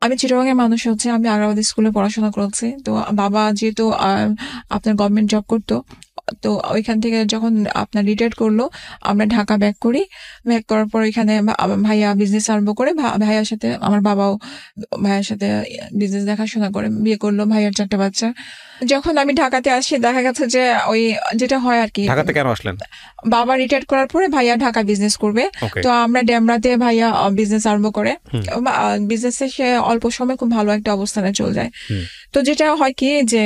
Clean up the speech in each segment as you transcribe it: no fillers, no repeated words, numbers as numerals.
আমি চিটাগাংয়ের মানুষ হচ্ছে, আমি আগ্রাবাদ স্কুলে পড়াশোনা করেছি। তো বাবা যেহেতু আপনার গভর্নমেন্ট জব করতো, তো ওইখান থেকে যখন আপনার রিটায়ার করলো, আমরা ঢাকা ব্যাক করি। ব্যাক করার পর এখানে ভাইয়া বিজনেস আরম্ভ করে, ভাইয়ার সাথে আমার বাবাও ভাইয়ার সাথে বিজনেস দেখাশোনা করে বিয়ে করলো। ভাইয়ার 4টা বাচ্চা। যখন আমি ঢাকাতে আসি, দেখা গেছে যে ওই যেটা হয় আর কি। ঢাকাতে কেন আসলেন? বাবা রিটায়ার করার পরে ভাইয়া ঢাকা বিজনেস করবে, তো আমরা ডেমরাতে ভাইয়া বিজনেস আরম্ভ করে। বিজনেসে সে অল্প সময় খুব ভালো একটা অবস্থানে চলে যায়। তো যেটা হয় কি যে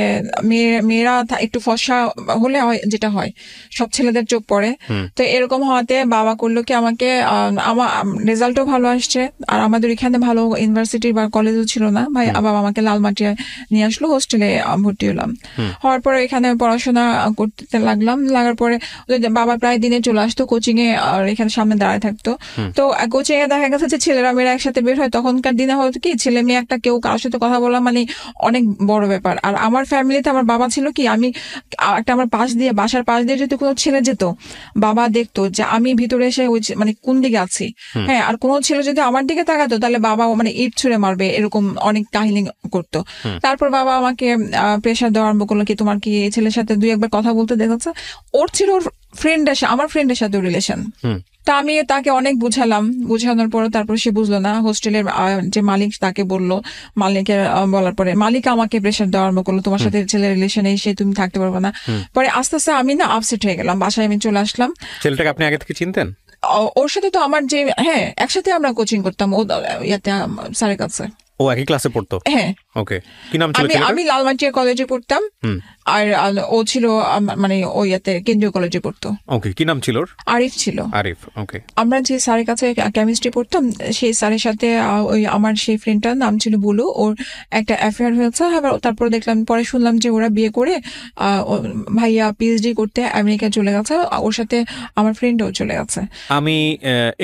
মেয়েরা একটু ফর্সা হলে যেটা হয়, সব ছেলেদের চোখ পড়ে। তো এরকম হওয়াতে বাবা করলো কি, আমাকে আমার রেজাল্টও ভালো আসছে, আর আমাদের এখানে ভালো ইউনিভার্সিটি বা কলেজও ছিল না। বাবা আমাকে লালমাটিয়ায় নিয়ে আসলো, হোস্টেলে ভর্তি হলাম। হওয়ার পরে এখানে পড়াশোনা করতে লাগলাম। লাগার পরে বাবা প্রায় দিনে চলে আসতো কোচিং এ, আর এখানে সামনে দাঁড়ায় থাকতো। তো কোচিং এ দেখা গেছে যে ছেলেরা মেয়েরা একসাথে বের হয়। তখনকার দিনে হয়তো কি, ছেলে মেয়ে একটা কেউ কারোর সাথে কথা বলা মানে অনেক বড় ব্যাপার। আর আমার ফ্যামিলিতে আমার বাবা ছিল কি, আমি একটা আমার বাসার পাশ দিয়ে যদি কোনো ছেলে যেত, বাবা দেখতো যে আমি ভিতরে এসে ওই মানে কোন দিকে আছি। হ্যাঁ, আর কোনো ছেলে যদি আমার দিকে তাকাতো, তাহলে বাবা মানে ইট ছুঁড়ে মারবে, এরকম অনেক কাহিনী করতো। তারপর বাবা আমাকে প্রেশার দেওয়া আরম্ভ করলো কি, তোমার কি এই ছেলের সাথে 2-1 বার কথা বলতে দেখেছে? ওর ছিল ওর ফ্রেন্ডের, আমার ফ্রেন্ডের সাথে রিলেশন। তা আমি তাকে অনেক বুঝালাম, বুঝানোর পর তারপর সে বুঝলো না। হোস্টেলের যে মালিক তাকে বললো, মালিকের বলার পরে মালিক আমাকে প্রেশার দেওয়া আরম্ভ করলো, তোমার সাথে ছেলের রিলেশন এসে তুমি থাকতে পারবে না। পরে আস্তে আস্তে আমি না আপসেট হয়ে গেলাম, বাসায় আমি চলে আসলাম। ছেলেটাকে আপনি আগে থেকে চিনতেন? ওর সাথে তো আমার যে, হ্যাঁ, একসাথে আমরা কোচিং করতাম ও ইয়াতে স্যারের কাছে। ও একই ক্লাসে পড়তো? হ্যাঁ। ওকে, কি নাম ছিল? আমি লালমাটিয়া কলেজে পড়তাম, আর ও ছিল মানে ওই কেন্দ্রীয় কলেজে পড়তো। ওকে, কি নাম ছিল? আরিফ ছিল। আরিফ, ওকে। আমরা যে স্যারের কাছে কেমিস্ট্রি পড়তাম, সেই স্যারের সাথে ওই আমার সেই ফ্রেন্ডটার নাম ছিল বুলু, ওর একটা অ্যাফেয়ার হয়েছে। তারপর দেখলাম, পরে শুনলাম যে ওরা বিয়ে করে ভাইয়া পিএইচডি করতে আমেরিকা চলে গেছে, ওর সাথে আমার ফ্রেন্ডও চলে গেছে। আমি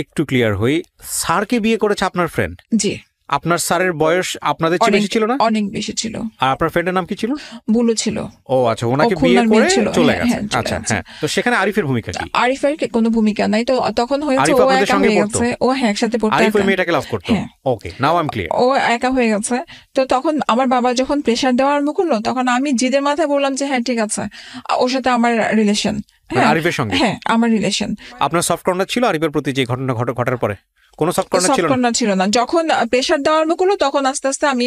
একটু ক্লিয়ার হই, স্যারকে বিয়ে করেছে আপনার ফ্রেন্ড? জি। আপনার স্যারের বয়স আপনাদের চেয়ে বেশি ছিল না? অনেক বেশি ছিল। আর আপনার ফ্রেন্ডের নাম কি ছিল? বুলু ছিল। ও আচ্ছা, ওনাকে বিয়ে করে চলে গেছে। আচ্ছা, হ্যাঁ। তো সেখানে আরিফের ভূমিকা কি? আরিফের কোনো ভূমিকা নাই। তো তখন হয়েছে ও একা হয়ে গেছে। ও হ্যাঁ, একসাথে পড়তো। আরিফ ওই মেয়েটাকে লাভ করতো? ওকে, নাও আই এম ক্লিয়ার। ও একা হয়ে গেছে। তো তখন আমার বাবা যখন প্রেশার দেওয়া আরম্ভ করলো, তখন আমি জিদের মাথায় বললাম যে হ্যাঁ ঠিক আছে, ওর সাথে আমার রিলেশন। আরিফের সঙ্গে? হ্যাঁ, আমার রিলেশন। আপনার সফট কর্নার ছিল আরিফের প্রতি যে ঘটনা ঘটার পরে? কোনো সফট কর্নার ছিল না। যখন প্রেশার দেওয়া আরম্ভ করলো, তখন আস্তে আস্তে আমি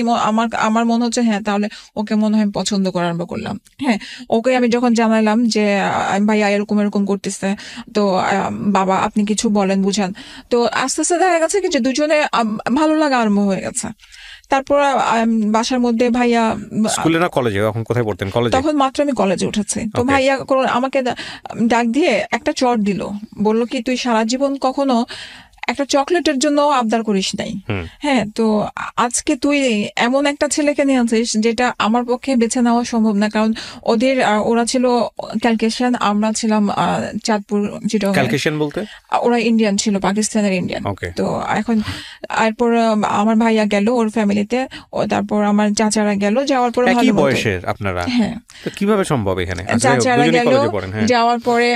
আমার মনে হচ্ছে হ্যাঁ, তাহলে ওকে মনে হয় পছন্দ করা আরম্ভ করলাম। হ্যাঁ, ওকে আমি যখন জানালাম যে ভাইয়া এরকম এরকম করতেছে, তো বাবা আপনি কিছু বলেন, বুঝান। তো আস্তে আস্তে দেখা গেছে কি যে দুজনে ভালো লাগা আরম্ভ হয়ে গেছে। তারপর বাসার মধ্যে ভাইয়া স্কুলে না কলেজে, এখন কোথায় পড়তেন? কলেজে। তখন মাত্র আমি কলেজে উঠেছি। তো ভাইয়া আমাকে ডাক দিয়ে একটা চট দিল, বললো কি, তুই সারা জীবন কখনো একটা চকলেটের জন্য আবদার করিস নাই। হ্যাঁ, তো আজকে তুই এমন একটা ছেলেকে নিয়ে আছিস যেটা আমার পক্ষে বেছে নেওয়া সম্ভব না, কারণ ওরা ছিল ক্যালকেশিয়ান, আমরা ছিলাম চাঁদপুর। ক্যালকেশিয়ান বলতে? ওরা ইন্ডিয়ান ছিল, পাকিস্তানের ইন্ডিয়ান। তো এখন এরপর আমার ভাইয়া গেল ওর ফ্যামিলিতে, তারপর আমার চাচারা গেল। যাওয়ার পরে ভালো বয়সের আপনারা? হ্যাঁ। তো কিভাবে সম্ভব এখানে? চাচারা গেল, যাওয়ার পরে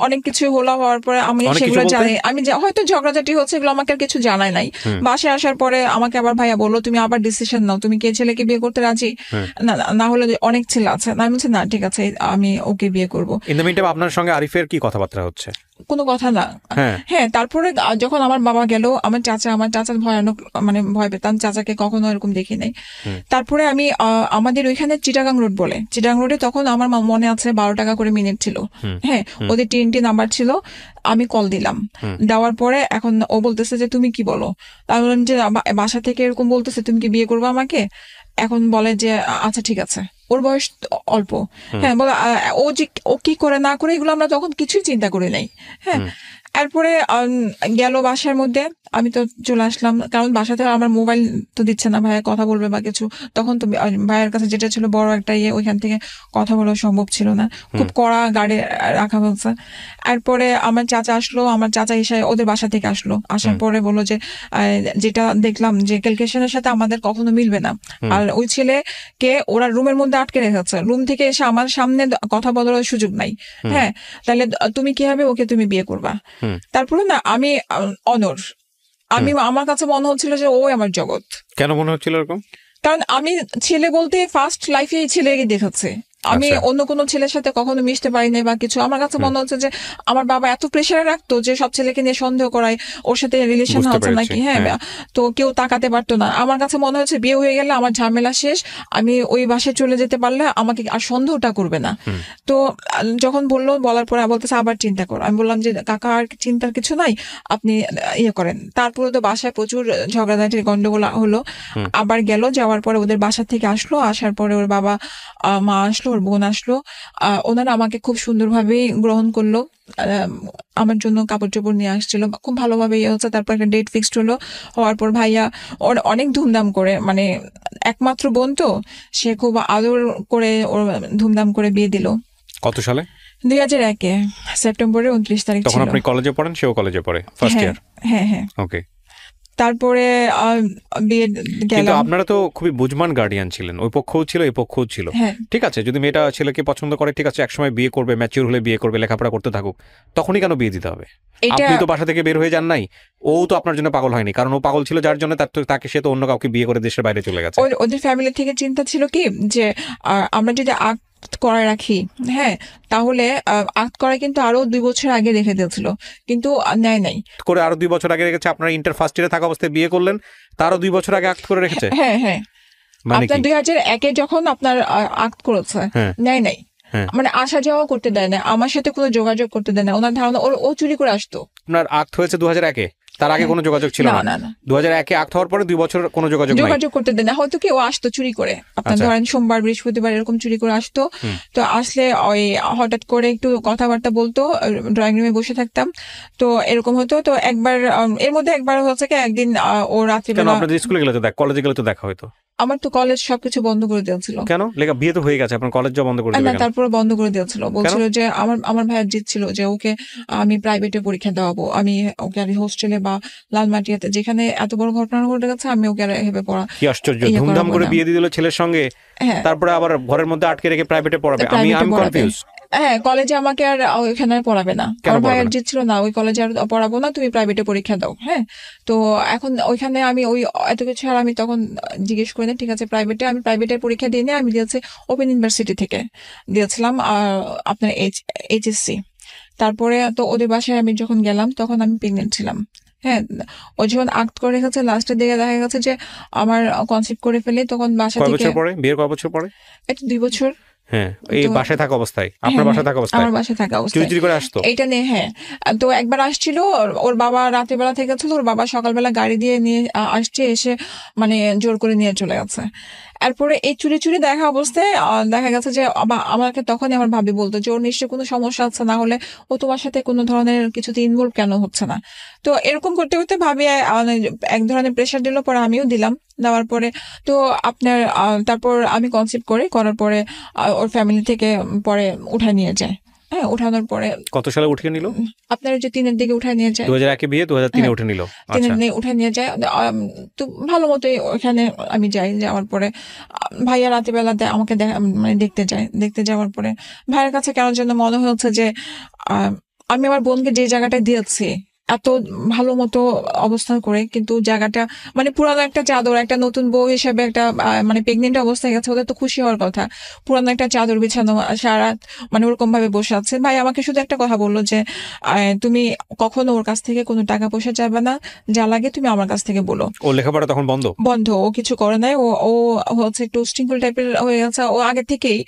অনেক কিছু হওয়ার পরে আমি সেগুলো জানি, আমি হয়তো ঝগড়াঝাটি হচ্ছে, এগুলো আমাকে আর কিছু জানাই নাই। বাসায় আসার পরে আমাকে আবার ভাইয়া বললো, তুমি আবার ডিসিশন নাও, তুমি কে ছেলেকে বিয়ে করতে রাজি? না হলে অনেক ছেলে আছে। আমি বলছি না, ঠিক আছে, আমি ওকে বিয়ে করবো। ইন দ্য মিনটাইম আপনার সঙ্গে আরিফের কি কথাবার্তা হচ্ছে? কোনো কথা না। হ্যাঁ, তারপরে যখন আমার বাবা গেল, আমার চাচা ভয়ানক, মানে ভয় পেতাম, চাচাকে কখনো এরকম দেখি নাই। তারপরে আমি আমাদের ওইখানে চিটাগাং রোড বলে, চিটাগাং রোডে তখন আমার মনে আছে 12 টাকা করে মিনিট ছিল। হ্যাঁ, ওদের TNT নাম্বার ছিল। আমি কল দিলাম, দেওয়ার পরে এখন ও বলতেছে যে তুমি কি বলো? আমি বললাম যে বাসা থেকে এরকম বলতেছে, তুমি কি বিয়ে করবে আমাকে? এখন বলে যে আচ্ছা ঠিক আছে। ওর বয়স অল্প। হ্যাঁ, বলে ও কি করে না করে এগুলো আমরা তখন কিছুই চিন্তা করি নাই। হ্যাঁ, এরপরে গেল বাসার মধ্যে, আমি তো চলে আসলাম, কারণ বাসাতে আমার মোবাইল তো দিচ্ছে না, ভাইয়া কথা বলবে বা কিছু। তখন তো ভাইয়ের কাছে যেটা ছিল বড় একটা ওইখান থেকে কথা বলা সম্ভব ছিল না, খুব কড়া গার্ডে রাখা হয়েছে। এরপরে আমার চাচা আসলো, আমার চাচা এসে ওদের বাসা থেকে আসলো, আসার পরে বললো যে যেটা দেখলাম যে ক্যালকুলেশনের সাথে আমাদের কখনো মিলবে না, আর ওই ছেলেকে ওরা রুমের মধ্যে আটকে রেখেছে, রুম থেকে এসে আমার সামনে কথা বলার সুযোগ নাই। হ্যাঁ, তাহলে তুমি কিভাবে ওকে তুমি বিয়ে করবা? তারপরে না আমি অনর আমার কাছে মনে হচ্ছিল যে ও আমার জগৎ। কেন মনে হচ্ছিল এরকম? কারণ আমি ছেলে বলতে ফার্স্ট লাইফে এই ছেলেকে দেখেছি, আমি অন্য কোনো ছেলের সাথে কখনো মিশতে পারি নাই বা কিছু। আমার কাছে মনে হচ্ছে যে আমার বাবা এত প্রেশারে রাখতো যে সব ছেলেকে নিয়ে সন্দেহ করায়, ওর সাথে রিলেশন আছে নাকি, হ্যাঁ, তো কেউ তাকাতে পারতো না। আমার কাছে মনে হচ্ছে বিয়ে হয়ে গেলে আমার ঝামেলা শেষ, আমি ওই বাসায় চলে যেতে পারলে আমাকে আর সন্দেহটা করবে না। তো যখন বলার পরে বলতেছে আবার চিন্তা করো, আমি বললাম যে কাকা আর চিন্তার কিছু নাই, আপনি ইয়ে করেন। তারপরে তো বাসায় প্রচুর ঝগড়াঝাটির গন্ডগোল হলো। আবার গেল, যাওয়ার পরে ওদের বাসা থেকে আসলো, আসার পরে ওর বাবা মা আসলো, ওর বোন আসলো, ওনারা আমাকে খুব সুন্দরভাবে গ্রহণ করলো, আমার জন্য কাপড় চোপড় নিয়ে আসছিল, খুব ভালোভাবে ইয়ে হচ্ছে। তারপর একটা ডেট ফিক্সড হলো, হওয়ার পর ভাইয়া ওর অনেক ধুমধাম করে, মানে একমাত্র বোন তো, সে খুব আদর করে ওর ধুমধাম করে বিয়ে দিল। কত সালে? 2001 সেপ্টেম্বরের 29 তারিখ। তখন আপনি কলেজে পড়েন, সেও কলেজে পড়ে, ফার্স্ট ইয়ার? হ্যাঁ হ্যাঁ। ওকে। তারপরে বিয়ে গেলাম। আপনারা তো খুবই বুঝমান গার্ডিয়ান ছিলেন, ওই পক্ষও ছিল এই পক্ষও ছিল, ঠিক আছে। যদি মেয়েটা ছেলেকে পছন্দ করে, ঠিক আছে, একসময় বিয়ে করবে, ম্যাচিউর হলে বিয়ে করবে, লেখাপড়া করতে থাকুক, তখনই কেন বিয়ে দিতে হবে? আপনি তো বাসা থেকে বের হয়ে যান নাই, ও তো আপনার জন্য পাগল হয়নি, কারণ ও পাগল ছিল যার জন্য তাকে সে তো অন্য কাউকে বিয়ে করে দেশের বাইরে চলে গেছে। ওদের ফ্যামিলি থেকে চিন্তা ছিল কি যে আমরা যদি করে রাখি, হ্যাঁ, তাহলে আক্ট করা কিন্তু আরো 2 বছর আগে রেখে দিয়েছিল, কিন্তু নেয় নাই করে, আরো 2 বছর আগে রেখেছে। আপনার ইন্টার ফার্স্ট ইয়ারে থাকা অবস্থায় বিয়ে করলেন, তারও 2 বছর আগে আক্ট করে রেখেছে। হ্যাঁ হ্যাঁ, আপনার 2001 যখন আপনার আক্ট করেছে, নেয় নাই, মানে আসা যাওয়া করতে দেয় না, আমার সাথে কোনো যোগাযোগ করতে দেয় না। ওনার ধারণা ও চুরি করে আসতো। আপনার আক্ট হয়েছে 2001-এ, তার আগে কোনো যোগাযোগ ছিল না? 2001-এ আক্ট হওয়ার পরে 2 বছর কোনো যোগাযোগ করতে দেয় না। হয়তো কি ও আসতো চুরি করে, আপনার ধরেন সোমবার বৃহস্পতিবার এরকম চুরি করে আসতো। তো আসলে ওই হঠাৎ করে একটু কথাবার্তা বলতো, ড্রয়িং রুমে বসে থাকতাম, তো এরকম হতো। তো একবার এর মধ্যে একবার হচ্ছে কি, একদিন ও রাত্রিবেলা, স্কুলে গেলে তো কলেজে গেলে তো দেখা হয়তো। আমার তো কলেজ সবকিছু বন্ধ করে দিয়েছিল। কেন? বিয়ে তো হয়ে গেছে, আপনার কলেজ যা বন্ধ করে দিবেন? না, তারপরে বন্ধ করে দিয়েছিল, বলছিল যে আমার ভাইয়ের জিত ছিল যে ওকে আমি প্রাইভেটে পরীক্ষা দেওয়াবো, আমি ওকে আর হোস্টেলে বা লালমাটিয়াতে যেখানে এত বড় ঘটনা ঘটে গেছে, আমি ওকে আর এভাবে পড়া। কি আশ্চর্য, ধুমধাম করে বিয়ে দিয়ে দিল ছেলের সঙ্গে, তারপরে আবার ঘরের মধ্যে আটকে রেখে প্রাইভেটে পড়াবে। আমি কনফিউজ। হ্যাঁ, কলেজে আমাকে আর ওইখানে পড়াবে না, আমার ভাইয়ের জিত ছিল না, ওই কলেজে আর পড়াবো না, তুমি প্রাইভেটে পরীক্ষা দাও। হ্যাঁ, তো এখন ওইখানে আমি ওই এত কিছু আর আমি তখন জিজ্ঞেস করি না, ঠিক আছে প্রাইভেটে। আমি প্রাইভেটের পরীক্ষা দিয়ে নিয়ে আমি দিয়েছি ওপেন ইউনিভার্সিটি থেকে দিয়েছিলাম আপনার HSC। তারপরে তো ওদের বাসায় আমি যখন গেলাম তখন আমি প্রেগনেন্ট ছিলাম। হ্যাঁ, ও যখন আক্ট করে রেখেছে, লাস্টের দিকে দেখা গেছে যে আমার কনসিপ্ট করে ফেলে, তখন বাসা থেকে। বিয়ের কয় বছর পরে? এটা 2 বছর। হ্যাঁ, এই বাসায় থাকা অবস্থায়, আপনার বাসায় থাকা অবস্থায়, আমার বাসায় থাকা অবস্থায় চুরি করে আসতো এটা নিয়ে। হ্যাঁ, তো একবার আসছিল, ওর বাবা রাতের থেকে ছিল, ওর বাবা সকালবেলা গাড়ি দিয়ে নিয়ে আসছে, এসে মানে জোর করে নিয়ে চলে গেছে। এরপরে এই চুরি দেখা অবস্থায় দেখা গেছে যে আমাকে তখনই আমার ভাবি বলতো যে ওর নিশ্চয়ই কোনো সমস্যা আছে, না হলে ও তোমার সাথে কোনো ধরনের কিছুতে ইনভলভ কেন হচ্ছে না। তো এরকম করতে করতে ভাবি এক ধরনের প্রেশার দিল, পরে আমিও দিলাম, দেওয়ার পরে তো আপনার তারপর আমি কনসিপ্ট করার পরে ওর ফ্যামিলি থেকে পরে উঠায় নিয়ে যায়। হ্যাঁ, উঠানোর পরে কত সালে উঠিয়ে নিল? আপনার যে 3-এর দিকে উঠায় নিয়ে যায়। 2001-এ বিয়ে, 2003-এ উঠে নিল। 3-এ উঠায় নিয়ে যায়। তো ভালো মতোই ওখানে আমি যাই, যাওয়ার পরে ভাইয়া রাতে বেলাতে আমাকে মানে দেখতে যাওয়ার পরে ভাইয়ের কাছে কেন যেন মনে হচ্ছে যে আমি আমার বোনকে যে জায়গাটা দিয়েছি এত ভালো মতো অবস্থান করে, কিন্তু জায়গাটা মানে পুরানো একটা চাদর, একটা নতুন বউ হিসেবে একটা মানে প্রেগনেন্ট অবস্থায় গেছে, ওদের তো খুশি হওয়ার কথা, পুরানো একটা চাদর বিছানো সারা মানে ওরকম ভাবে বসে আছে। ভাই আমাকে শুধু একটা কথা বললো যে তুমি কখনো ওর কাছ থেকে কোনো টাকা পয়সা চাইবে না, যা লাগে তুমি আমার কাছ থেকে বলো। ও লেখাপড়া তখন বন্ধ, ও কিছু করে নাই, ও হচ্ছে একটু স্ট্রিংকুল টাইপের হয়ে গেছে, ও আগে থেকেই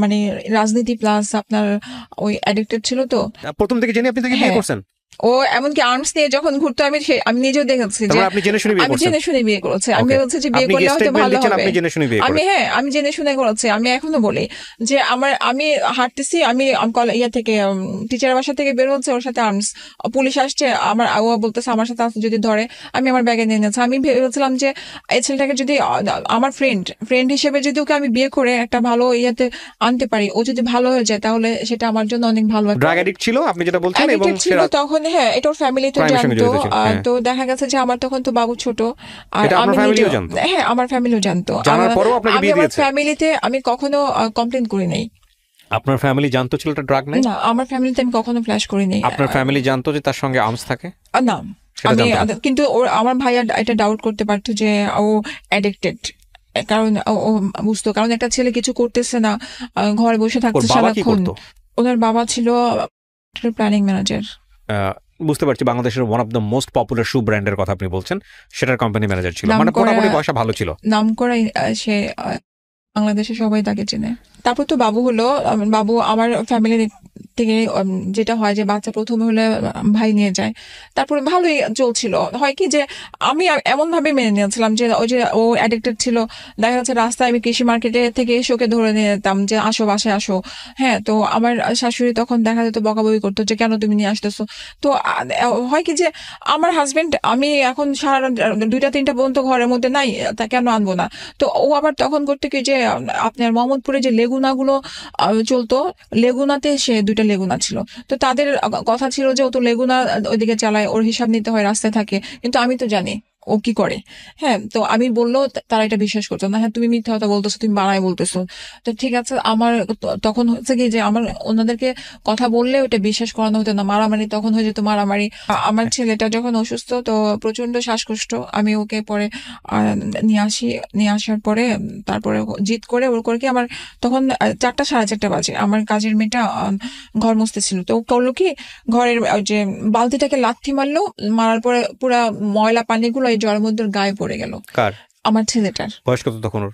মানে রাজনীতি প্লাস আপনার ওই অ্যাডিক্টেড ছিল। তো প্রথম থেকে জেনে আপনি তাকে বিয়ে করছেন? ও এমনকি আর্মস নিয়ে যখন ঘুরতো, আমি নিজেও দেখেছি যে আপনি জেনে শুনে বিয়ে করেছে। আমি বলছি যে বিয়ে করলে হয়তো ভালো হবে। আমি জেনে শুনে করেছি। আমি এখনো বলি যে আমি হাঁটতেছি, আমি ইয়া থেকে টিচারের বাসা থেকে বের হচ্ছে, ওর সাথে আর্মস পুলিশ আসছে, আমার ও বলতেছে আমার সাথে যদি ধরে, আমি আমার ব্যাগে নিয়ে নিয়েছি। আমি ভেবেছিলাম যে এই ছেলেটাকে যদি আমার ফ্রেন্ড হিসেবে যদি ওকে আমি বিয়ে করে একটা ভালো ইয়াতে আনতে পারি, ও যদি ভালো হয়ে যায় তাহলে সেটা আমার জন্য অনেক ভালো। ড্রাগ অ্যাডিক্ট ছিল আপনি যেটা বলছেন, এবং তখন হ্যাঁ এটা ওর ফ্যামিলিতে জানতো। তো দেখা গেছে যে আমার তখন তো বাবু ছোট, আর আমার ফ্যামিলিও জানতো। আমার ফ্যামিলিতে আমি কখনো কমপ্লেন করি নাই। আপনার ফ্যামিলি জানতো ছেলেটা ড্রাগ নেয়? না, আমার ফ্যামিলিতে আমি কখনো ফ্ল্যাশ করি নাই। আপনার ফ্যামিলি জানতো যে তার সঙ্গে আর্মস থাকে? না, কিন্তু আমার ভাইয়া এটা ডাউট করতে পারতো যে ও অ্যাডিক্টেড, কারণ ও বুঝতো, কারণ একটা ছেলে কিছু করতেছে না, ঘরে বসে থাকছে সারাক্ষণ। ওনার বাবা ছিল প্ল্যানিং ম্যানেজার। বুঝতে পারছি, বাংলাদেশের one of the most popular shoe ব্র্যান্ডের কথা আপনি বলছেন, সেটার কোম্পানি ম্যানেজার ছিল, মানে মোটামুটি পয়সা ভালো ছিল, নাম করা। সে বাংলাদেশে সবাই তাকে চেনে। তারপর তো বাবু হলো, বাবু আমার ফ্যামিলি থেকে যেটা হয় যে বাচ্চা প্রথমে হলে ভাই নিয়ে যায়, তারপরে ভালোই চলছিল। হয় কি যে আমি এমন ভাবে মেনে নিয়েছিলাম যে ওই যে ও অ্যাডিক্টেড ছিল, দেখা যাচ্ছে রাস্তায় আমি কৃষি মার্কেটে থেকে এসে ওকে ধরে নিয়ে যেতাম যে আসো বাসায় আসো। হ্যাঁ, তো আমার শাশুড়ি তখন দেখা যেত বকাবকি করতো যে কেন তুমি নিয়ে আসতেছো। তো হয় কি যে আমার হাজবেন্ড, আমি এখন সারা 2টা-3টা পর্যন্ত ঘরের মধ্যে নাই, তা কেন আনবো না। তো ও আবার তখন করতে কি যে আপনার মোহাম্মদপুরে যে লেগুনাগুলো চলতো, লেগুনাতে সে 2টা লেগুনা ছিল, তো তাদের কথা ছিল যে ও তো লেগুনা ওইদিকে চালায়, ওর হিসাব নিতে হয়, রাস্তায় থাকে। কিন্তু আমি তো জানি ও কি করে। হ্যাঁ, তো আমি বললো তারা এটা বিশ্বাস করতো না। হ্যাঁ, তুমি মিথ্যা কথা বলতেছো, তুমি বানায় বলতেছো। তো ঠিক আছে, আমার তখন হচ্ছে কি যে আমার ওনাদেরকে কথা বললে ওটা বিশ্বাস করানো হতো না, মারামারি তখন হয়ে যেত মারামারি। আমার ছেলেটা যখন অসুস্থ, তো প্রচন্ড শ্বাসকষ্ট, আমি ওকে পরে নিয়ে আসার পরে তারপরে জিদ করে ওর করে কি আমার তখন 4টা 4:30 বাজে, আমার কাজের মেয়েটা ঘর মুছতেছিল। তো করলো কি, ঘরের যে বালতিটাকে লাথি মারলো, মারার পরে পুরা ময়লা পানিগুলো জ্বরের মধ্যে গায়ে পড়ে গেল। কার? আমার ছেলেটার। বয়স কত তখন ওর?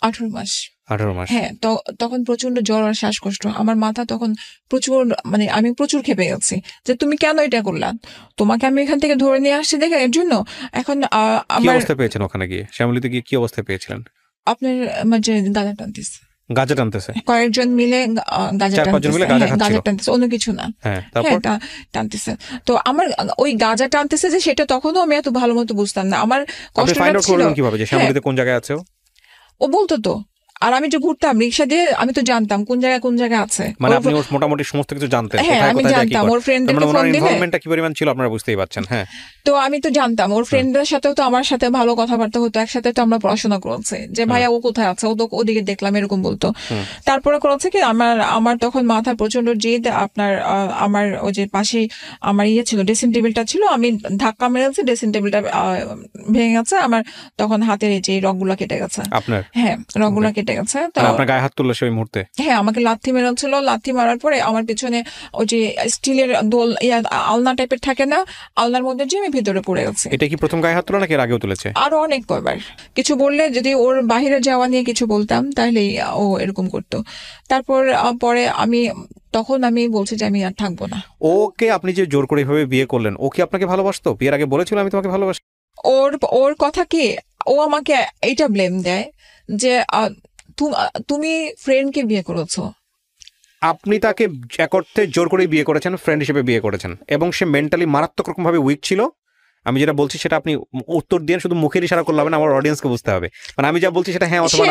18 মাস। 18 মাস। হ্যাঁ, তো তখন প্রচন্ড জ্বর আর শ্বাসকষ্ট, আমার মাথা তখন প্রচুর, মানে আমি প্রচুর ক্ষেপে গেছি যে তুমি কেন এটা করলা, তোমাকে আমি এখান থেকে ধরে নিয়ে আসছি দেখে এর জন্য। এখন কি অবস্থা পেয়েছেন ওখানে গিয়ে, শ্যামলীতে গিয়ে কি অবস্থা পেয়েছিলেন? আপনার যে গাঁজা টানতেছে কয়েকজন মিলে, গাঁজা টানতেছে, অন্য কিছু না। হ্যাঁ, টানতেছে। তো আমার ওই গাঁজা টানতেছে যে সেটা তখনও আমি এত ভালো মতো বুঝতাম না। আমার কষ্ট ছিল কিভাবে যে শ্যামলীতে কোন জায়গায় আছে ও বলতো তো, আর আমি যে ঘুরতাম রিক্সা দিয়ে, আমি তো জানতাম কোন জায়গায় আছে, মানে আপনি মোটামুটি সমস্ত কিছু জানতেন। হ্যাঁ, আমি জানতাম ওর ফ্রেন্ডদেরকে ফোন দিলে ইনভলভমেন্টটা কি পরিমাণ ছিল আপনারা বুঝতেই পারছেন। হ্যাঁ, তো আমি তো জানতাম ওর ফ্রেন্ডদের সাথেও তো আমার সাথে ভালো কথাবার্তা হতো, একসাথে তো আমরা পড়াশোনা করছি, যে ভাইয়া ও কোথায় আছে, ও তো ওদিকে দেখলাম, এরকম বলতো। তারপরে করেছে কি, আমার তখন মাথা প্রচন্ড জিদ, আপনার আমার ওই যে পাশেই আমার ছিল, ড্রেসিং টেবিলটা ছিল, আমি ধাক্কা মেরেছি, ড্রেসিং টেবিলটা ভেঙে গেছে, আমার তখন হাতের এই যে রগগুলা কেটে গেছে। আপনার? হ্যাঁ, রগগুলা কেটে গেছে। তো আপনার গায়ে হাত তুললো সেই মুহূর্তে? হ্যাঁ, আমাকে লাথি মেরেছিল, লাথি মারার পরে আমার পিছনে ওই যে স্টিলের দোল আলনা টাইপের থাকে না, আলনার মধ্যে যে আমি ভিতরে পড়ে গেছি। এটা কি প্রথম গায়ে হাত তোলা নাকি এর আগেও তুলেছে? আরো অনেক কয়বার। কিছু বললে, যদি ওর বাহিরে যাওয়া নিয়ে কিছু বলতাম, তাহলে ও এরকম করতো। তারপর পরে তখন আমি বলছি যে আমি আর থাকবো না। ওকে আপনি যে জোর করে এভাবে বিয়ে করলেন, ও কি আপনাকে ভালোবাসতো? বিয়ের আগে বলেছিল আমি তোমাকে ভালোবাসি? ওর কথা কি, ও আমাকে এইটা ব্লেম দেয় যে তুমি ফ্রেন্ডকে বিয়ে করেছো। আপনি তাকে এক অর্থে জোর করে বিয়ে করেছেন, ফ্রেন্ড হিসেবে বিয়ে করেছেন, এবং সে মেন্টালি মারাত্মক রকম ভাবে উইক ছিল। আমি যেটা বলছি সেটা আপনি উত্তর দিয়ে শুধু মুখের ইশারা করলে হবে না, আমার অডিয়েন্সকে বুঝতে হবে। মানে আমি যা বলছি সেটা হ্যাঁ অথবা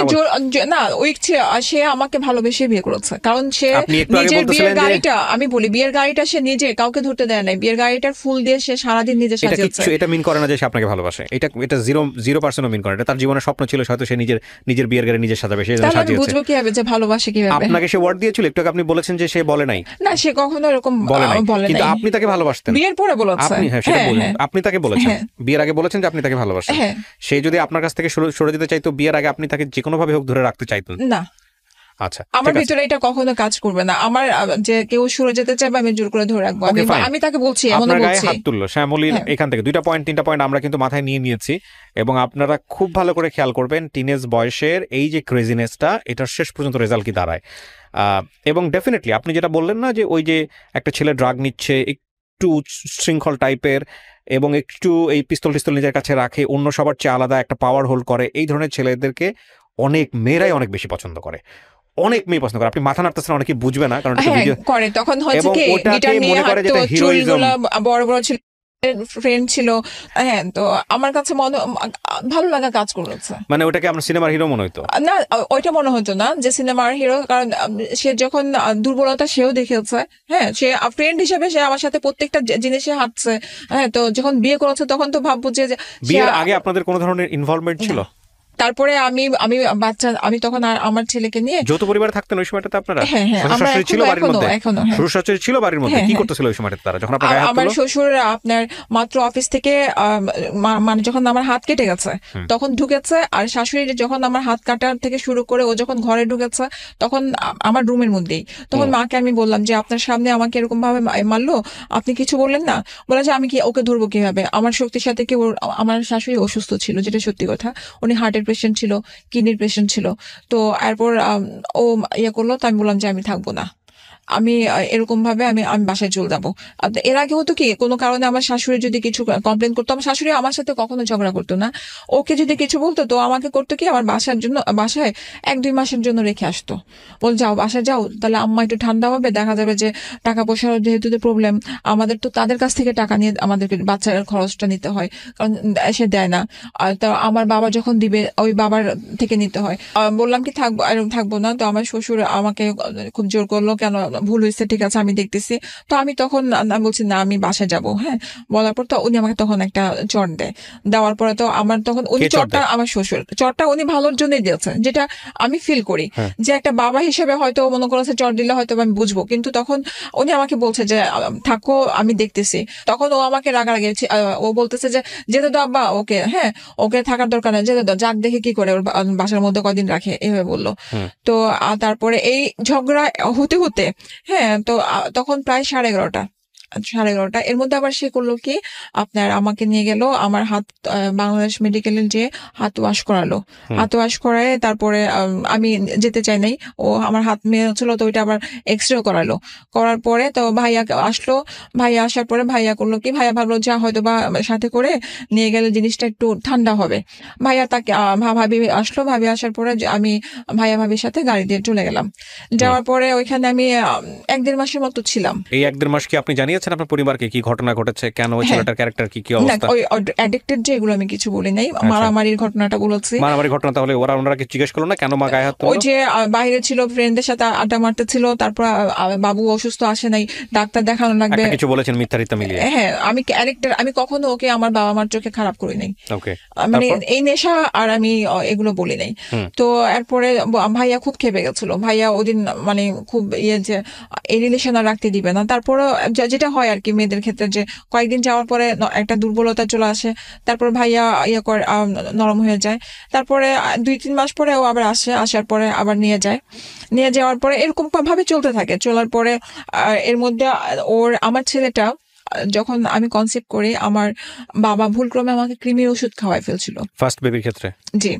না। উইক ছিল, সে আমাকে ভালোবেসে বিয়ে করেছে, কারণ সে নিজের বিয়ের গাড়িটা, আমি বলি বিয়ের গাড়িটা সে নিজে কাউকে ধরতে দেয় নাই, বিয়ের গাড়িটার ফুল দিয়ে সে সারাদিন নিজে সাজিয়েছে। এটা মিন করে না যে সে আপনাকে ভালোবাসে, এটা 0% মিন করে। এটা তার জীবনের স্বপ্ন ছিল, হয়তো সে নিজের বিয়ের গাড়ি নিজে সাজাবে, সে সাজিয়েছে। বুঝবো কিভাবে যে ভালোবাসে কিভাবে? আপনাকে সে ওয়ার্ড দিয়েছিল, একটু আপনি বলেছেন যে সে বলে নাই। না, সে কখনো এরকম বলে নাই, কিন্তু আপনি তাকে ভালোবাসতেন। বিয়ের পরে বলেছে। আপনি, হ্যাঁ সেটা বলেন, আপনি তাকে বলেছেন, বিয়ের আগে বলেছেন যে আপনি তাকে ভালোবাসেন। সে যদি আপনার কাছ থেকে সরে যেতে চাইতো, বিয়ের আগে আপনি তাকে যে কোনো ভাবে হোক ধরে রাখতে চাইতেন না? আচ্ছা, আমার ভিতরে এটা কখনো কাজ করবে না। আমার যে কেউ সরে যেতে চাইবে, আমি জোর করে ধরে রাখবো। আমি তাকে বলছি, আপনার গায়ে হাত তুললো শ্যামলীর এখান থেকে 3টা পয়েন্ট আমরা কিন্তু মাথায় নিয়েছি, এবং আপনারা খুব ভালো করে খেয়াল করবেন টিনেজ বয়সের এই যে ক্রেজিনেসটা, এটার শেষ পর্যন্ত রেজাল্ট কি দাঁড়ায়। এবং ডেফিনেটলি আপনি যেটা বললেন না, যে ওই যে একটা ছেলে ড্রাগ নিচ্ছে, একটু শৃঙ্খল টাইপের, এবং একটু এই পিস্তল নিজের কাছে রাখে, অন্য সবার চেয়ে আলাদা একটা পাওয়ার হোল্ড করে, এই ধরনের ছেলেদেরকে অনেক মেয়েরাই অনেক বেশি পছন্দ করে, অনেক মেয়ে পছন্দ করে। আপনি মাথা নাড়তেছেন, অনেকে বুঝবে না, কারণ করে তখন হচ্ছে কি গিটার নিয়ে হাঁটতো, চুলগুলো বড় বড় ছিল, ফ্রেন্ড ছিল। হ্যাঁ, তো আমার কাছে ভালো লাগা কাজ করেছে। মানে ওটাকে আমরা সিনেমার হিরো মনে হতো না, ওইটা মনে হতো না যে সিনেমার হিরো, কারণ সে যখন দুর্বলতা সেও দেখেছে। হ্যাঁ, সে ফ্রেন্ড হিসেবে সে আমার সাথে প্রত্যেকটা জিনিসে হাঁটছে। হ্যাঁ, তো যখন বিয়ে করেছে তখন তো ভাববো যে বিয়ের আগে আপনাদের কোনো ধরনের ইনভলভমেন্ট ছিল? তারপরে আমি আমি বাচ্চা আমি তখন আমার ছেলেকে নিয়ে যৌথ পরিবারে থাকতেন ওই সময়টাতে আপনারা? হ্যাঁ হ্যাঁ, আমরা ছিল বাড়ির মধ্যে, এখনো শ্বশুর শাশুড়ি ছিল বাড়ির মধ্যে, কি করতেছিল ওই সময়টাতে তারা যখন আপনার গায়ে হাত তুললো? আমার শ্বশুর আপনার মাত্র অফিস থেকে মানে যখন আমার হাত কেটে গেছে তখন ঢুকেছে, আর শাশুড়ি যখন আমার হাত কাটার থেকে শুরু করে ও যখন ঘরে ঢুকেছে তখন আমার রুমের মধ্যেই, তখন মাকে আমি বললাম যে আপনার সামনে আমাকে এরকম ভাবে মারলো, আপনি কিছু বললেন না? বলে যে আমি কি ওকে ধরবো কিভাবে, আমার শক্তির সাথে কি আমার শাশুড়ি অসুস্থ ছিল, যেটা সত্যি কথা, উনি হার্টের পেশেন্ট ছিল, কিডনির পেশেন্ট ছিল। তো এরপর ও ইয়ে করলো, তো আমি বললাম যে আমি থাকবো না, আমি এরকম ভাবে আমি বাসায় চলে যাবো। এর আগে হতো কি, কোনো কারণে আমার শাশুড়ি যদি কিছু কমপ্লেন করতো, আমার শাশুড়ি আমার সাথে কখনো ঝগড়া করতো না, ওকে যদি কিছু বলতো তো আমাকে করতো কি, আমার বাসায় 1-2 মাসের জন্য রেখে আসতো, বল যাও বাসায় যাও, তাহলে আম্মা একটু ঠান্ডা হবে, দেখা যাবে যে টাকা পয়সার যেহেতু প্রবলেম, আমাদের তো তাদের কাছ থেকে টাকা নিয়ে আমাদেরকে বাচ্চার খরচটা নিতে হয়, কারণ এসে দেয় না, আর তো আমার বাবা যখন দিবে ওই বাবার থেকে নিতে হয়। বললাম কি থাকবো না, তো আমার শ্বশুর আমাকে খুব জোর করলো, কেন ভুল হয়েছে, ঠিক আছে আমি দেখতেছি। তো আমি তখন বলছি না আমি বাসায় যাবো। হ্যাঁ, বলার পর তো উনি আমাকে তখন একটা চট দেয়, দেওয়ার পরে তো আমার তখন উনি চটটা, আমার শ্বশুর চটটা উনি ভালোর জন্যই দিয়েছেন, যেটা আমি ফিল করি যে একটা বাবা হিসেবে হয়তো মনে করেছে চট দিলে হয়তো আমি বুঝবো, কিন্তু তখন উনি আমাকে বলছে যে থাকো আমি দেখতেছি। তখন ও আমাকে রাগারাগি, ও বলতেছে যে যেতে দাও আব্বা ওকে, হ্যাঁ ওকে থাকার দরকার নেই, যেতে দাও, যাক দেখে কি করে ওর বাসার মধ্যে কদিন রাখে, এভাবে বললো। তো তারপরে এই ঝগড়া হতে হতে হ্যাঁ, তো তখন প্রায় 11:30 এর মধ্যে আবার সে করলো কি, আপনার আমাকে নিয়ে গেল আমার হাত বাংলাদেশ মেডিকেলের যে হাত ওয়াশ করালো, হাত ওয়াশ করায় তারপরে আমি যেতে চাই নাই, ও আমার হাত মেয়েছিল, তো ওইটা আবার এক্সরে করার পরে তো ভাইয়া আসলো, ভাইয়া আসার পরে ভাইয়া করলো কি, ভাইয়া ভাবলো যা হয়তো বা সাথে করে নিয়ে গেলে জিনিসটা একটু ঠান্ডা হবে, ভাইয়া তাকে ভাবি আসলো, ভাবি আসার পরে আমি ভাইয়া ভাবির সাথে গাড়ি দিয়ে চলে গেলাম। যাওয়ার পরে ওইখানে আমি 1-1.5 মাসের মতো ছিলাম। এই 1-1.5 মাস কি আপনি জানিয়েছেন আপনার পরিবারকে কি ঘটনা ঘটেছে, কেন ওই ছেলেটার ক্যারেক্টার কি অবস্থা? ওই অ্যাডিক্টেড যে এগুলো আমি কিছু বলি নাই, মারামারির ঘটনাটা বলেছি। মারামারির ঘটনা, তাহলে ওনারা কি জিজ্ঞেস করলো না কেন মা গায়ে হাত তুললো? ওই যে বাইরে ছিল, ফ্রেন্ডদের সাথে আড্ডা মারতে ছিল, তারপর বাবু অসুস্থ, আসে নাই, ডাক্তার দেখানো লাগবে, কিছু বলেছেন মিথ্যারিতা মিলিয়ে। হ্যাঁ, আমি ক্যারেক্টার, আমি কখনো ওকে আমার বাবা মার চোখে খারাপ করি নাই, মানে এই নেশা আর আমি এগুলো বলি নাই। তো এরপরে ভাইয়া খুব খেপে গেছিল, ভাইয়া ওদিন মানে খুব যে এই রিলেশন আর রাখতে দিবে না। তারপরে যেটা হয় আর কি মেয়েদের ক্ষেত্রে, যে কয়েকদিন যাওয়ার পরে একটা দুর্বলতা চলে আসে, তারপর ভাইয়া করে নরম হয়ে যায়, তারপরে 2-3 মাস পরে ও আবার আসার পরে আবার নিয়ে যাওয়ার পরে এরকম ভাবে চলতে থাকে। চলার পরে এর মধ্যে আমার ছেলেটা যখন আমি কনসেপ্ট করি, আমার বাবা ভুলক্রমে আমাকে কৃমির ওষুধ খাওয়াই ফেলছিল ফার্স্ট বেবির ক্ষেত্রে। জি,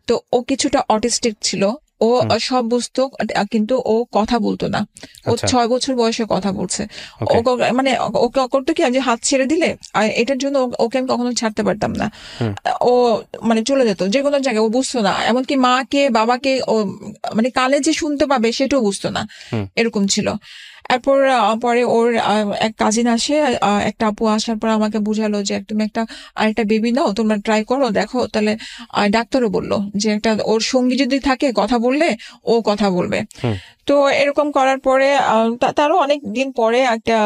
তো ও কিছুটা অটিস্টিক ছিল, ও সব বুঝতো কিন্তু ও কথা বলতো না। ও 6 বছর বয়সে কথা বলছে। মানে ওকে করতো কি, আমি হাত ছেড়ে দিলে, এটার জন্য ওকে আমি কখনো ছাড়তে পারতাম না। ও মানে চলে যেত যে কোনো জায়গায়, ও বুঝতো না, এমনকি মাকে বাবাকে ও মানে কানে যে শুনতে পাবে সেটাও বুঝতো না, এরকম ছিল। এরপর পরে ওর এক কাজিন আসে, একটা আপু আসার পর আমাকে বুঝালো যে তুমি আরেকটা বেবি নাও, তোমরা ট্রাই করো, দেখো। তাহলে ডাক্তারও বললো যে ওর সঙ্গী যদি থাকে, কথা বললে ও কথা বলবে। তো এরকম করার পরে তারও অনেক দিন পরে একটা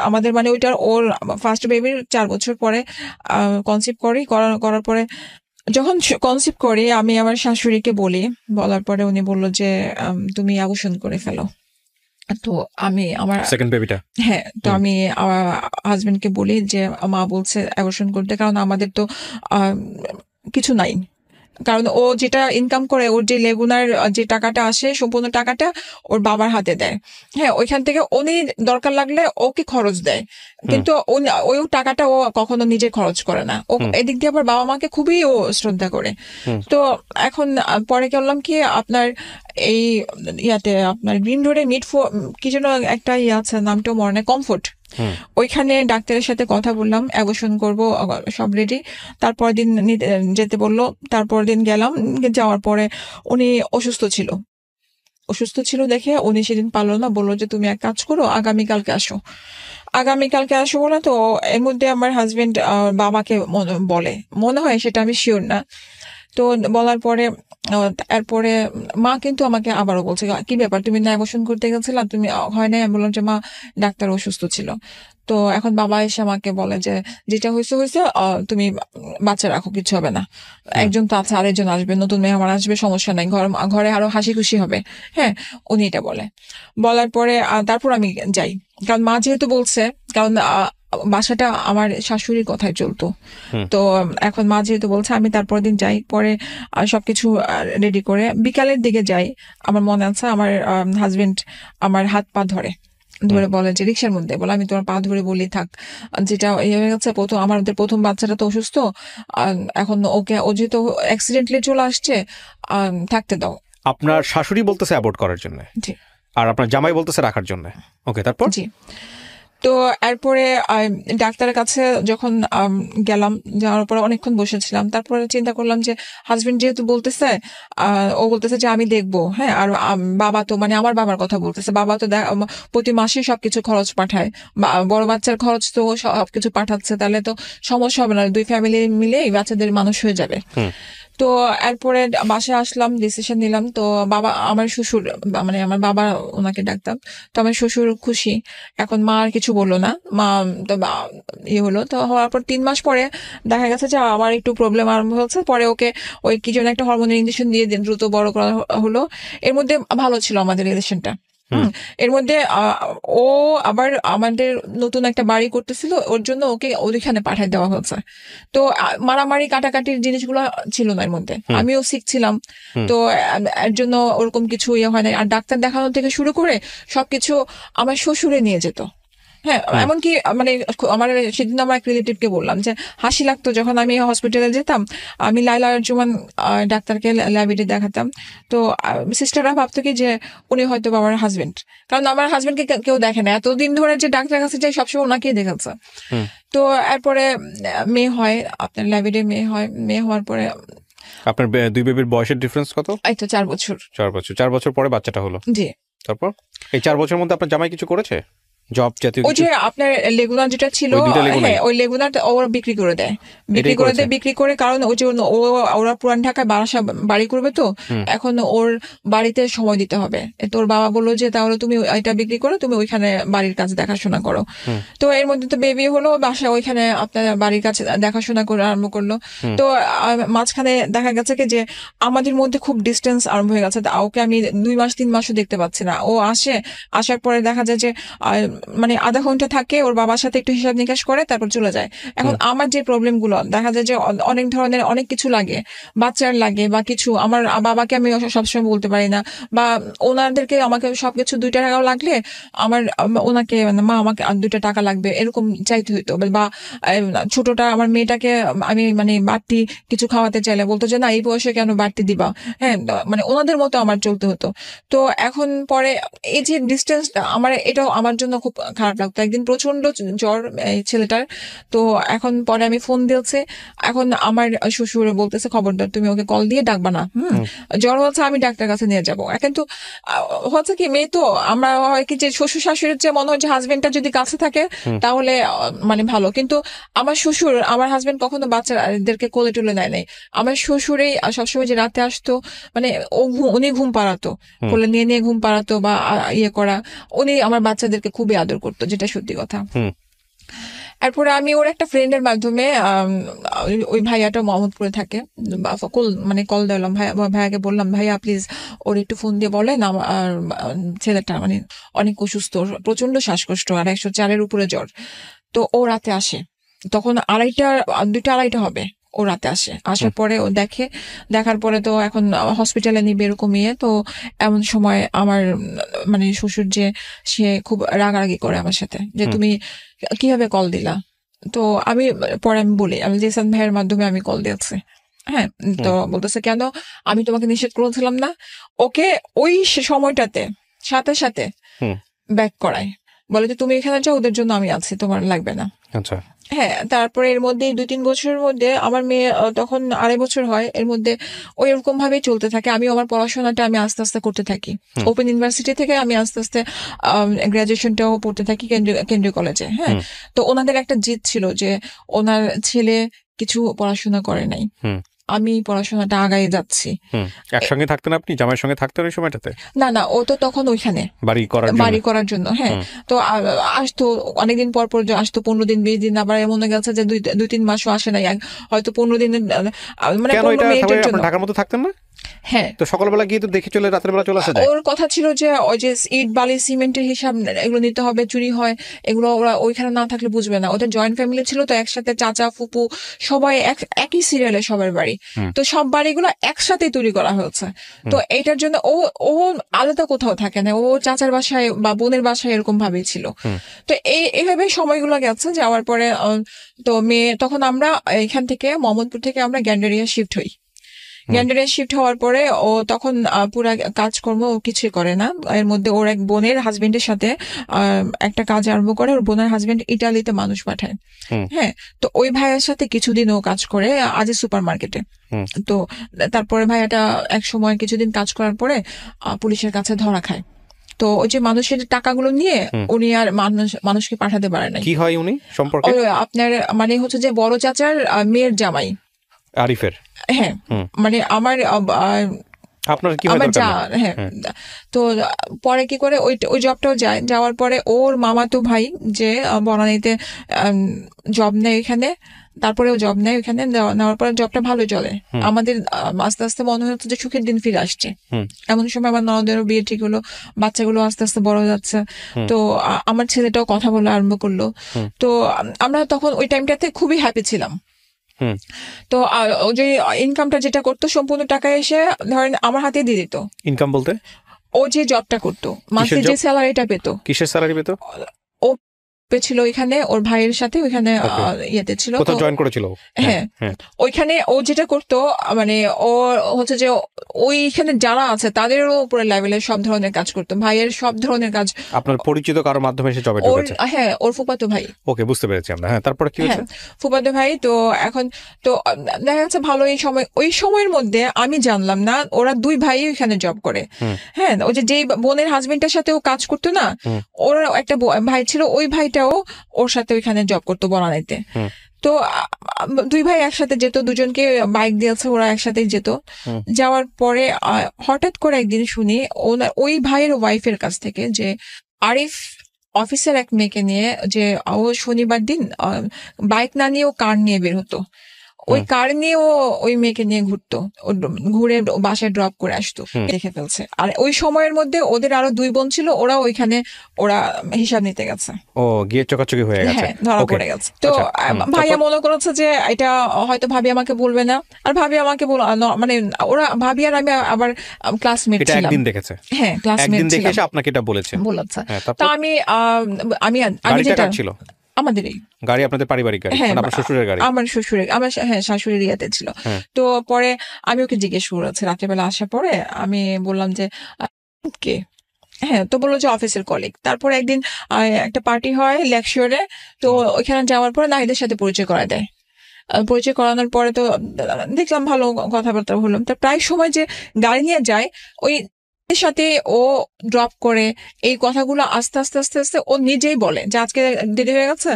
আমাদের মানে ওর ফার্স্ট বেবির 4 বছর পরে কনসিভ করার পরে যখন কনসিভ করি, আমি আমার শাশুড়িকে বলার পরে উনি বললো যে তুমি অ্যাবর্শন করে ফেলো। তো আমি আমার সেকেন্ড বেবিটা, হ্যাঁ, তো আমি আমার হাজবেন্ডকে বলি যে মা বলছে অ্যাবর্শন করতে, কারণ আমাদের তো কিছু নাই, কারণ ও যেটা ইনকাম করে, ওর যে লেগুনার যে টাকাটা আসে সম্পূর্ণ টাকাটা ওর বাবার হাতে দেয়। হ্যাঁ, ওইখান থেকে উনি দরকার লাগলে ওকে খরচ দেয়, কিন্তু ওই টাকাটা ও কখনো নিজে খরচ করে না। ও এদিক দিয়ে আবার বাবা মাকে খুবই ও শ্রদ্ধা করে। তো এখন পরে করলাম কি, আপনার এই ইয়াতে আপনার গ্রিন রোডে কি যেন একটা ইয়ে আছে, নামটাও মনে নেই, কমফোর্ট, ওইখানে ডাক্তারের সাথে কথা বললাম, অ্যাবর্শন করবো, সব রেডি। তারপর দিন যেতে বললো, তারপর দিন গেলাম, যাওয়ার পরে উনি অসুস্থ ছিল দেখে উনি সেদিন পারলো না, বললো যে তুমি এক কাজ করো, আগামীকালকে আসো বলে। তো এর মধ্যে আমার হাজবেন্ড বাবাকে বলে, মনে হয় সেটা আমি শিওর না। তো বলার পরে এরপরে মা কিন্তু আমাকে আবারও বলছে, কি ব্যাপার, তুমি না অ্যাবর্শন করতে গেছিলাম, তুমি হয় নাই? আমি বললাম যে মা, ডাক্তার অসুস্থ ছিল। তো এখন বাবা এসে আমাকে বলে যে যেটা হয়েছে তুমি বাচ্চা রাখো, কিছু হবে না, একজন তো আছে, আরেকজন আসবে, নতুন মেহমান আসবে, সমস্যা নাই, ঘরে আরো হাসি খুশি হবে। হ্যাঁ, উনি এটা বলার পরে তারপর আমি যাই, কারণ মা যেহেতু বলছে, কারণ বাসাটা আমার শাশুড়ির কথায় চলতো, তো এখন মা যেহেতু বলছে, আমি তারপর দিন যাই। পরে সবকিছু রেডি করে বিকালের দিকে যাই। আমার মনে আছে আমার হাজবেন্ড আমার হাত পা ধরে বলে যে রিক্সার মধ্যে বলে, আমি তোমার পা ধরে বলি থাক, যেটা হয়ে গেছে আমাদের প্রথম বাচ্চাটা তো অসুস্থ, এখন ও যেহেতু অ্যাক্সিডেন্টলি চলে আসছে, থাকতে দাও। আপনার শাশুড়ি বলতেছে অ্যাবর্ট করার জন্য, আর আপনার জামাই বলতেছে রাখার জন্য। ওকে, তারপর? জি, তো এরপরে ডাক্তারের কাছে যখন গেলাম, যাওয়ার পরে অনেকক্ষণ বসেছিলাম। তারপরে চিন্তা করলাম যে হাজবেন্ড যেহেতু বলতেছে, ও বলতেছে যে আমি দেখবো। হ্যাঁ, আর বাবা তো মানে আমার বাবার কথা বলতেছে, বাবা তো প্রতি মাসে সবকিছু খরচ পাঠায়, বড় বাচ্চার খরচ তো সবকিছু পাঠাচ্ছে, তাহলে তো সমস্যা হবে না, দুই ফ্যামিলি মিলে বাচ্চাদের মানুষ হয়ে যাবে। তো এরপরে বাসায় আসলাম, ডিসিশন নিলাম। তো বাবা, আমার শ্বশুর, মানে আমার বাবা, ওনাকে ডাকতাম, তো আমার শ্বশুর খুশি। এখন মা আর কিছু বললো না, মা তো হলো। তো হওয়ার পর 3 মাস পরে দেখা গেছে যে আমার একটু প্রবলেম আরম্ভ হচ্ছে। পরে ওকে ওই কি জন্য একটা হরমোনের ইঞ্জেকশন দিয়ে দ্রুত বড় করা হলো। এর মধ্যে ভালো ছিল আমাদের রিলেশনটা। এর মধ্যে ও আবার আমাদের নতুন একটা বাড়ি করতেছিল, ওর জন্য ওকে ওইখানে পাঠাই দেওয়া হয়েছে। তো মারামারি কাটাকাটির জিনিসগুলো ছিল না এর মধ্যে, আমিও শিখছিলাম। তো এর জন্য ওরকম কিছু হয় না। আর ডাক্তার দেখানো থেকে শুরু করে সবকিছু আমার শ্বশুরে নিয়ে যেত। হ্যাঁ, এমনকি মানে আমার সেদিন আমার এক রিলেটিভকে বললাম যে হাসি লাগতো যখন আমি হসপিটালে যেতাম, আমি লাইলা আরজুমান ডাক্তারকে ল্যাবরেটরি দেখাতাম, তো সিস্টাররা ভাবতো কি যে উনি হয়তো আমার হাজবেন্ড, কারণ আমার হাজবেন্ডকে কেউ দেখে না, এতদিন ধরে যে ডাক্তারের কাছে যাই সবসময় ওনাকেই দেখাচ্ছে। তো এরপরে মেয়ে হয়, আপনার ল্যাবরেটরি মেয়ে হওয়ার পরে আপনার 2 বেবির বয়সের ডিফারেন্স কত? এই তো 4 বছর। 4 বছর পরে বাচ্চাটা হলো। জি। তারপর এই 4 বছরের মধ্যে আপনার জামাই কিছু করেছে? জব জাতীয় ওই যে আপনার লেগুনা যেটা ছিল, হ্যাঁ, ওই লেগুনাটা ওরা বিক্রি করে দেয়, বিক্রি করে, কারণ ওই যে ওরা পুরান ঢাকায় বাড়ি করবে, তো এখন ওর বাড়িতে সময় দিতে হবে। তোর বাবা বললো যে তাহলে তুমি এটা বিক্রি করো, তুমি ওইখানে বাড়ির কাছে দেখাশোনা করো। তো এর মধ্যে তো বেবি হলো, বাসা ওইখানে আপনার বাড়ির কাছে দেখাশোনা করে আরম্ভ করলো। তো মাঝখানে দেখা গেছে কি যে আমাদের মধ্যে খুব ডিস্টেন্স আরম্ভ হয়ে গেছে। ওকে আমি 2 মাস 3 মাসও দেখতে পাচ্ছি না। ও আসার পরে দেখা যায় যে মানে আধা ঘন্টা থাকে, ওর বাবার সাথে একটু হিসাব নিকাশ করে, তারপর চলে যায়। এখন আমার যে প্রবলেম গুলো দেখা যায় যে অনেক ধরনের অনেক কিছু লাগে, বাচ্চার লাগে বা কিছু, আমার বাবাকে আমি সবসময় বলতে পারি না, বা ওনাদেরকে আমাকে সবকিছু 2 টাকাও লাগলে ওনাকে মা আমাকে 2টা টাকা লাগবে এরকম চাইতে হইতো, বা ছোটটা আমার মেয়েটাকে আমি মানে বাড়তি কিছু খাওয়াতে চাইলে বলতো যে না, এই বয়সে কেন বাড়তি দিবা। হ্যাঁ, মানে ওনাদের মতো আমার চলতে হতো। তো এখন পরে এই যে ডিস্টেন্সটা, আমার এটাও আমার জন্য খুব খারাপ লাগতো। একদিন প্রচন্ড জ্বর ছেলেটার, তো এখন পরে আমি ফোন দিয়েছে, এখন আমার শ্বশুর বলতেছে খবরদার তুমি ওকে কল দিয়ে ডাকবা না, জ্বর হচ্ছে আমি ডাক্তার কাছে নিয়ে যাবো। কিন্তু হচ্ছে কি, মেয়ে তো আমরা হয় কি যে শ্বশুর শাশুড়ির যে মনে হয় যে হাজবেন্ডটা যদি কাছে থাকে তাহলে মানে ভালো, কিন্তু আমার শ্বশুর, আমার হাজবেন্ড কখনো বাচ্চাদেরকে কোলে তুলে নেয় নাই। আমার শ্বশুরেই সবসময় যে রাতে আসতো, মানে উনি ঘুম পাড়াতো, কোলে নিয়ে ঘুম পাড়াতো বা ইয়ে করা, উনি আমার বাচ্চাদেরকে খুবই আদর করতো, যেটা সত্যি কথা। এরপরে আমি ওর একটা ফ্রেন্ডের মাধ্যমে ওই ভাইয়াটা মোহাম্মদপুরে থাকে, মানে কল দিলাম ভাইয়াকে, বললাম ভাইয়া প্লিজ ওর একটু ফোন দিয়ে বলেন আমার ছেলেটা মানে অনেক অসুস্থ, প্রচন্ড শ্বাসকষ্ট আর 104-এর উপরে জ্বর। তো ও রাতে আসে, তখন 2টা-2:30 হবে, ও রাতে আসার পরে ও দেখার পরে তো এখন হসপিটালে নিবে এরকম তো এমন সময় আমার মানে শ্বশুর যে সে খুব রাগারাগি করে আমার সাথে যে তুমি কিভাবে কল দিলা। তো আমি বলি আমি জেসান ভাইয়ের মাধ্যমে আমি কল দিয়েছি। হ্যাঁ, তো বলতেছে কেন, আমি তোমাকে নিষেধ করেছিলাম না। ওকে ওই সময়টাতে সাথে সাথে ব্যাক করায়, বলে যে তুমি এখানে যাও, ওদের জন্য আমি আছি, তোমার লাগবে না। আচ্ছা। হ্যাঁ, তারপরে এর মধ্যে 2-3 বছরের মধ্যে আমার মেয়ে তখন 2.5 বছর হয়, এর মধ্যে ওই এরকম ভাবেই চলতে থাকে। আমি আমার পড়াশোনাটা আমি আস্তে আস্তে করতে থাকি, ওপেন ইউনিভার্সিটি থেকে আমি আস্তে আস্তে গ্রাজুয়েশনটাও পড়তে থাকি কেন্দ্রীয় কলেজে। হ্যাঁ, তো ওনাদের একটা জিদ ছিল যে ওনার ছেলে কিছু পড়াশোনা করে নাই, আমি পড়াশোনাটা আগায় যাচ্ছি। একসঙ্গে থাকতেন আপনি জামাইয়ের সঙ্গে থাকতেন ওই সময়টাতে? না, ও তো তখন ওইখানে বাড়ি করার জন্য। হ্যাঁ, তো আসতো অনেকদিন পর আসতো, 15 দিন 20 দিন, আবার এমন গেছে যে 2-3 মাসও আসে নাই, হয়তো 15 দিনের মানে 15 মিনিটের জন্য। ঢাকার মধ্যে থাকতেন না? হ্যাঁ, তো সকালবেলা গিয়ে তো দেখে চলে রাতের বেলা চলে আসা যায়। ওর কথা ছিল যে ওই যে ইট বালি সিমেন্টের হিসাব এগুলো নিতে হবে, চুরি হয় এগুলো, ওরা ওইখানে না থাকলে বুঝবে না। ওদের জয়েন্ট ফ্যামিলি ছিল, তো একসাথে চাচা ফুপু সবাই একই সিরিয়ালে সবার বাড়ি, তো সব বাড়িগুলো একসাথে তৈরি করা হয়েছে। তো এইটার জন্য ও আলাদা কোথাও থাকে না, ও চাচার বাসায় বা বোনের বাসায় এরকম ভাবেই ছিল। তো এইভাবে সময়গুলো গেছে। যাওয়ার পরে তো মেয়ে তখন আমরা এখান থেকে মোহাম্মদপুর থেকে আমরা গ্যান্ডারিয়া শিফট হই। গ্যান্ডারিয়া শিফট হওয়ার পরে ও তখন পুরা কাজকর্ম কিছুই করে না। এর মধ্যে ওর এক বোনের হাজবেন্ডের সাথে একটা কাজ আরম্ভ করে। ওর বোনের হাজবেন্ড ইটালিতে মানুষ পাঠায়। হ্যাঁ, তো ওই ভাইয়ের সাথে কিছুদিন ও কাজ করে আজি সুপার মার্কেটে। তো তারপরে ভাইয়াটা এক সময় কিছুদিন কাজ করার পরে পুলিশের কাছে ধরা খায়। তো ওই যে মানুষের টাকাগুলো নিয়ে উনি আর মানুষকে পাঠাতে পারে না। কি হয় উনি সম্পর্কে? আপনার মানে হচ্ছে যে বড় চাচার মেয়ের জামাই আরিফের। হ্যাঁ, মানে আমার হ্যাঁ। তো পরে কি করে ওই জবটাও যায়। যাওয়ার পরে ওর মামাতো ভাই যে বনানীতে জব নেয় এখানে, তারপরেও জব নেয় ওখানে। নেওয়ার পরে জবটা ভালো চলে। আমাদের আস্তে আস্তে মনে হচ্ছে যে সুখের দিন ফিরে আসছে। এমন সময় আমার ননদেরও বিয়ে ঠিক হলো, বাচ্চাগুলো আস্তে আস্তে বড় যাচ্ছে। তো আমার ছেলেটাও কথা বলা আরম্ভ করলো। তো আমরা তখন ওই টাইমটাতে খুবই হ্যাপি ছিলাম। তো যে ইনকামটা যেটা করতো সম্পূর্ণ টাকা এসে ধরেন আমার হাতে দিয়ে দিত। ইনকাম বলতে ও যে জবটা করতো, মাসে যে স্যালারিটা পেতো। কিসের স্যালারি পেতো? ও ছিল ওইখানে ওর ভাইয়ের সাথে ওইখানে ইয়েতে ছিল, কোথাও জয়েন করেছিল। হ্যাঁ, ওইখানে ও যেটা করতো মানে ও হচ্ছে যে ওইখানে যারা আছে তাদেরও উপরে লেভেলে সব ধরনের কাজ করতো, ভাইয়ের সব ধরনের কাজ। আপনার পরিচিত কারো মাধ্যমে সে জবে ঢুকেছে? হ্যাঁ, ওর ফুফাতো ভাই। ওকে, বুঝতে পেরেছি আমরা। হ্যাঁ, তারপরে কি হয়েছে? ফুফাতো ভাই। তো এখন তো দেখা যাচ্ছে ভালো এই সময়, ওই সময়ের মধ্যে আমি জানলাম না ওরা দুই ভাই ওইখানে জব করে। হ্যাঁ, ওই যে যেই বোনের হাজবেন্ডের সাথে ও কাজ করতো না, ওর একটা ভাই ছিল, ওই ভাইটাও ওর সাথে ওইখানে জব করতো বনানীতে। তো দুই ভাই একসাথে যেত, দুজনকে বাইক দিয়েছে, ওরা একসাথেই যেত। যাওয়ার পরে হঠাৎ করে একদিন শুনি ওই ভাইয়ের ওয়াইফের কাছ থেকে যে আরিফ অফিসের এক মেয়েকে নিয়ে, যে ও শনিবার দিন বাইক না নিয়ে ও কার নিয়ে বের হতো, ওই কার নিয়ে ও ওই মেয়েকে নিয়ে ঘুরতো, ঘুরে বাসায় ড্রপ করে আসতো। দেখে ফেলছে। আর ওই সময়ের মধ্যে ওদের আরো দুই বোন ছিল, ওরা হিসাব নিতে গেছে। ও গিয়ে চকাচকি হয়ে গেছে, ধরা পড়ে গেছে। তো ভাইয়া মনে করেছে যে এটা হয়তো ভাবি আমাকে বলবে না, আর ভাবি আমাকে মানে ওরা ভাবি আর আমি আবার ক্লাসমেট ছিলাম। একদিন দেখেছে, হ্যাঁ, ক্লাসমেট ছিলাম। দেখে আপনাকে এটা বলেছে। তো আমি যেটা ছিল আমাদেরই গাড়ি, আপনাদের পারিবারিক গাড়ি, আপনার শ্বশুরের গাড়ি? আমার শাশুড়ির ইয়াতে ছিল। তো পরে আমি ওকে জিজ্ঞেস করেছি রাত্রেবেলা আসার পরে, আমি বললাম যে কে? হ্যাঁ, তো বললো যে অফিসের কলিগ। তারপর একদিন একটা পার্টি হয় লেকশিওরে, তো ওইখানে যাওয়ার পরে নাহিদের সাথে পরিচয় করা দেয়। পরিচয় করানোর পরে তো দেখলাম ভালো কথাবার্তা হলো। তো প্রায় সময় যে গাড়ি নিয়ে যায়, ওই সাথে ও ড্রপ করে এই কথাগুলো আস্তে আস্তে আস্তে আস্তে ও নিজেই বলে যে আজকে দেরি হয়ে গেছে,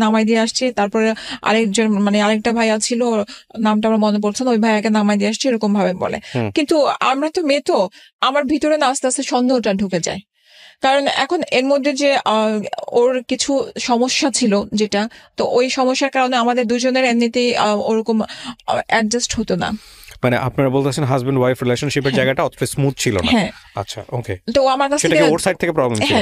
নামাই দিয়ে আসছি। তারপরে আরেকজন মানে আরেকটা ভাইয়া ছিল, নামটা আমার মনে পড়ছে না, ওই ভাইয়াকে নামাই দিয়ে আসছি, এরকম ভাবে বলে। কিন্তু আমরা তো মেয়ে, তো আমার ভিতরে না আস্তে আস্তে সন্দেহটা ঢুকে যায়। কারণ এখন এর মধ্যে যে ওর কিছু সমস্যা ছিল যেটা, তো ওই সমস্যার কারণে আমাদের দুজনের এমনিতেই ওরকম অ্যাডজাস্ট হতো না। মানে আপনারা বলতেছেন হাজবেন্ড ওয়াইফ রিলেশনশিপের জায়গাটা অতটা স্মুথ ছিল না। আচ্ছা, ওকে। তো আমার কাছে ওর সাইড থেকে প্রবলেম ছিল।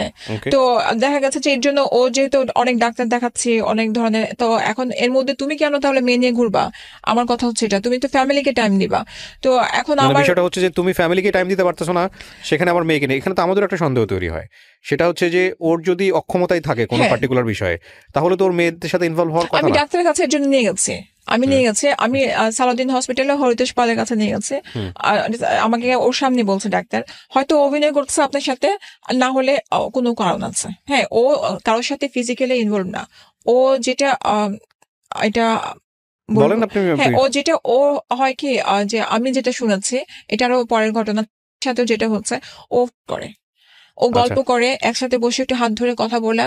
তো দেখা গেছে যে এর জন্য ও যেহেতু অনেক ডাক্তার দেখাচ্ছি অনেক ধরনের, তো এখন এর মধ্যে তুমি কেন তাহলে মেয়ে নিয়ে ঘুরবা? আমার কথা হচ্ছে এটা, তুমি তো ফ্যামিলিকে টাইম দিবা। তো এখন আমার বিষয়টা হচ্ছে যে তুমি ফ্যামিলিকে টাইম দিতে পারতেছো না, সেখানে আমার মেয়েকে নেই। এখানে তো আমাদের একটা সন্দেহ তৈরি হয়, সেটা হচ্ছে যে ওর যদি অক্ষমতাই থাকে কোনো পার্টিকুলার বিষয়ে, তাহলে তো ওর মেয়েদের সাথে ইনভলভ হওয়ার কথা না। আমি ডাক্তারের কাছে এর জন্য নিয়ে গেছি, আমি সালাউদ্দিন হসপিটালে হরিতেশ পালের কাছে নিয়ে গেছি। আমাকে ওর সামনে বলছে ডাক্তার, হয়তো অভিনয় করছে আপনার সাথে, না হলে কোনো কারণ আছে। হ্যাঁ, ও কারোর সাথে ফিজিক্যালি ইনভলভ না। ও যেটা এটা বলেন আপনি। হ্যাঁ, ও যেটা ও হয় কি যে আমি যেটা শুনেছি, এটারও পরের ঘটনার সাথে যেটা হচ্ছে, ও করে ও গল্প করে, একসাথে বসে একটু হাত ধরে কথা বলা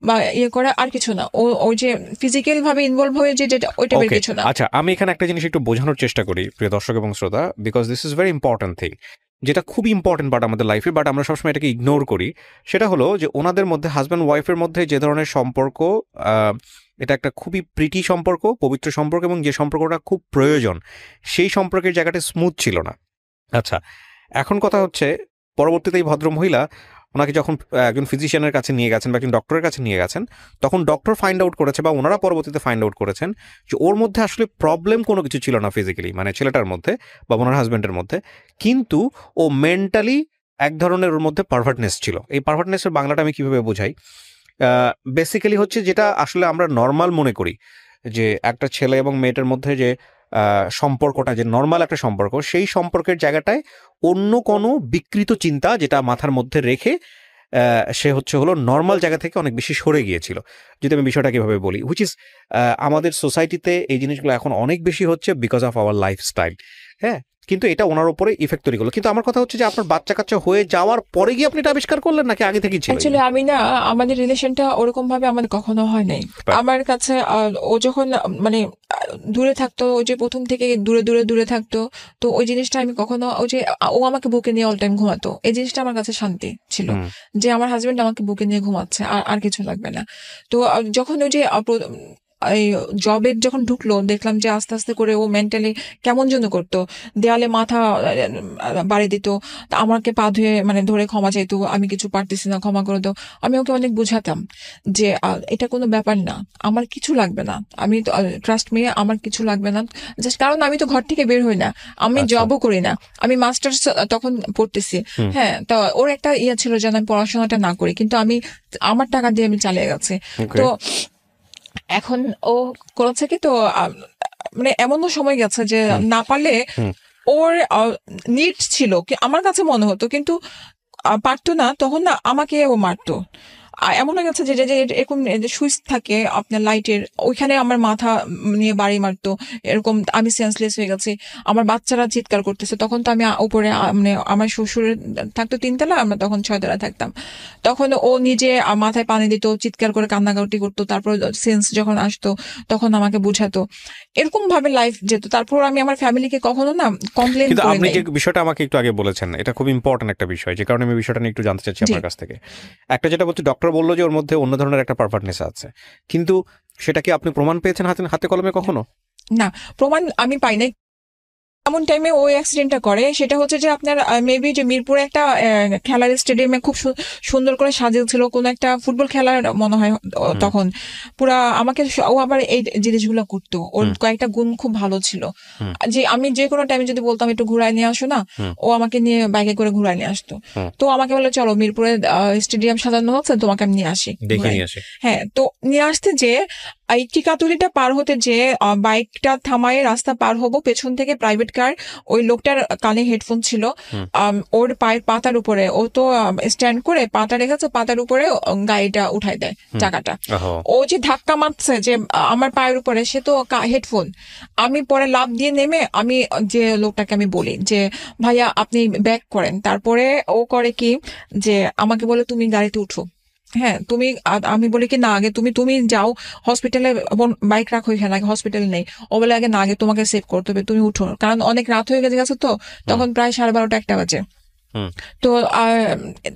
বা ইয়ে করা, আর কিছু না। ও যে ফিজিক্যাল ভাবে ইনভলভ হয়ে যেটা, ওইটা বের কিছু না। আচ্ছা, আমি এখানে একটা জিনিস একটু বোঝানোর চেষ্টা করি প্রিয় দর্শক এবং শ্রোতা, because this is very important thing, যেটা খুবই ইম্পর্টেন্ট পার্ট আমাদের লাইফে, বাট আমরা সবসময় এটাকে ইগনোর করি। সেটা হলো যে ওনাদের মধ্যে, হাজব্যান্ড ওয়াইফের মধ্যে যে ধরনের সম্পর্ক, এটা একটা খুবই প্রীতি সম্পর্ক, পবিত্র সম্পর্ক, এবং যে সম্পর্কটা খুব প্রয়োজন, সেই সম্পর্কের জায়গাটা স্মুথ ছিল না। আচ্ছা, এখন কথা হচ্ছে, পরবর্তীতে এই ভদ্রমহিলা ওনাকে যখন একজন ফিজিশিয়ানের কাছে নিয়ে গেছেন বা একজন ডক্টরের কাছে নিয়ে গেছেন, তখন ডক্টর ফাইন্ড আউট করেছে, বা ওনারা পরবর্তীতে ফাইন্ড আউট করেছেন যে ওর মধ্যে আসলে প্রবলেম কোনো কিছু ছিল না ফিজিক্যালি, মানে ছেলেটার মধ্যে বা ওনার হাজব্যান্ডের মধ্যে, কিন্তু ও মেন্টালি এক ধরনের ওর মধ্যে পারভার্টনেস ছিল। এই পারভার্টনেসের বাংলাটা আমি কীভাবে বোঝাই, বেসিক্যালি হচ্ছে যেটা আসলে আমরা নর্মাল মনে করি, যে একটা ছেলে এবং মেয়েটার মধ্যে যে সম্পর্কটা, যে নর্মাল একটা সম্পর্ক, সেই সম্পর্কের জায়গাটায় অন্য কোনো বিকৃত চিন্তা যেটা মাথার মধ্যে রেখে সে হলো নর্মাল জায়গা থেকে অনেক বেশি সরে গিয়েছিল। যদি আমি বিষয়টা কীভাবে বলি, হুইচ ইজ আমাদের সোসাইটিতে এই জিনিসগুলো এখন অনেক বেশি হচ্ছে বিকজ অফ আওয়ার লাইফস্টাইল। হ্যাঁ, কিন্তু এটা ওনার উপরে ইফেক্ট তৈরি করলো। কিন্তু আমার কথা হচ্ছে যে আপনার বাচ্চা কাচ্চা হয়ে যাওয়ার পরে গিয়ে আপনি এটা আবিষ্কার করলেন, নাকি আগে থেকেই ছিল? অ্যাকচুয়ালি আমি না, আমাদের রিলেশনটা ওরকম ভাবে আমাদের কখনো হয় নাই। আমার কাছে ও যখন মানে দূরে থাকতো, ওই যে প্রথম থেকে দূরে দূরে দূরে থাকতো, তো ওই জিনিসটা আমি কখনো, ওই যে ও আমাকে বুকে নিয়ে অল টাইম ঘুমাতো, এই জিনিসটা আমার কাছে শান্তি ছিল, যে আমার হাজবেন্ড আমাকে বুকে নিয়ে ঘুমাচ্ছে, আর কিছু লাগবে না। তো যখন ওই যে এই জবে যখন ঢুকলো, দেখলাম যে আস্তে আস্তে করে ও মেন্টালি কেমন যেন করতো, দেয়ালে মাথা বাড়ি দিত, আমাকে পা ধুয়ে মানে ধরে ক্ষমা চাইতো, আমি কিছু পারতেছি না, ক্ষমা করে দাও। আমি ওকে অনেক বুঝাতাম যে এটা কোনো ব্যাপার না, আমার কিছু লাগবে না, আমি তো ট্রাস্ট মি, আমার কিছু লাগবে না, জাস্ট কারণ আমি তো ঘর থেকে বের হই না, আমি জবও করি না, আমি মাস্টার্স তখন পড়তেছি। হ্যাঁ, তো ওর একটা ইয়ে ছিল যেন আমি পড়াশোনাটা না করি, কিন্তু আমি আমার টাকা দিয়ে আমি চালিয়ে গেছি। তো এখন ও করেছে কি, তো মানে এমনও সময় গেছে যে না পারলে ওর নিড ছিল কি আমার কাছে মনে হতো, কিন্তু পারতো না, তখন না আমাকে ও মারতো। এমন হয়ে গেছে যে এরকম সুইচ থাকে আপনার লাইটের, ওইখানে আমার মাথা নিয়ে বাড়ি মারতো, এরকম আমি সেন্সলেস হয়ে গেছি, আমার বাচ্চারা চিৎকার করতেছে, তখন তো আমি উপরে, মানে আমার শ্বশুরের থাকতো 3 তলা, আমরা তখন 6 তলা থাকতাম, তখন ও নিজে মাথায় পানি দিত, চিৎকার করে কান্নাকাটি করতো, তারপর সেন্স যখন আসতো তখন আমাকে বুঝাতো, এরকম ভাবে লাইফ যেত। তারপর আমি আমার ফ্যামিলিকে কখনো না কমপ্লেন করি না। আপনি যে বিষয়টা আমাকে একটু আগে বলেছেন, এটা খুব ইম্পর্টেন্ট একটা বিষয়, যে কারণে আমি বিষয়টা নিয়ে একটু জানতে চাচ্ছি আপনার কাছ থেকে। একটা যেটা বলছি, ডক্টর বললো যে ওর মধ্যে অন্য ধরনের একটা পারভার্টনেস আছে, কিন্তু সেটা কি আপনি প্রমাণ পেয়েছেন হাতে কলমে কখনো? না, প্রমাণ আমি পাই নাই। এমন টাইমে ওই অ্যাক্সিডেন্টটা করে, সেটা হচ্ছে যে আপনার মেবি যে মিরপুরে একটা খেলার স্টেডিয়ামে খুব সুন্দর করে সাজিয়েছিল কোন একটা ফুটবল খেলার মনে হয়, তখন পুরা আমাকে, ও আবার এই জিনিসগুলো করতো, ওর কয়েকটা গুণ খুব ভালো ছিল, যে আমি যে কোনো টাইমে যদি বলতাম একটু ঘুরায় নিয়ে আসো না, ও আমাকে নিয়ে বাইকে করে ঘুরায় নিয়ে আসতো। তো আমাকে বলে চলো মিরপুরে স্টেডিয়াম সাজানো হচ্ছে, তোমাকে আমি নিয়ে আসি। হ্যাঁ, তো নিয়ে আসতে যে এই টিকাতুলিটা পার হতে যে বাইকটা থামায় রাস্তা পার হবো, পেছন থেকে প্রাইভেট কার, ওই লোকটার কানে হেডফোন ছিল, ওর পায়ের পাতার উপরে, ও তো স্ট্যান্ড করে পাতা রেখেছে, পাতার উপরে গাড়িটা উঠাই দেয় চাকাটা, ও যে ধাক্কা মারছে যে আমার পায়ের উপরে, সে তো হেডফোন। আমি পরে লাফ দিয়ে নেমে আমি যে লোকটাকে আমি বলি যে ভাইয়া আপনি ব্যাক করেন, তারপরে ও করে কি যে আমাকে বলে তুমি গাড়িতে উঠো। হ্যাঁ, আমি বলি কি না, আগে তুমি যাও হসপিটালে, বাইক রাখো এখানে, আগে হসপিটালে নেই। ও বলে আগে না, আগে তোমাকে সেভ করতে হবে, তুমি উঠো, কারণ অনেক রাত হয়ে গেছে, তো তখন প্রায় 12:30 1টা বাজে। তো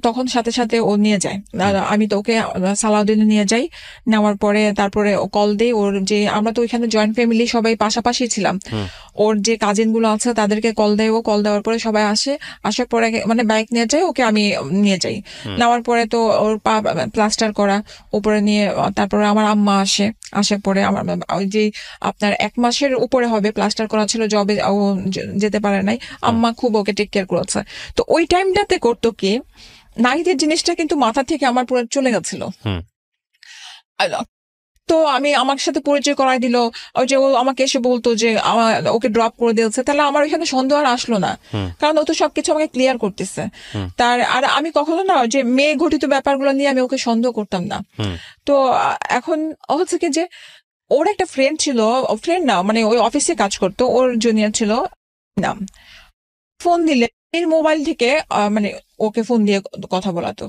তখন সাথে সাথে ও নিয়ে যায়, আমি তো ওকে সালাউদ্দিনে নিয়ে যাই, নেওয়ার পরে তারপরে ও কল দেই, ওর যে আমরা তো ওইখানে জয়েন্ট ফ্যামিলি, সবাই পাশাপাশি ছিলাম, ওর যে কাজিন গুলো আছে তাদেরকে কল দেয়, ও কল দেওয়ার পরে সবাই আসে, আসার পরে মানে বাইক নিয়ে যায়, ওকে আমি নিয়ে যাই, নেওয়ার পরে তো ওর পা প্লাস্টার করা উপরে নিয়ে, তারপরে আমার আম্মা আসার পরে আমার ওই যে আপনার 1 মাসের উপরে হবে প্লাস্টার করা ছিল, জবে ও যেতে পারে নাই, আম্মা খুব ওকে টেক কেয়ার করেছে। তো ওই টাইমটাতে করতো কি, নাহিদের জিনিসটা কিন্তু মাথা থেকে আমার পুরো চলে গেছিল। তো আমার সাথে পরিচয় করাই দিল, ওই যে ও আমাকে এসে বলতো যে ওকে ড্রপ করে দিয়েছে, তাহলে আমার ওইখানে সন্দেহ আর আসলো না, কারণ ও তো সবকিছু আমাকে ক্লিয়ার করতেছে। আর আমি কখনো না যে মেয়ে ঘটিত ব্যাপারগুলো নিয়ে আমি ওকে সন্দেহ করতাম না। তো এখন হচ্ছে কি যে ওর একটা ফ্রেন্ড ছিল, ফ্রেন্ড না মানে ওই অফিসে কাজ করতো, ওর জুনিয়র ছিল, নাম ফোন দিলে এর মোবাইল থেকে মানে ওকে ফোন দিয়ে কথা বলাতো,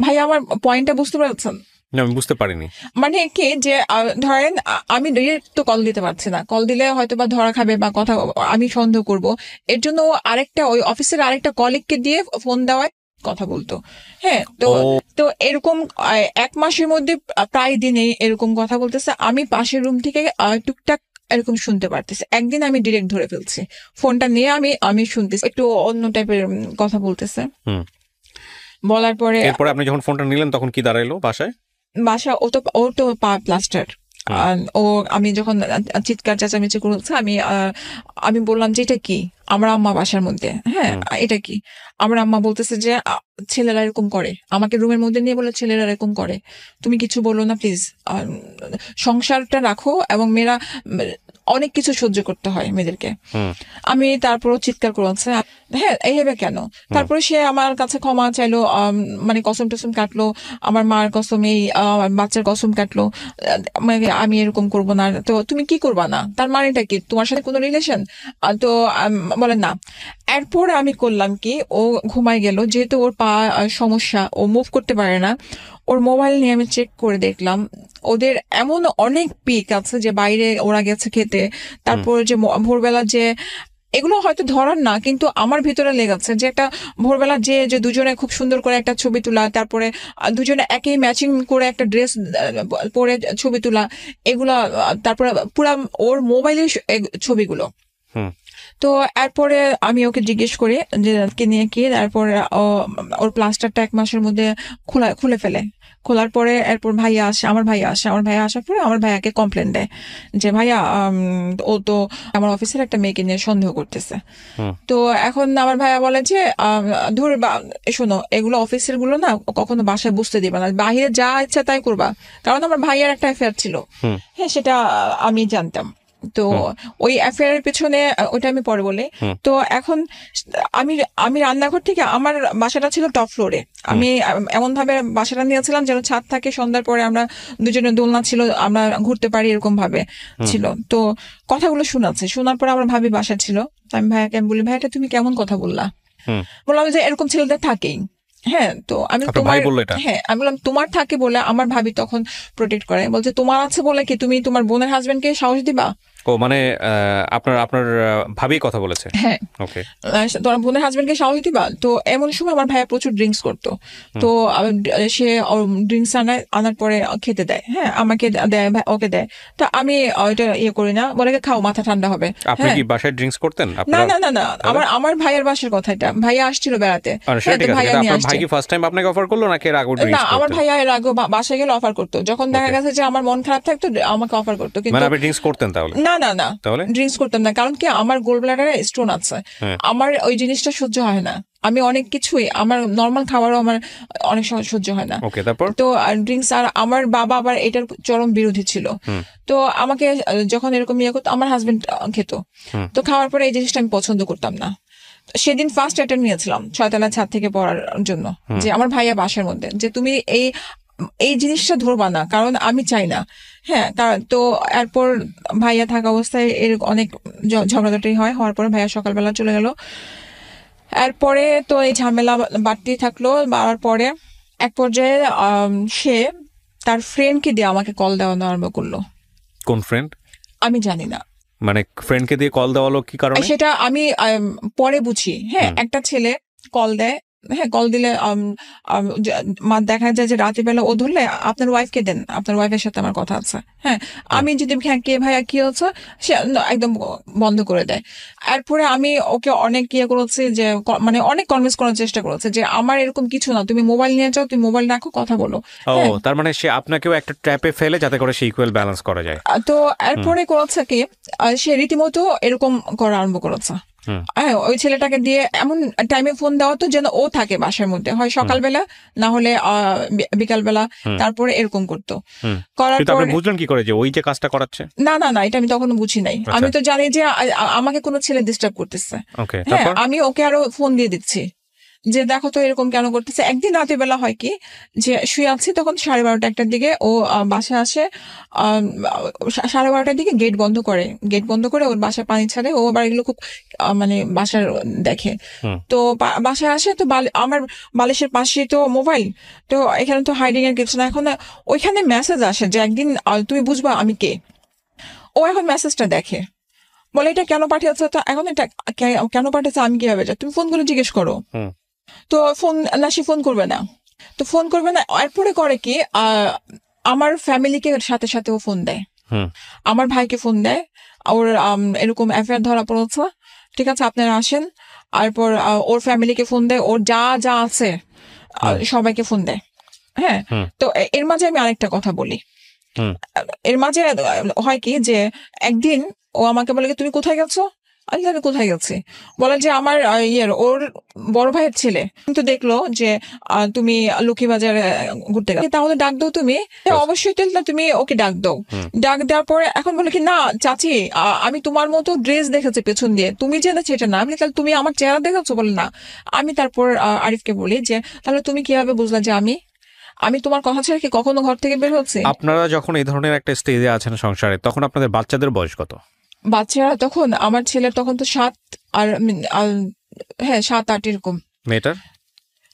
ভাইয়া আমার পয়েন্টটা বুঝতে পারছেন? আমি বুঝতে পারিনি। মানে কি যে ধরেন আমি ডিরেক্ট তো কল দিতে পারছি না, কল দিলে হয়তো বা ধরা খাবে বা কথা আমি সন্দেহ করব, এর জন্য আরেকটা ওই অফিসের আরেকটা কলিগকে দিয়ে ফোন দেওয়ায় কথা বলতো। হ্যাঁ, তো এরকম 1 মাসের মধ্যে প্রায় দিনে এরকম কথা বলতেছে। আমি পাশের রুম থেকে টুকটাক এরকম শুনতে পারতেছি। একদিন আমি ডিরেক্ট ধরে ফেলছি, ফোনটা নিয়ে আমি শুনতেছি একটু অন্য টাইপের কথা বলতেছে। বলার পরে এরপরে আপনি যখন ফোনটা নিলেন তখন কি দাঁড়াইলো বাসায়? বাসা ও তো পা প্লাস্টার। ও আমি যখন চিৎকার চেঁচামেচি করছে আমি বললাম যে এটা কি, আমার আম্মা বাসার মধ্যে। হ্যাঁ, এটা কি? আমার আম্মা বলতেছে যে ছেলেরা এরকম করে, আমাকে রুমের মধ্যে নিয়ে বলে ছেলেরা এরকম করে, তুমি কিছু বলো না প্লিজ, সংসারটা রাখো। এবং মেয়েরা অনেক কিছু সহ্য করতে হয় মেয়েদেরকে। আমি তারপরও চিৎকার করেছে, হ্যাঁ এইভাবে কেন? তারপরে সে আমার কাছে ক্ষমা চাইলো, মানে কসম টসম কাটলো, আমার মার কসম, এই বাচ্চার কসম কাটলো, মানে আমি এরকম করবো না। তো তুমি কি করবা না, তার মানেটা কি? তোমার সাথে কোনো রিলেশন? তো বলেন না। এরপর আমি করলাম কি, ও ঘুমাই গেল, যেহেতু ওর পা সমস্যা, ও মুভ করতে পারে না। ওর মোবাইল নিয়ে আমি চেক করে দেখলাম ওদের এমন অনেক পিক আছে যে বাইরে ওরা গেছে খেতে, তারপরে যে ভোরবেলা যে এগুলো হয়তো ধরার না, কিন্তু আমার ভিতরে লেগেছে যে একটা ভোরবেলা যে দুজনে খুব সুন্দর করে একটা ছবি তোলা, তারপরে দুজনে একই ম্যাচিং করে একটা ড্রেস পরে ছবি তোলা, এগুলা, তারপরে পুরা ওর মোবাইলের ছবিগুলো। তো এরপরে আমি ওকে জিজ্ঞেস করি যে কে নিয়ে কি, তারপরে ওর প্লাস্টারটা 1 মাসের মধ্যে খুলে ফেলে। খোলার পরে এরপর আমার ভাইয়া আসার পরে আমার ভাইয়াকে কমপ্লেন দেয় যে ভাইয়া ও তো আমার অফিসের একটা মেয়েকে নিয়ে সন্দেহ করতেছে। তো এখন আমার ভাইয়া বলে যে ধর শোনো, এগুলো অফিসের গুলো না কখনো বাসায় বুঝতে দিবা না, বাহিরে যা ইচ্ছা তাই করবা। কারণ আমার ভাইয়ার একটা অ্যাফেয়ার ছিল, হ্যাঁ সেটা আমি জানতাম। তো ওই অ্যাফেয়ারের পেছনে, ওইটা আমি পরে বলি। তো এখন আমি রান্নাঘর থেকে, আমার বাসাটা ছিল টপ ফ্লোরে, আমি এমন ভাবে বাসাটা নিয়েছিলাম যেন ছাদ থাকে, সন্ধ্যার পরে আমরা দুজনে দোলনা ছিল, আমরা ঘুরতে পারি, এরকম ভাবে ছিল। তো কথাগুলো শোনার পরে আমার ভাবি বাসা ছিল। আমি ভাইয়াকে বলি, ভাইয়াটা তুমি কেমন কথা বললাম যে এরকম ছেলেদের থাকেই। হ্যাঁ, তো আমি বললাম তোমার থাকে বলে আমার ভাবি তখন প্রোটেক্ট করে, বলছে তোমার আছে বলে কি তুমি তোমার বোনের হাজবেন্ডকে সাহস দিবা? ও মানে আপনার ভাবি কথা বলেছে? হ্যাঁ, ওকে, তোমার বোনের হাজবেন্ডকে সাহস দিবা? তো এমন সময় আমার ভাইয়া প্রচুর ড্রিঙ্কস করতো, তো সে ড্রিঙ্কস আনার পরে খেতে দেয়। হ্যাঁ, আমাকে দেয়, ওকে দেয়। তো আমি ওইটা করি না, বলে খাও, মাথা ঠান্ডা হবে। আপনি কি বাসায় ড্রিঙ্কস করতেন? না, আমার ভাইয়ের বাসার কথা এটা, ভাইয়া আসছিল বেড়াতে। ভাই কি ফার্স্ট টাইম আপনাকে অফার করলো নাকি এর আগে ড্রিঙ্কস করতেন? না, আমার ভাইয়া এর আগে বাসায় গেলে অফার করতো, যখন দেখা গেছে যে আমার মন খারাপ থাকতো আমাকে অফার করতো। কিন্তু আপনি ড্রিঙ্কস করতেন? তাহলে না, ড্রিঙ্কস করতাম না, কারণ কি আমার গোল্ড ব্লাডারে স্টোন আছে, আমার ওই জিনিসটা সহ্য হয় না। আমি অনেক কিছুই, আমার নর্মাল খাবারও আমার অনেক সময় সহ্য হয় না। তো ড্রিঙ্কস, আর আমার বাবা আবার এটার চরম বিরোধী ছিল। তো আমাকে যখন এরকম করতো, আমার হাজবেন্ড খেত, তো খাওয়ার পরে এই জিনিসটা আমি পছন্দ করতাম না। সেদিন ফার্স্ট অ্যাটেম্প নিয়েছিলাম 6 তলা ছাদ থেকে পড়ার জন্য, যে আমার ভাইয়া বাসার মধ্যে, যে তুমি এই জিনিসটা ধরবা না, কারণ আমি চাই না। হ্যাঁ, তো এরপর ভাইয়া থাকা অবস্থায় এর অনেক ঝগড়াঝাটি হওয়ার পরে ভাইয়া সকালবেলা চলে গেল। এরপরে তো এই ঝামেলা বাড়তেই থাকলো। বাড়ার পরে এক পর্যায়ে সে তার ফ্রেন্ডকে দিয়ে আমাকে কল দেওয়ানো আরম্ভ করলো। কোন ফ্রেন্ড? আমি জানি না। মানে ফ্রেন্ডকে দিয়ে কল দেওয়ালো কি কারণে সেটা আমি পরে বুঝি। হ্যাঁ, একটা ছেলে কল দেয়, হ্যাঁ, কল দিলে দেখা যায় যে রাতের বেলা ও ধরলে আপনার ওয়াইফকে দেন, আপনার ওয়াইফের সাথে আমার কথা আছে। হ্যাঁ, আমি যদি কে ভাইয়া কি হচ্ছে, সে একদম বন্ধ করে দেয়। এরপরে আমি ওকে অনেক করেছি, যে মানে অনেক কনভিন্স করার চেষ্টা করেছে যে আমার এরকম কিছু না, তুমি মোবাইল নিয়ে যাও, তুমি মোবাইল রাখো, কথা বলো। তার মানে সে আপনাকেও একটা ট্র্যাপে ফেলে যাতে করে সে ইকুয়াল ব্যালেন্স করা যায়। তো এরপরে করেছে কি, সে রীতিমতো এরকম করা আরম্ভ করেছে। হ্যাঁ, ওই ছেলেটাকে দিয়ে এমন টাইমে ফোন দেওয়া তো যেন ও থাকে বাসার মধ্যে, হয় সকালবেলা না হলে বিকালবেলা, তারপরে এরকম করতো। করার পরে বুঝলেন কি করে যে ওই যে কাজটা করাচ্ছে? না, এটা আমি তখন বুঝি নাই। আমি তো জানি যে আমাকে কোনো ছেলে ডিস্টার্ব করতেছে। হ্যাঁ, আমি ওকে আরো ফোন দিয়ে দিচ্ছি যে দেখো তো এরকম কেন করতেছে। একদিন রাতের বেলা হয় কি যে শুয়ে আছি, তখন 12:30 একটার দিকে ও বাসায় আসে। 12:30টার দিকে গেট বন্ধ করে ওর বাসায় পানি ছাড়ে। ও আবার এগুলো খুব মানে বাসার দেখে। তো বাসায় আসে, তো আমার বালিশের পাশে তো মোবাইল, তো এখানে তো হাইডিং এর কিছু না। এখন ওইখানে মেসেজ আসে যে একদিন তুমি বুঝবা আমি কে। ও এখন মেসেজটা দেখে, বলে এটা কেন পাঠিয়েছে, তো এখন এটা কেন পাঠিয়েছে আমি কিভাবে যাই, তুমি ফোন করে জিজ্ঞেস করো। তো ফোন না, সে ফোন করবে না। তো ফোন করবে না, এরপরে করে কি আমার ফ্যামিলিকে সাথে সাথে ও ফোন দেয়, আমার ভাইকে ফোন দেয়, ওর এরকম অ্যাফেয়ার ধরা পড়েছে, ঠিক আছে আপনারা আসেন। এরপর ওর ফ্যামিলিকে ফোন দেয়, ওর যা যা আছে সবাইকে ফোন দেয়। হ্যাঁ, তো এর মাঝে আমি আরেকটা কথা বলি। এর মাঝে হয় কি যে একদিন ও আমাকে বলে তুমি কোথায় গেছো, আমি কোথায় গেছি, বলে যে আমার ওর বড় ভাইয়ের ছেলে কিন্তু দেখলো যে তুমি লক্ষ্মীবাজারে ঘুরতে গেলে, তাহলে ডাক দাও তুমি। অবশ্যই তুমি ওকে ডাক দাও। ডাক দেওয়ার পরে এখন বলে কি না চাচি, আমি তোমার মতো ড্রেস দেখেছি পেছন দিয়ে, তুমি জেনেছি এটা না। আমি তাহলে তুমি আমার চেহারা দেখেছো, বলে না। আমি তারপর আরিফকে বলি যে তাহলে তুমি কিভাবে বুঝলা যে আমি তোমার কথা ছেড়ে কি কখনো ঘর থেকে বের হচ্ছে। আপনারা যখন এই ধরনের একটা স্টেজে আছেন সংসারে, তখন আপনাদের বাচ্চাদের বয়স কত? বাচ্চারা তখন আমার ছেলের তখন তো 7 আর 7-8 এরকম। মেয়েটার?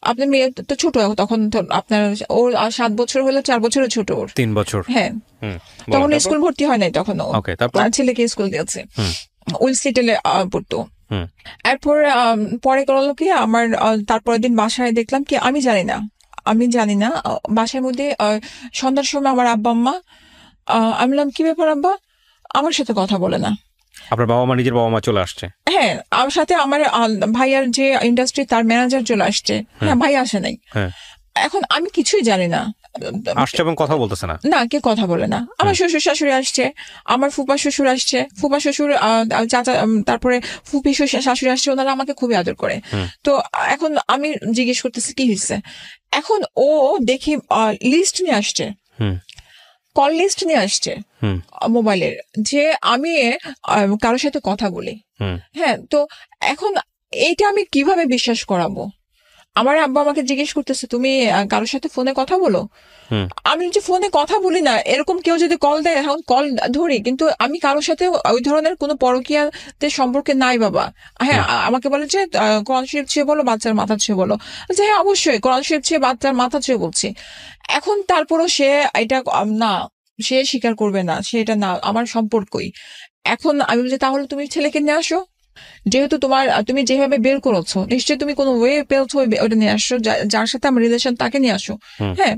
আপনার মেয়ে তো ছোট তখন, আপনার ওর 7 বছর হলে 4 বছরের ছোট, ওর 3 বছর। হ্যাঁ, তখন স্কুল ভর্তি হয় নাই তখন। তার ছেলেকে স্কুল দিয়েছে, উইলস্লিটেলে পড়তো। এরপর পরে করলো কি আমার তারপরের দিন বাসায় দেখলাম কি আমি জানি না বাসার মধ্যে সন্ধ্যার সময় আমার আব্বা আম্মা, আমি বললাম কি ব্যাপার আব্বা, আমার সাথে কথা বলে না। আপনার বাবা মা, নিজের বাবা মা চলে আসছে? হ্যাঁ, আমার সাথে আমার ভাইয়ার যে ইন্ডাস্ট্রি তার ম্যানেজার চলে আসছে। হ্যাঁ, ভাই আসে নাই। এখন আমি কিছুই জানি না, আসছে এবং কথা বলতেছে না, না কে কথা বলে না। আমার শ্বশুর শাশুড়ি আসছে, আমার ফুপা শ্বশুর আসছে, ফুপা শ্বশুর চাচা, তারপরে ফুপি শাশুড়ি আসছে, ওনারা আমাকে খুবই আদর করে। তো এখন আমি জিজ্ঞেস করতেছি কি হয়েছে, এখন ও দেখি লিস্ট নিয়ে আসছে, কল লিস্ট নিয়ে আসছে মোবাইলের, যে আমি কারোর সাথে কথা বলি। হ্যাঁ, তো এখন এইটা আমি কিভাবে বিশ্বাস করাবো? আমার আব্বা আমাকে জিজ্ঞেস করতেছে তুমি কারোর সাথে ফোনে কথা বলো। আমি যে ফোনে কথা বলি না, এরকম কেউ যদি কল দেয় এখন কল ধরি, কিন্তু আমি কারোর সাথে ওই ধরনের কোনো পরকীয়াতে সম্পর্কে নাই বাবা। হ্যাঁ, আমাকে বলে যে কোরআন শরীফ ছুঁয়ে বলো, বাচ্চার মাথা ছুঁয়ে বলো। যে হ্যাঁ অবশ্যই কোরআন শরীফ ছুঁয়ে বাচ্চার মাথা ছুঁয়ে বলছি। এখন তারপরও সে এটা না, সে স্বীকার করবে না, সে এটা না আমার সম্পর্কই। এখন আমি বলছি তাহলে তুমি ছেলেকে নিয়ে আসো, যেহেতু তুমি যেভাবে বের করেছো নিশ্চয়ই তুমি কোনো ওয়ে পেয়েছো, ওটা নিয়ে আসো, যার সাথে আমার রিলেশন তাকে নিয়ে আসো। হ্যাঁ,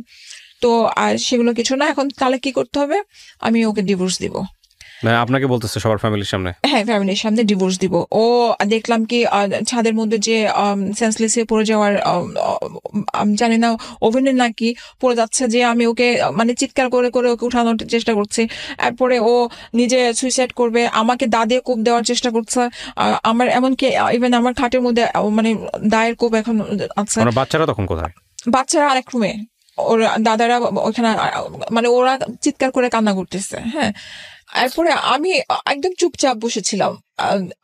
তো আর সেগুলো কিছু না। এখন তাহলে কি করতে হবে, আমি ওকে ডিভোর্স দিব। আপনাকে বলতেছে সবার ফ্যামিলির সামনে? হ্যাঁ, ফ্যামিলির সামনে ডিভোর্স দিব। ও দেখলাম কি ছাদের মধ্যে যে সেন্সলেস হয়ে পড়ে যাওয়ার, আমি জানি না ওভেনের নাকি পড়ে যাচ্ছে, যে আমি ওকে মানে চিৎকার করে করে ওকে উঠানোর চেষ্টা করছি। এরপরে ও নিজে সুইসাইড করবে, আমাকে দা দিয়ে কোপ দেওয়ার চেষ্টা করছে। আমার এমনকি ইভেন আমার খাটের মধ্যে মানে দায়ের কোপ এখন আছে। বাচ্চারা তখন কোথায়? বাচ্চারা আরেক রুমে, ওর দাদারা ওখানে, মানে ওরা চিৎকার করে কান্না করতেছে। হ্যাঁ, এরপরে আমি একদম চুপচাপ বসেছিলাম।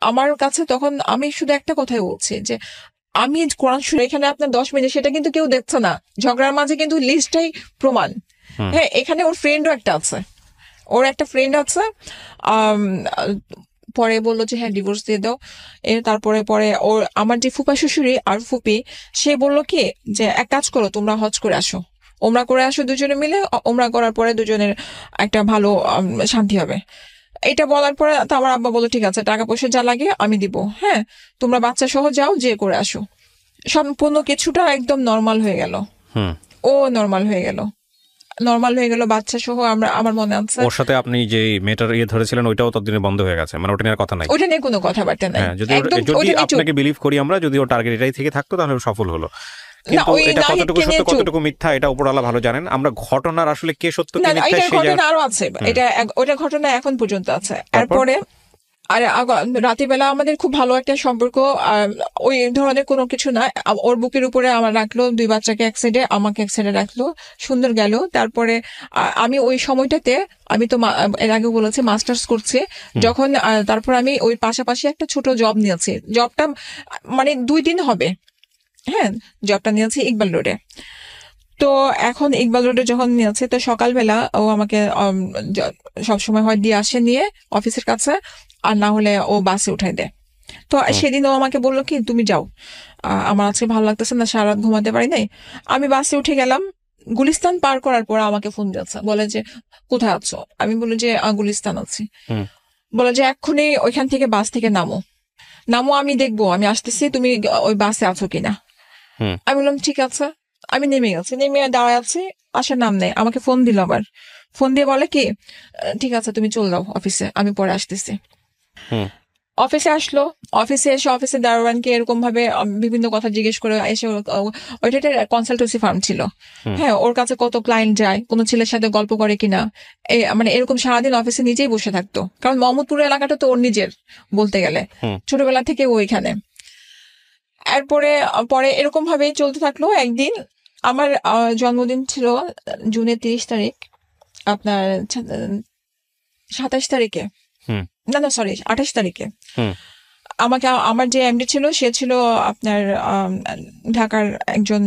আমার কাছে তখন আমি শুধু একটা কথাই বলছি যে আমি কোরআন শুনে এখানে আপনার 10 মিনিট, সেটা কিন্তু কেউ দেখছে না। ঝগড়ার মাঝে কিন্তু লিস্টটাই প্রমাণ। হ্যাঁ, এখানে ওর ফ্রেন্ডও একটা আছে, ওর একটা ফ্রেন্ড আছে। পরে বললো যে হ্যাঁ ডিভোর্স দিয়ে দাও। তারপরে ওর আমার যে ফুপা শ্বশুরি আর ফুপি, সে বললো কি যে এক কাজ করো, তোমরা হজ করে আসো, ওমরা করে আসো দুজনে মিলে, ওমরা করার পরে দুজনের একটা ভালো শান্তি হবে। এটা বলার পরে তো আমার আব্বা বললো ঠিক আছে, টাকা পয়সা যা লাগে আমি দিব। হ্যাঁ, তোমরা বাচ্চা সহ যাও, যে করে আসো। সম্পূর্ণ কিছুটা একদম নর্মাল হয়ে গেল। ও নর্মাল হয়ে গেল বাচ্চা সহ। আমার মনে আছে ওর সাথে আপনি যে মেয়েটার ধরেছিলেন ওইটাও ততদিনে বন্ধ হয়ে গেছে, মানে ওটা নিয়ে কথা নাই, ওটা নিয়ে কোনো কথাবার্তা নাই। যদি আপনাকে বিলিভ করি আমরা, যদি ওর টার্গেট এটাই থেকে থাকতো তাহলে সফল হলো। কিন্তু এটা কতটুকু সত্য কতটুকু মিথ্যা এটা উপরওয়ালা ভালো জানেন। আমরা ঘটনার আসলে কে সত্য কে মিথ্যা সেই ঘটনা আরো আছে, ওটা ঘটনা এখন পর্যন্ত আছে। এরপরে আর রাতেবেলা আমাদের খুব ভালো একটা সম্পর্ক, ওই ধরনের কোনো কিছু না। ওর বুকের উপরে আমার রাখলো, 2 বাচ্চাকে এক সাইডে, আমাকে এক সাইডে রাখলো, সুন্দর গেল। তারপরে আমি ওই সময়টাতে, আমি তো এর আগে বলেছি মাস্টার্স করছি যখন, তারপর আমি ওই পাশাপাশি একটা ছোট জব নিয়েছি। জবটা মানে 2 দিন হবে, হ্যাঁ, জবটা নিয়েছি ইকবাল রোডে। তো এখন ইকবাল রোডে যখন নিয়েছে, তো সকালবেলা ও আমাকে সবসময় হয় দিয়ে আসে নিয়ে অফিসের কাছে, আর না হলে ও বাসে উঠাই দেয়। তো সেদিন ও আমাকে বললো কি তুমি যাও, আমার আজকে ভালো লাগতেছে না, সারা রাত ঘুমাতে পারি নাই। আমি বাসে উঠে গেলাম, গুলিস্তান পার করার পর আমাকে ফোন দিয়েছে, বলে যে কোথায় আছো? আমি বলি যে গুলিস্তান আছি। বলে যে এক্ষুনি ওইখান থেকে বাস থেকে নামো, আমি দেখবো, আমি আসতেছি, তুমি ওই বাসে আছো কিনা। আমি বললাম ঠিক আছে। আমি নেমে গেছি, নেমে দাঁড়ায় আছি, আসার নাম নেই। আমাকে ফোন দিল, আবার ফোন দিয়ে বলে কি ঠিক আছে তুমি চলে যাও অফিসে, আমি পরে আসতেছি। অফিসে আসলো, অফিসে এসে অফিসে দারোয়ানকে এরকম ভাবে বিভিন্ন কথা জিজ্ঞেস করে এসে, ওইটা একটা কনসালটেন্সি ফার্ম ছিল, হ্যাঁ, ওর কাছে কত ক্লায়েন্ট যায়, কোনো ছেলের সাথে গল্প করে কিনা, মানে এরকম সারাদিন অফিসে নিজেই বসে থাকতো, কারণ মোহাম্মদপুর এলাকাটা তো ওর নিজের বলতে গেলে, ছোটবেলা থেকে ওইখানে। এরপরে পরে এরকম ভাবেই চলতে থাকলো। একদিন আমার জন্মদিন ছিল জুনের 30 তারিখ, আপনার 27 তারিখে, না সরি 28 তারিখে। আমাকে আমার যে এমডি ছিল, সে ছিল আপনার ঢাকার একজন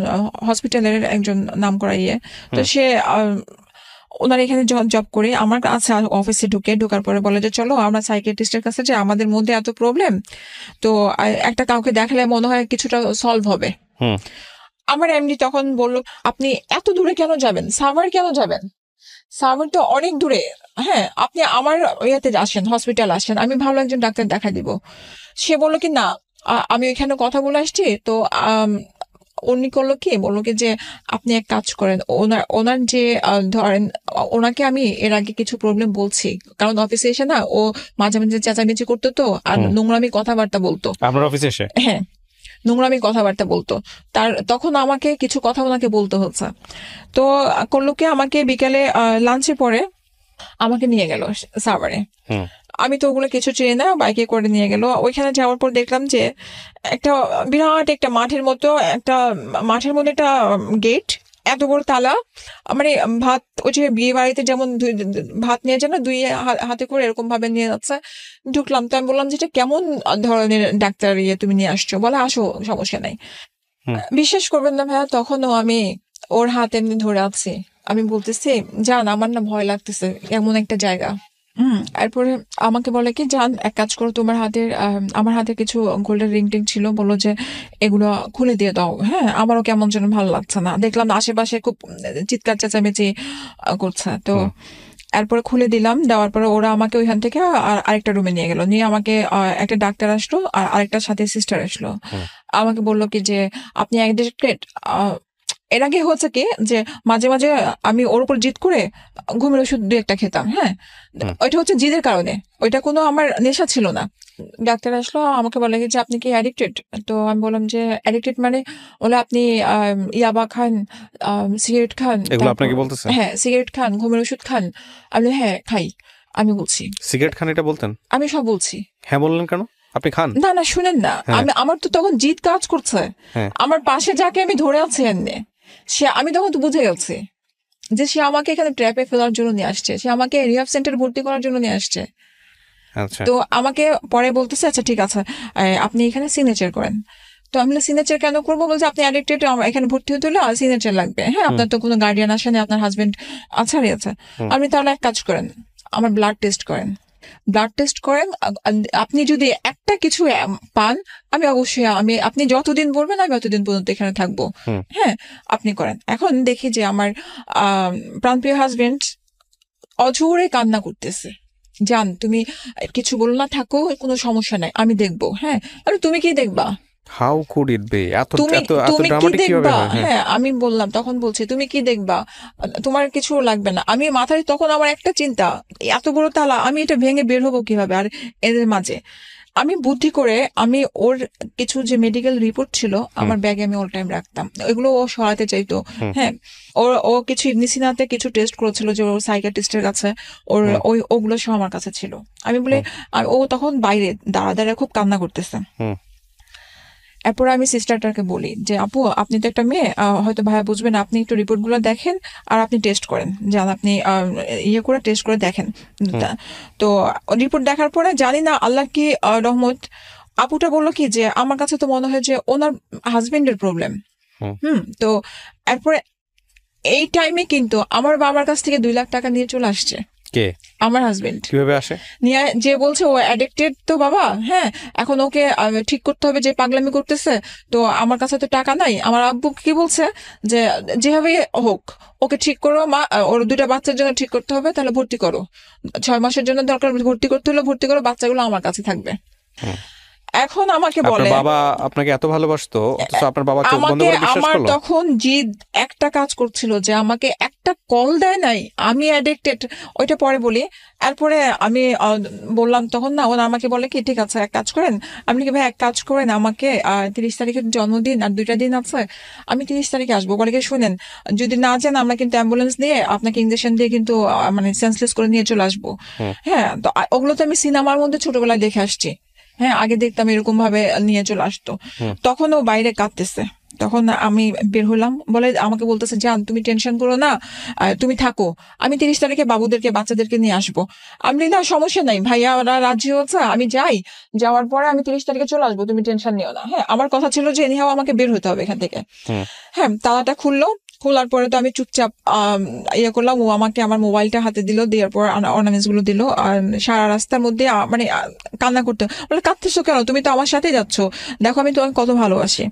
হসপিটালের একজন নামকরা ইয়ে। তো সে ওনার এখানে জব করে আমার কাছে অফিসে ঢোকার পরে বলে যে চলো আমরা সাইকিয়াট্রিস্টের কাছে যে আমাদের মধ্যে এত প্রবলেম, তো একটা কাউকে দেখালে মনে হয় কিছুটা সলভ হবে। আমার এমডি তখন বললো আপনি এত দূরে কেন যাবেন, সাভার কেন যাবেন, সাভার তো অনেক দূরে, হ্যাঁ আপনি আমার ইয়েতে আসেন, হসপিটাল আসেন, আমি ভালো একজন ডাক্তার দেখা দিব। সে বললো কি না আমি ওইখানে কথা বলে আসছি। তো উনি করলো কি, বললো কি যে আপনি এক কাজ করেন, ওনার যে ধরেন ওনাকে আমি এর আগে কিছু প্রবলেম বলছি, কারণ অফিসে এসে না ও মাঝে মাঝে চেঁচামেচি করতো, তো আর নোংরামি কথাবার্তা বলতো আপনার অফিসে এসে, হ্যাঁ নোংরামি কথাবার্তা বলতো। তখন আমাকে কিছু কথা ওনাকে বলতে হচ্ছে। তো করলো কি আমাকে বিকেলে লাঞ্চের পরে আমাকে নিয়ে গেল সাভারে। আমি তো ওগুলো কিছু চিনি না, বাইকে করে নিয়ে গেল। ওইখানে যাওয়ার পর দেখলাম যে একটা বিরাট একটা মাঠের মধ্যে একটা গেট, এত বড় তালা, মানে ভাত ওই যে বিয়ে বাড়িতে যেমন ভাত নিয়ে যায় না দুই হাতে করে, এরকম ভাবে নিয়ে যাচ্ছে। ঢুকলাম, তো আমি বললাম যেটা কেমন ধরনের ডাক্তার তুমি নিয়ে আসছো? বলে আসো, সমস্যা নাই। বিশ্বাস করবেন না ভাইয়া, তখনও আমি ওর হাত এমনি ধরে আছি, আমি বলতেছি জান আমার না ভয় লাগতেছে, এমন একটা জায়গা। এরপরে আমাকে বলে কি জান এক কাজ করো, আমার হাতে কিছু গোল্ডের রিং টিং ছিল, বললো যে এগুলো খুলে দিয়ে দাও। হ্যাঁ, আমারও কেমন যেন ভালো লাগছে না, দেখলাম আশেপাশে খুব চিৎকার চেঁচামেচি করছে। তো এরপরে খুলে দিলাম, দেওয়ার পরে ওরা আমাকে ওইখান থেকে আরেকটা রুমে নিয়ে গেল, নিয়ে আমাকে একটা ডাক্তার আসলো আর আরেকটার সাথে সিস্টার আসলো। আমাকে বললো কি যে আপনি অ্যাডিক্টেড। এর আগে হচ্ছে কি যে মাঝে মাঝে আমি ওর উপর জিদ করে ঘুমের ওষুধ 2-1টা খেতাম, হ্যাঁ ওইটা হচ্ছে জিদের কারণে, ওইটা কোনো আমার নেশা ছিল না। ডাক্তার আসলো, আমাকে বলে যে আপনি কি অ্যাডিক্টেড? তো আমি বললাম যে অ্যাডিক্টেড মানে, বলে আপনি ইয়াবা খান, সিগারেট খান, হ্যাঁ সিগারেট খান, ঘুমের ওষুধ খান। আমি হ্যাঁ খাই। আমি বলছি সিগারেট খান, এটা বলতেন? আমি সব বলছি। হ্যাঁ বললেন কেন? আপনি খান? না শুনেন না, আমার তো তখন জিদ কাজ করছে। আমার পাশে যাকে আমি ধরে আছি এমনি, আমি তখন তো বুঝে গেছি যে সে আমাকে এখানে ট্র্যাপে ফেলার জন্য নিয়ে আসছে, সে আমাকে রিহাব সেন্টারে ভর্তি করার জন্য নিয়ে আসছে। তো আমাকে পরে বলতেছে আচ্ছা ঠিক আছে আপনি এখানে সিগনেচার করেন। তো আমি সিগনেচার কেন করবো? বলছে আপনি অ্যাডিক্টেড, এখানে ভর্তি হতে হলে সিগনেচার লাগবে। হ্যাঁ, আপনার তো কোনো গার্ডিয়ান আসেনি, আপনার হাজবেন্ড আছে। আপনি তাহলে এক কাজ করেন, আমার ব্লাড টেস্ট করেন, আপনি যদি একটা কিছু পান আমি অবশ্যই আপনি যতদিন বলবেন আমি অতদিন পর্যন্ত এখানে থাকবো। হ্যাঁ, আপনি করেন। এখন দেখি যে আমার প্রাণপ্রিয় হাজবেন্ড অজোরে কান্না করতেছে, জান তুমি কিছু বলো না, থাকো, কোনো সমস্যা নাই, আমি দেখবো। হ্যাঁ, আরে তুমি কি দেখবা? How could it be? তুমি কি দেখবা? হ্যাঁ, আমি বললাম, তখন বলছে তুমি কি দেখবা, তোমার কিছু লাগবে না। আমি মাথায় তখন আমার একটা চিন্তা, এত বড় তালা, আমি এটা ভেঙে বের হবো কিভাবে? আর এদের মাঝে আমি বুদ্ধি করে আমি ওর কিছু যে মেডিকেল রিপোর্ট ছিল আমার ব্যাগে আমি অল টাইম রাখতাম, এগুলো ও সরাতে চাইতো। হ্যাঁ, ও কিছু ইবনে সিনাতে কিছু টেস্ট করেছিল যে ওর সাইকিয়াট্রিস্টের কাছে, ওগুলো সব আমার কাছে ছিল। আমি বলে ও তখন বাইরে দাঁড়া খুব কান্না করতেছে। এরপর আমি সিস্টারটাকে বলি যে আপু আপনি তো একটা মেয়ে, হয়তো ভাইয়া বুঝবেন, আপনি একটু রিপোর্ট গুলো দেখেন আর আপনি টেস্ট করেন, যান আপনি করে টেস্ট করে দেখেন। তো রিপোর্ট দেখার পরে জানি না আল্লাহ কি রহমত, আপুটা বললো কি যে আমার কাছে তো মনে হয় যে ওনার হাজবেন্ডের প্রবলেম। তো এরপরে এই টাইমে কিন্তু আমার বাবার কাছ থেকে 2 লাখ টাকা নিয়ে চলে আসছে। কে? আমার হাজবেন্ড। কিভাবে আসে? নিয়ে যে বলছে ও অ্যাডিক্টেড তো বাবা, হ্যাঁ এখন ওকে ঠিক করতে হবে, যে পাগলামি করতেছে, তো আমার কাছে তো টাকা নাই। আমার আব্বু কি বলছে যে যেভাবে হোক ওকে ঠিক করো মা, ওর 2টা বাচ্চার জন্য ঠিক করতে হবে, তাহলে ভর্তি করো, 6 মাসের জন্য দরকার ভর্তি করতে হলে ভর্তি করো, বাচ্চাগুলো আমার কাছে থাকবে। এখন আমাকে বলে বাবা আপনাকে এত ভালোবাসতো, অথচ আপনার বাবা চোখ বন্ধ করে বিশ্বাস করলো? আমার তখন জিদ একটা কাজ করছিল যে আমাকে একটা কল দেয় নাই, আমি অ্যাডিক্টেড, ওইটা পরে বলি। এরপরে আমি বললাম তখন না, ওরা আমাকে বলে কি ঠিক আছে এক কাজ করেন, আপনি কি ভাই এক কাজ করেন, আমাকে 30 তারিখের জন্মদিন আর 2টা দিন আছে, আমি 30 তারিখে আসবো। বলে কি শুনেন, যদি না যান আমরা কিন্তু অ্যাম্বুলেন্স দিয়ে আপনাকে ইঞ্জেকশন দিয়ে কিন্তু মানে সেন্সলেস করে নিয়ে চলে আসবো। হ্যাঁ, তো ওগুলো তো আমি সিনেমার মধ্যে ছোটবেলায় দেখে আসছি। হ্যাঁ, আগে দেখতাম এরকম ভাবে নিয়ে চলে আসতো। তখন ও বাইরে কাঁদতেছে, তখন আমি বের হলাম, বলে আমাকে বলতেছে জান তুমি টেনশন করো না, তুমি থাকো, আমি 30 তারিখে বাবুদেরকে বাচ্চাদেরকে নিয়ে আসবো। আমি না সমস্যা নাই ভাইয়া, ওরা রাজি হচ্ছে, আমি যাই, যাওয়ার পরে আমি 30 তারিখে চলে আসবো, তুমি টেনশন নিও না। হ্যাঁ, আমার কথা ছিল যে এনিহাও আমাকে বের হতে হবে এখান থেকে। হ্যাঁ, তালাটা খুললো, খোলার পরে তো আমি চুপচাপ ইয়ে করলাম, ও আমাকে আমার মোবাইলটা হাতে দিল, দেওয়ার পর অর্নামেন্টস গুলো দিল। সারা রাস্তার মধ্যে মানে কান্না করতে, বলে কাঁদতেছো কেন, তুমি তো আমার সাথেই যাচ্ছ, দেখো আমি তোমাকে কত ভালোবাসি।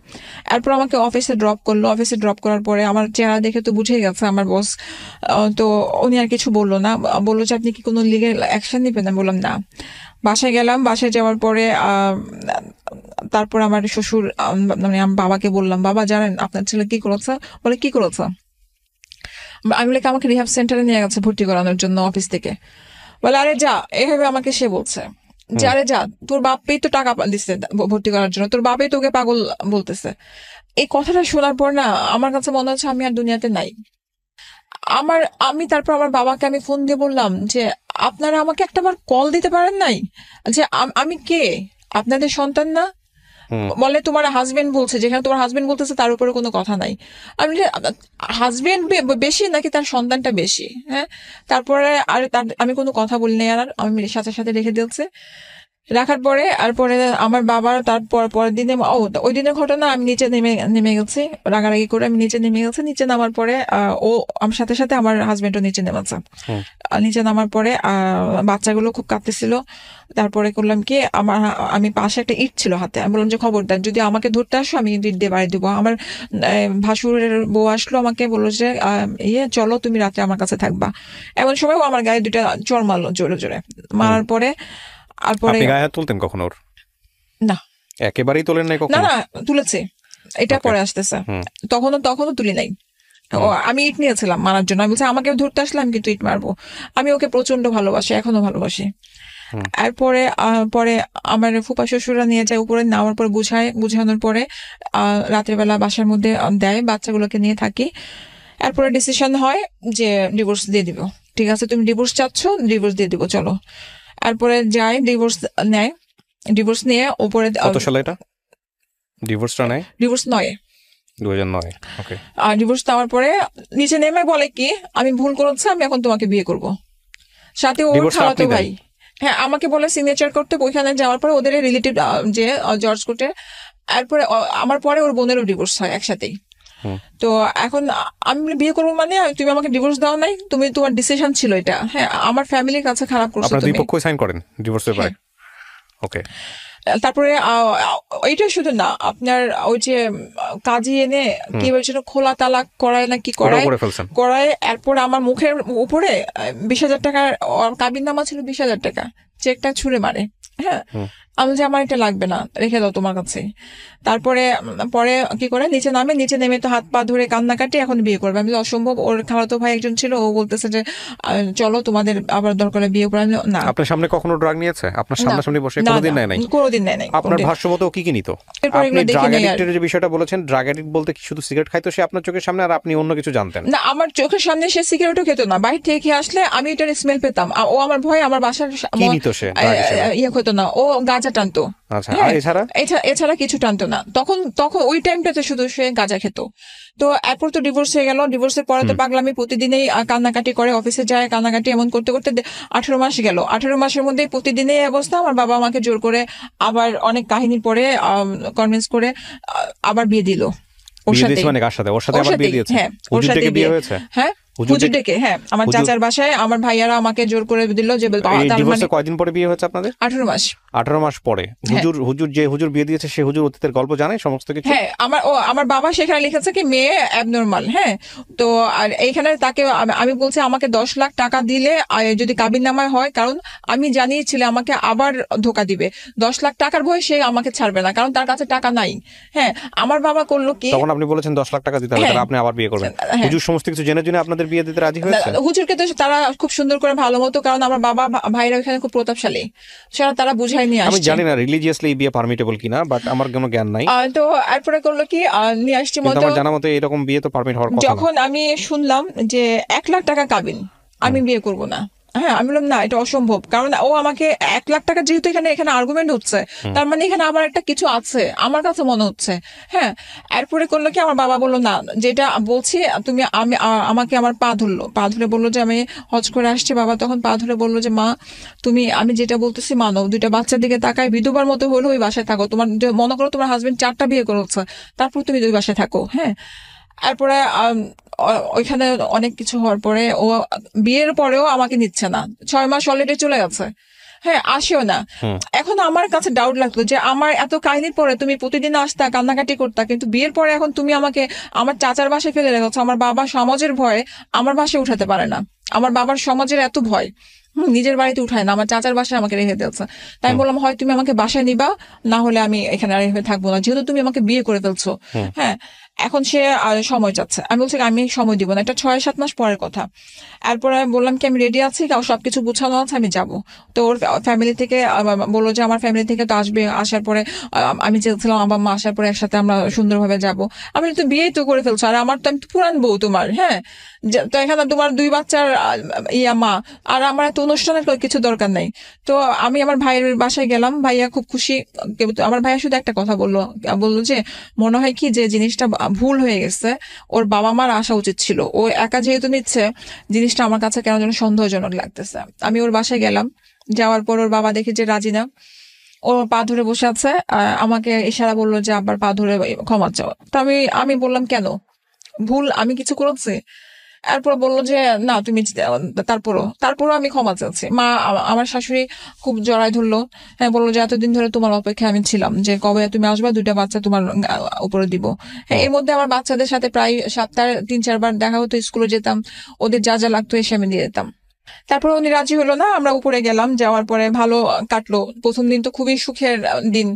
এরপর আমাকে অফিসে ড্রপ করলো, অফিসে ড্রপ করার পরে আমার চেহারা দেখে তো বুঝেই গেছে আমার বস, তো উনি আর কিছু বললো না, বললো যে আপনি কি কোনো লিগ্যাল অ্যাকশন নেবেন? আমি বললাম না। বাসায় গেলাম, বাসায় যাওয়ার পরে তারপর আমার শ্বশুর মানে আমার বাবাকে বললাম, বাবা জানেন আপনার ছেলে কি করেছে? বলে কি করেছে? আমি বলে আমাকে রিহাব সেন্টারে নিয়ে গেছে ভর্তি করানোর জন্য অফিস থেকে। বলে আরে যা, এভাবে আমাকে সে বলছে যে আরে যা, তোর বাপই তো টাকা দিচ্ছে ভর্তি করার জন্য, তোর বাপই তোকে পাগল বলতেছে। এই কথাটা শোনার পর না আমার কাছে মনে হচ্ছে আমি আর দুনিয়াতে নাই। আমি তারপর আমার বাবাকে আমি ফোন দিয়ে বললাম যে আপনারা আমাকে একটাবার কল দিতে পারেন নাই, যে আমি কে, আপনাদের সন্তান না? বলে তোমার হাজবেন্ড বলছে, যেখানে তোমার হাজবেন্ড বলতেছে তার উপরে কোনো কথা নাই। আমি হাজবেন্ড বেশি নাকি তার সন্তানটা বেশি? হ্যাঁ, তারপরে আর আমি কোনো কথা বলি নাই, আর আমি সাথে সাথে রেখে দিয়েছে। রাখার পরে আমার বাবার তারপর পরের দিনে ওই দিনের ঘটনা, আমি নিচে নেমে গেছি রাগারাগি করে, আমি নিচে নেমে গেছি। নিচে নামার পরে ও আমার সাথে সাথে আমার হাজবেন্ডও নিচে নেমেছে। নিচে নামার পরে বাচ্চাগুলো খুব কাঁদতেছিল। তারপরে করলাম কি, আমি পাশে একটা ইট ছিল হাতে, আমি বললাম যে খবরদার যদি আমাকে ধরতে আসো আমি ইট দিয়ে বাড়ি দিব। আমার ভাসুরের বউ আসলো, আমাকে বললো যে চলো তুমি রাত্রে আমার কাছে থাকবা। এমন সময় ও আমার গায়ে 2টা চড় মারলো জোরে জোরে। মারার পরে আপনি গায়ে হাত তুলতেন কখনো ওর? না, একেবারেই তোলেন নাই কখনো? না না, তুলেছে, এটা পরে আসতেছে, তখনও তুলি নাই। আমি ইট নিয়েছিলাম মারার জন্য, আমি বলছি আমাকে ধরতে আসলে আমি কিন্তু ইট মারবো। আমি ওকে প্রচন্ড ভালোবাসি, এখনো ভালোবাসি। এরপরে পরে আমার ফুপা শ্বশুরা নিয়ে যায় উপরে, নেওয়ার পর বুঝানোর পরে রাতের বেলা বাসার মধ্যে দেয়, বাচ্চাগুলোকে নিয়ে থাকি। এরপরে ডিসিশন হয় যে ডিভোর্স দিয়ে দিব। ঠিক আছে, তুমি ডিভোর্স চাচ্ছ, ডিভোর্স দিয়ে দিব, চলো। এরপরে যাই, ডিভোর্স নেয়। ডিভোর্স নিয়ে উপরে কত সালে এটা ডিভোর্সটা নেয়? ডিভোর্স 2009। ওকে। আর ডিভোর্স দেওয়ার পরে নিচে নেমে বলে কি আমি ভুল করেছি, আমি এখন তোমাকে বিয়ে করব। সাথে ওর খালাতো ভাই, হ্যাঁ, আমাকে বলে সিগনেচার করতে। ওইখানে যাওয়ার পরে ওদের রিলেটিভ যে জর্জ কোর্টে, এরপরে আমার পরে ওর বোনেরও ডিভোর্স হয় একসাথেই। তো এখন আমি বিয়ে করবো মানে তুমি আমাকে ডিভোর্স দাও নাই, তুমি তোমার ডিসিশন ছিল এটা। হ্যাঁ, আমার ফ্যামিলির কাছে খারাপ করছো তুমি। আপনারা দুই পক্ষই সাইন করেন ডিভোর্স পেপারে? ওকে। তারপরে এইটা শুধু না, আপনার ওই যে কাজী এনে কি বলছিল খোলা তালাক করায় না কি করায়। এরপর আমার মুখের উপরে 20,000 টাকার কাবিন নামা ছিল, 20,000 টাকা চেকটা ছুঁড়ে মারে। হ্যাঁ, আমি যে আমার এটা লাগবে না, রেখে দাও তোমার কাছে। তারপরে পরে কি করে নিচে নেমে তো হাত পা ধরে কান্নাকাটি, এখন বিয়ে করবে। আমি অসম্ভব। ওর খালাতো ভাই একজন ছিল, ও বলতেছে যে চলো তোমাদের আবার দরকার বিয়ে করে। না। আপনার সামনে কখনো ড্রাগ নিয়েছে? আপনার সামনাসামনি বসে কোনোদিন নেয় নাই? কোনোদিন নেয় নাই। আপনার ভাষ্যমতো কি নিত? আপনি ড্রাগ অ্যাডিক্টের যে বিষয়টা বলেছেন, ড্রাগ অ্যাডিক্ট বলতে কি শুধু সিগারেট খাইতো সে আপনার চোখের সামনে, আর আপনি অন্য কিছু জানতেন না? আমার চোখের সামনে সে সিগারেটও খেত না, বাইরে থেকে আসলে আমি এটার স্মেল পেতাম। ও আমার ভয় আমার বাসার কি নিত সে? ইয়ে হতো না, ও গাঁজা গাঁজা টানতো। এছাড়া কিছু টানতো না। তখন ওই টাইমটাতে শুধু সে গাঁজা খেত। তো এরপর তো ডিভোর্স হয়ে গেল। ডিভোর্সের পরে তো পাগলামি প্রতিদিনই কান্নাকাটি করে, অফিসে যায় কান্নাকাটি, এমন করতে করতে 18 মাস গেল। 18 মাসের মধ্যে প্রতিদিনই অবস্থা। আমার বাবা আমাকে জোর করে আবার অনেক কাহিনীর পরে কনভিন্স করে আবার বিয়ে দিল। ওর সাথে হ্যাঁ, ওর সাথে বিয়ে হয়েছে। হ্যাঁ, হুজুর ডেকে। হ্যাঁ, আমার চাচার বাসায় আমার ভাইয়ারা আমাকে জোর করে দিল যে কয়দিন পরে বিয়ে হয়েছে আপনাদের? 18 মাস। 18 মাস পরে হুজুর বিয়ে দিয়েছে, সে হুজুর অতীতের গল্প জানে সমস্ত কিছু? হ্যাঁ, আমার বাবা সেখানে লিখেছে কি মেয়ে অ্যাবনর্মাল। হ্যাঁ, তো আর এইখানে তাকে আমি বলছি আমাকে 10 লাখ টাকা দিলে যদি কাবিননামায় হয়, কারণ আমি জানিয়েছিলাম আমাকে আবার ধোকা দিবে। 10 লাখ টাকার ভয়ে সে আমাকে ছাড়বে না, কারণ তার কাছে টাকা নাই। হ্যাঁ, আমার বাবা করলো কি, তখন আপনি বলেছেন 10 লাখ টাকা দিতে হবে, তাহলে আপনি আবার বিয়ে করবেন। হুজুর সমস্ত কিছু জেনে জেনে আপনাদের বিয়ে দিতে রাজি হয়েছে? হুজুরকে তো তারা খুব সুন্দর করে ভালো মতো, কারণ আমার বাবা ভাইরা ওখানে খুব প্রতাপশালী, সেটা তারা বুঝাই নিয়ে আসছে। আমি জানি না রিলিজিয়াসলি বিয়ে পারমিটেবল কিনা, বাট আমার কোনো জ্ঞান নাই। তো এরপরে করলো কি নিয়ে আসছি মতো, আমার জানা মতে এরকম বিয়ে তো পারমিট হওয়ার কথা। যখন আমি শুনলাম যে 1 লাখ টাকা কাবিন, আমি বিয়ে করব না। হ্যাঁ, আমি বললাম না, এটা অসম্ভব, কারণ ও আমাকে 1 লাখ টাকা যেহেতু এখানে আর্গুমেন্ট হচ্ছে, তার মানে এখানে আবার একটা কিছু আছে আমার কাছে মনে হচ্ছে। হ্যাঁ, এরপরে করলো কি আমার বাবা বললো না, যেটা বলছি তুমি আমাকে আমার পা ধরে বললো যে আমি হজ করে আসছি। বাবা তখন পা ধরে বললো যে মা, তুমি আমি যেটা বলতেছি মানো, 2টা বাচ্চার দিকে তাকায়, বিধবার মতো হলেও ওই বাসায় থাকো। তোমার মনে করো তোমার হাজবেন্ড 4টা বিয়ে করেছে, তারপর তুমি 2 বাসায় থাকো। হ্যাঁ, এরপরে ওইখানে অনেক কিছু হওয়ার পরে ও বিয়ের পরেও আমাকে নিচ্ছে না। 6 মাস অলরেডি চলে গেছে। হ্যাঁ, আসেও না। এখন আমার কাছে ডাউট লাগতো যে আমার এত কাহিনীর পরে তুমি প্রতিদিন আসতা, কান্নাকাটি করতা, কিন্তু বিয়ের পরে এখন তুমি আমাকে আমার চাচার বাসায় ফেলে রেখেছো। আমার বাবা সমাজের ভয়ে আমার বাসায় উঠাতে পারে না। আমার বাবার সমাজের এত ভয়, নিজের বাড়িতে উঠায় না, আমার চাচার বাসায় আমাকে রেখে দিয়েছে। তাই আমি বললাম হয় তুমি আমাকে বাসায় নিবা, না হলে আমি এখানে আর থাকবো না, যেহেতু তুমি আমাকে বিয়ে করে ফেলছো। হ্যাঁ, এখন সে সময় চাচ্ছে। আমি বলছি আমি সময় দিব না, এটা 6-7 মাস পরের কথা। এরপরে আমি বললাম কি আমি রেডি আছি, সবকিছু গুছানো আছে, আমি যাব। তো ওর ফ্যামিলি থেকে বললো যে আমার ফ্যামিলি থেকে তো আসবে, আসার পরে আমি চেয়েছিলাম আমার মা আসার পরে একসাথে আমরা সুন্দরভাবে যাব। আমি তো বিয়েই তো করে ফেলছো, আর আমার তো আমি পুরান বউ তোমার। হ্যাঁ, তো এখানে তোমার 2 বাচ্চার মা, আর আমার এত অনুষ্ঠানের কিছু দরকার নাই। তো আমি আমার ভাইয়ের বাসায় গেলাম, ভাইয়া খুব খুশি। আমার ভাইয়া শুধু একটা কথা বললো যে মনে হয় কি যে জিনিসটা ভুল হয়ে গেছে, ওর বাবা মার আসা উচিত ছিল, ও একা যেহেতু নিচ্ছে, জিনিসটা আমার কাছে কেন যেন সন্দেহজনক লাগতেছে। আমি ওর বাসায় গেলাম, যাওয়ার পর ওর বাবা দেখে যে রাজি না, ও পা ধরে বসে আছে, আমাকে ইশারা বললো যে আবার পা ধরে ক্ষমা চাও। তো আমি বললাম কেন, ভুল আমি কিছু করেছি? এরপর বললো যে না তুমি, তারপরও আমি ক্ষমা চাচ্ছি। মা আমার শাশুড়ি খুব জড়াই ধরলো। হ্যাঁ, বললো যে এতদিন ধরে তোমার অপেক্ষায় আমি ছিলাম, যে কবে তুমি আসবা, 2টা বাচ্চা তোমার উপরে দিব। হ্যাঁ, এর মধ্যে আমার বাচ্চাদের সাথে প্রায় সপ্তাহে 3-4 বার দেখা হতো, স্কুলে যেতাম, ওদের যা যা লাগতো এসে আমি দিয়ে দিতাম। তারপর উনি রাজি হলো না, আমরা উপরে গেলাম, যাওয়ার পরে ভালো কাটলো। প্রথম দিন তো খুবই সুখের দিন,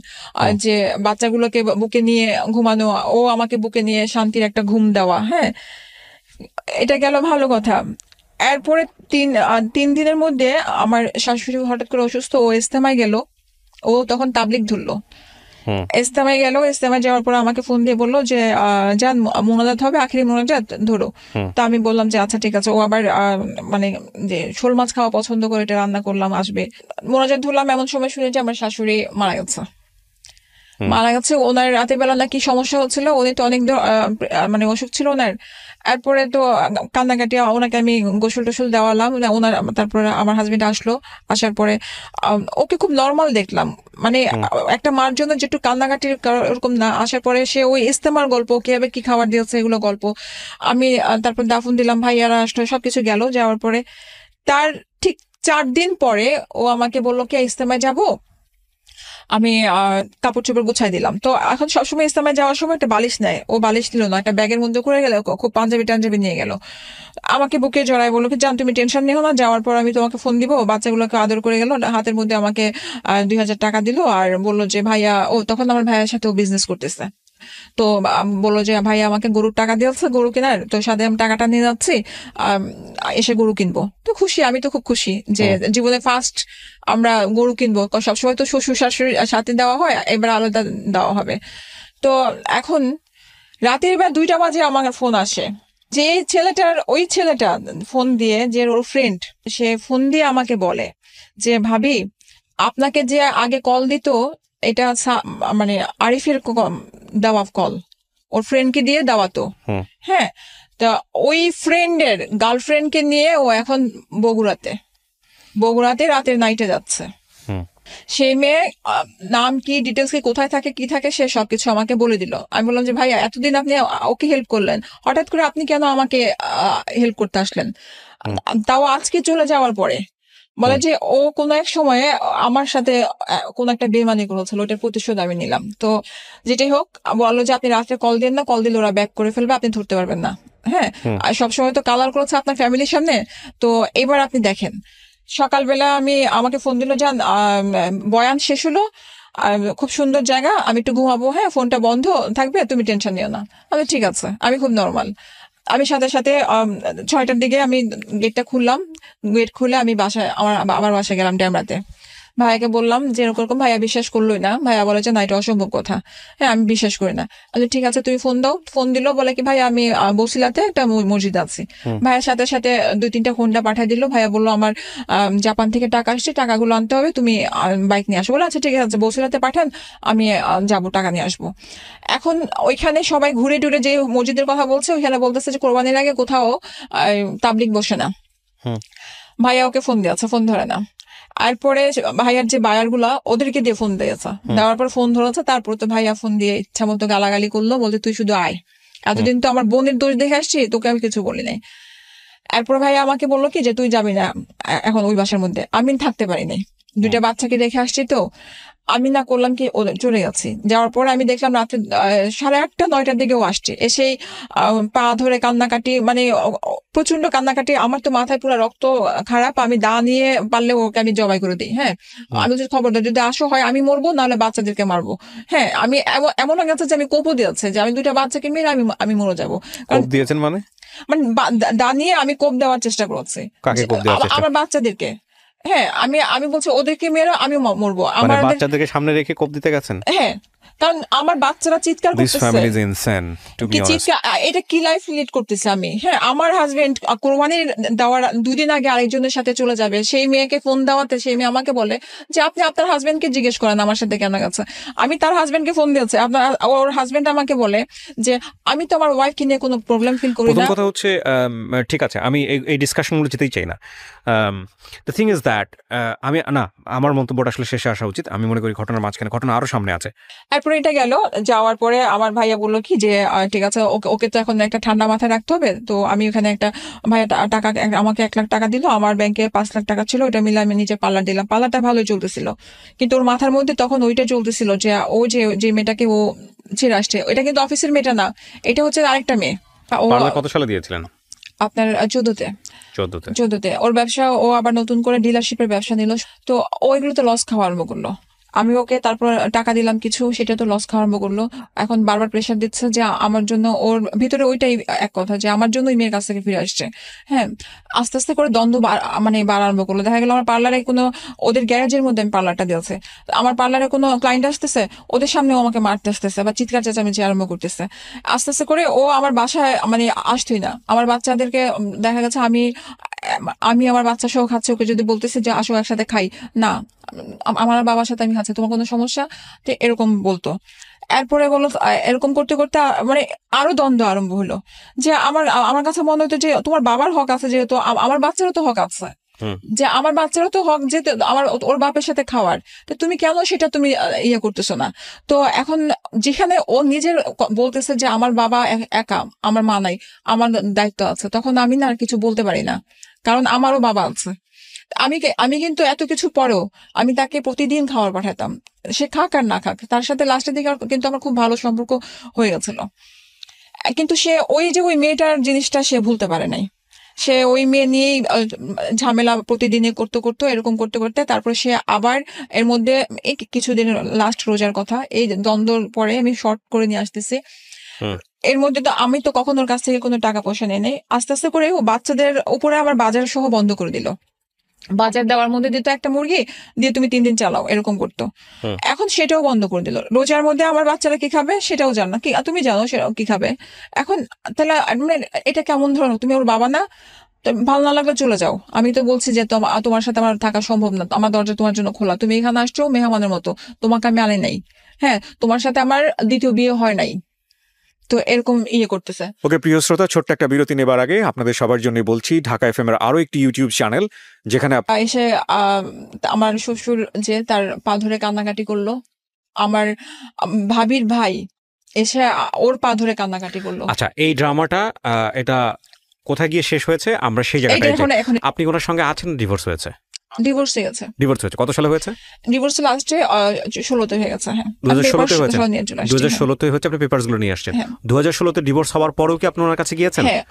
যে বাচ্চাগুলোকে বুকে নিয়ে ঘুমানো, ও আমাকে বুকে নিয়ে শান্তির একটা ঘুম দেওয়া। হ্যাঁ, এটা গেল ভালো কথা। এরপরে 3 দিনের মধ্যে আমার শাশুড়ি হঠাৎ করে অসুস্থ, ও ইস্তেমায় গেল। ও তখন তাবলিগ ধরলো, ইস্তেমায় গেল। ইস্তেমায় যাওয়ার পর আমাকে ফোন দিয়ে বললো যে যান মোনাজাত হবে, আখেরি মোনাজাত ধরো। তো আমি বললাম যে আচ্ছা ঠিক আছে। ও আবার মানে যে শোল মাছ খাওয়া পছন্দ করে, এটা রান্না করলাম, আসবে। মোনাজাত ধরলাম, এমন সময় শুনে যে আমার শাশুড়ি মারা গেছে। ওনার রাতের বেলা নাকি সমস্যা হচ্ছিল, উনি তো অনেক মানে অসুখ ছিল ওনার। এরপরে তো কান্নাকাটি, ওনাকে আমি গোসল টোসল দেওয়ালাম ওনার। তারপরে আমার হাজবেন্ড আসলো, আসার পরে ওকে খুব নর্মাল দেখলাম, মানে একটা মার জন্য যেটু কান্নাকাটির ওরকম না। আসার পরে সে ওই ইস্তেমার গল্প, কিভাবে কি খাবার দিয়েছে এগুলো গল্প। আমি তারপর দাফন দিলাম, ভাইয়ারা আসলো, সবকিছু গেল। যাওয়ার পরে তার ঠিক 4 দিন পরে ও আমাকে বললো কি ইস্তেমায় যাবো। আমি কাপড় চোপড় গুছাই দিলাম। তো এখন সবসময় ইস্তেমায় যাওয়ার সময় একটা বালিশ নেয়, ও বালিশ দিল না, একটা ব্যাগের মধ্যে করে গেল, খুব পাঞ্জাবি নিয়ে গেল। আমাকে বুকে জড়াই বললো কি জান তুমি টেনশন নিও না, যাওয়ার পর আমি তোমাকে ফোন দিব। বাচ্চাগুলোকে আদর করে গেল, হাতের মধ্যে আমাকে 2000 টাকা দিল, আর বললো যে ভাইয়া, ও তখন আমার ভাইয়ের সাথে ও বিজনেস করতেছে। তো বললো যে ভাইয়া আমাকে গরুর টাকা দিয়েছে, গরু কেনার, তো সাথে আমি টাকাটা নিয়ে যাচ্ছি, এসে গরু কিনবো। তো খুশি, আমি তো খুব খুশি যে জীবনে ফার্স্ট আমরা গরু কিনবো। সবসময় তো শ্বশুর শাশুড়ির সাথে দেওয়া হয়, এবার আলাদা দেওয়া হবে। তো এখন রাতের বেলা 2টা বাজে আমার ফোন আসে, যে ওই ছেলেটা ফোন দিয়ে, যে ওর ফ্রেন্ড, সে ফোন দিয়ে আমাকে বলে যে ভাবি আপনাকে যে আগে কল দিত এটা মানে আরিফের দেওয়া কল, ওর ফ্রেন্ডকে দিয়ে দেওয়াতো। হ্যাঁ, তা ওই ফ্রেন্ডের গার্লফ্রেন্ডকে নিয়ে ও এখন বগুড়াতে রাতের নাইটে যাচ্ছে। সেই মেয়ে নাম কি, ডিটেলস কি, কোথায় থাকে, কি থাকে, সে সবকিছু আমাকে বলে দিল। আমি বললাম যে ভাইয়া এতদিন আপনি ওকে হেল্প করলেন, হঠাৎ করে আপনি কেন আমাকে হেল্প করতে আসলেন, তাও আজকে চলে যাওয়ার পরে? বলে যে ও কোনো এক সময়ে আমার সাথে কোনো একটা বেমানি করেছিল, ওটার প্রতিশোধ আমি নিলাম। তো যেটাই হোক, বললো যে আপনি রাত্রে কল দেন না, কল দিলে ওরা ব্যাক করে ফেলবে, আপনি ধরতে পারবেন না। হ্যাঁ, সবসময় তো কালার করেছে আপনার ফ্যামিলির সামনে, তো এবার আপনি দেখেন। সকালবেলা আমাকে ফোন দিল, যান বয়ান শেষ হলো, খুব সুন্দর জায়গা, আমি একটু ঘুমাবো, হ্যাঁ ফোনটা বন্ধ থাকবে, তুমি টেনশন নিও না। আমি ঠিক আছে, আমি খুব নর্মাল। আমি সাথে 6টার দিকে আমি গেটটা খুললাম, গেট খুলে আমি বাসায় আমার বাসায় গেলাম ড্যামরাতে। ভাইয়াকে বললাম যে এরকম, ভাইয়া বিশ্বাস করলোই না। ভাইয়া বলে যে না, এটা অসম্ভব কথা, হ্যাঁ আমি বিশ্বাস করি না। আমি ঠিক আছে তুমি ফোন দাও। ফোন দিল, বলে কি ভাইয়া আমি বসিলাতে একটা মসজিদ আছি। ভাইয়ার সাথে 2-3টা হোন্ডা পাঠাই দিল। ভাইয়া বললো আমার জাপান থেকে টাকা আসছে, টাকাগুলো আনতে হবে, তুমি বাইক নিয়ে আসো। বলে আচ্ছা ঠিক আছে, বসিলাতে পাঠান, আমি যাবো, টাকা নিয়ে আসবো। এখন ওইখানে সবাই ঘুরে টুরে যে মসজিদের কথা বলছে, ওইখানে বলতেছে যে কোরবানির আগে কোথাও তাবলিগ বসে না। ভাইয়া ওকে ফোন দিয়েছে, ফোন ধরে না। এরপরে ভাইয়ার যে বায়ার গুলা, ওদেরকে দিয়ে ফোন দিয়েছে, দেওয়ার পর ফোন ধরেছে। তারপর তো ভাইয়া ফোন দিয়ে ইচ্ছা মতো গালাগালি করলো, বলতে তুই শুধু আয়, এতদিন তো আমার বোনের দোষ দেখে আসছি, তোকে আমি কিছু বলি নাই। এরপর ভাইয়া আমাকে বললো কি যে তুই যাবি না এখন ওই বাসার মধ্যে। আমি থাকতে পারি নাই, 2টা বাচ্চাকে দেখে আসছি, তো আমি না করলাম কি চলে গেছি। যাওয়ার পরে আমি দেখলাম রাত্রে 8:30-9টার দিকেও আসছে, এসেই পা ধরে কান্নাকাটি, মানে প্রচন্ড কান্নাকাটি। আমার তো মাথায় পুরো রক্ত খারাপ, আমি দা নিয়ে পারলে ওকে আমি জবাই করে দিই। হ্যাঁ, আমি যদি খবর দেয়, যদি আসো হয় আমি মরবো, নাহলে বাচ্চাদেরকে মারবো। হ্যাঁ, আমি এমন হয়ে গেছে যে আমি কোপও দিয়েছে যে আমি 2টা বাচ্চাকে মেরে আমি মরে যাবো। দিয়েছেন মানে দা নিয়ে আমি কোপ দেওয়ার চেষ্টা করছি আমার বাচ্চাদেরকে। হ্যাঁ, আমি বলছি ওদেরকে মেরে আমি মরবো। আমার বাচ্চাদেরকে সামনে রেখে কোপ দিতে গেছেন? হ্যাঁ, কারণ আমার বাচ্চারা চিৎকার করতেছে, এটা কি লাইফ লিড করতেছে আমি। হ্যাঁ, আমার হাজবেন্ড কোরবানির দেওয়ার 2 দিন আগে আরেকজনের সাথে চলে যাবে, সেই মেয়েকে ফোন দেওয়াতে সেই মেয়ে আমাকে বলে যে আপনি আপনার হাজবেন্ডকে জিজ্ঞেস করেন আমার সাথে কেন গেছে। আমি তার হাজবেন্ডকে ফোন দিয়েছি, ওর হাজবেন্ড আমাকে বলে যে আমি তো আমার ওয়াইফকে নিয়ে কোনো প্রবলেম ফিল করি না। কথা হচ্ছে ঠিক আছে, আমি এই ডিসকাশনগুলো যেতেই চাই না। দ্য থিং ইজ দ্যাট আমি না, আমার মন্তব্যটা আসলে শেষে আসা উচিত। আমি মনে করি ঘটনার মাঝখানে ঘটনা আরো সামনে আছে। এরপরে এটা গেল, যাওয়ার পরে আমার ভাইয়া বললো কি যে ঠিক আছে, ওকে তো এখন একটা ঠান্ডা মাথায় রাখতে হবে। তো আমি ওখানে একটা ভাইয়া টাকা আমাকে 1 লাখ টাকা দিল, আমার ব্যাংকে 5 লাখ টাকা ছিল, ওটা মিলে আমি নিজে পার্লার দিলাম। পার্লারটা ভালোই চলতেছিল, কিন্তু ওর মাথার মধ্যে তখন ওইটা চলতেছিল যে ও যে মেয়েটাকে ও ছেড়ে আসছে, এটা কিন্তু অফিসের মেয়েটা না, এটা হচ্ছে আরেকটা মেয়ে। কত সালে দিয়েছিলেন? আপনার 14তে ওর ব্যবসা, ও আবার নতুন করে ডিলারশিপের ব্যবসা নিল। তো ওইগুলোতে লস খাওয়া আরম্ভ করলো। আমি ওকে তারপর টাকা দিলাম কিছু, সেটা তো লস খাওয়া আরম্ভ করলো। এখন বারবার প্রেশার দিচ্ছে যে আমার জন্য, ওর ভিতরে ওইটাই এক কথা যে আমার জন্য ওই মেয়ের কাছ থেকে ফিরে আসছে। হ্যাঁ, আস্তে আস্তে করে দ্বন্দ্ব বাড়া আরম্ভ করলো। দেখা গেল আমার পার্লারে কোনো, ওদের গ্যারেজের মধ্যে আমি পার্লারটা দিয়েছে, আমার পার্লারে কোনো ক্লায়েন্ট আসতেছে, ওদের সামনে ও আমাকে মারতে আসতেছে বা চিৎকার চেঁচামেচি আরম্ভ করতেছে। আস্তে আস্তে করে ও আমার বাসায় আসতোই না। আমার বাচ্চাদেরকে দেখা গেছে আমি আমার বাচ্চা সহ খাচ্ছি, ওকে যদি বলতেছে যে আসো একসাথে খাই, না আমার বাবার সাথে আমি খাচ্ছি, তোমার কোনো সমস্যা, তো এরকম বলতো। এরপরে বললো, এরকম করতে করতে আরো দ্বন্দ্ব আরম্ভ হলো যে আমার কাছে মনে হতো যে তোমার বাবার হক আছে, যেহেতু আমার বাচ্চারও তো হক আছে, যে আমার বাচ্চারও তো হক যে আমার ওর বাপের সাথে খাওয়ার, তো তুমি কেন সেটা তুমি ইয়ে করতেছো না। তো এখন যেখানে ও নিজের বলতেছে যে আমার বাবা একা, আমার মা নাই, আমার দায়িত্ব আছে, তখন আমি না আর কিছু বলতে পারি না, কারণ আমারও বাবা আছে। আমি কিন্তু এত কিছু পরেও আমি তাকে প্রতিদিন খাবার পাঠাতাম, সে খাক আর না খাক, তার সাথে লাস্টের দিকে কিন্তু আমার খুব ভালো সম্পর্ক হয়ে গেছিল। কিন্তু সে ওই মেয়েটার জিনিসটা সে ভুলতে পারে নাই। সে ওই মেয়ে নিয়েই ঝামেলা প্রতিদিনই করতে এরকম করতে তারপর সে আবার এর মধ্যে এই কিছুদিনের লাস্ট রোজার কথা, এই দ্বন্দ্বর পরে আমি শর্ট করে নিয়ে আসতেছি। এর মধ্যে তো আমি তো কখনো ওর কাছ থেকে কোনো টাকা পয়সা নেই। আস্তে আস্তে করে ও বাচ্চাদের উপরে আবার বাজার সহ বন্ধ করে দিল। বাজার দেওয়ার মধ্যে দিত একটা মুরগি দিয়ে তুমি 3 দিন চালাও, এরকম করতো। এখন সেটাও বন্ধ করে দিল। রোজার মধ্যে আমার বাচ্চারা কি খাবে সেটাও জান না, কি তুমি জানো সেটাও কি খাবে। এখন তাহলে এটা কেমন ধরনের, তুমি ওর বাবা না? ভালো না লাগলে চলে যাও। আমি তো বলছি যে তোমার সাথে আমার থাকা সম্ভব না, আমার দরজা তোমার জন্য খোলা, তুমি এখানে আসছো মেহমানের মতো, তোমাকে আমি আনি নাই। হ্যাঁ, তোমার সাথে আমার দ্বিতীয় বিয়ে হয় নাই, তো এরকম করতেছে। ওকে প্রিয় শ্রোতা, ছোট্ট একটা বিরতি নেবার আগে আপনাদের সবার জন্য বলছি, ঢাকা এফএম এর আরো একটি ইউটিউব চ্যানেল যেখানে এসে আমার শ্বশুর যে তার পা ধরে কান্নাকাটি করলো, আমার ভাবির ভাই এসে ওর পা ধরে কান্নাকাটি করলো। আচ্ছা, এই ড্রামাটা এটা কোথায় গিয়ে শেষ হয়েছে আমরা সেই জায়গাটায়। আপনি ওনার সঙ্গে আছেন? ডিভোর্স হয়েছে? ডিভোর্স হয়ে গেছে। ডিভোর্স হয়েছে কত সালে হয়েছে? ডিভোর্স লাস্টে 16তে হয়ে গেছে। হ্যাঁ, 2016তে হয়েছে। 2016তে হচ্ছে, আপনি পেপারস গুলো নিয়ে আসছেন। 2016তে ডিভোর্স হওয়ার পরেও কি আপনি ওনার কাছে গিয়েছেন? হ্যাঁ,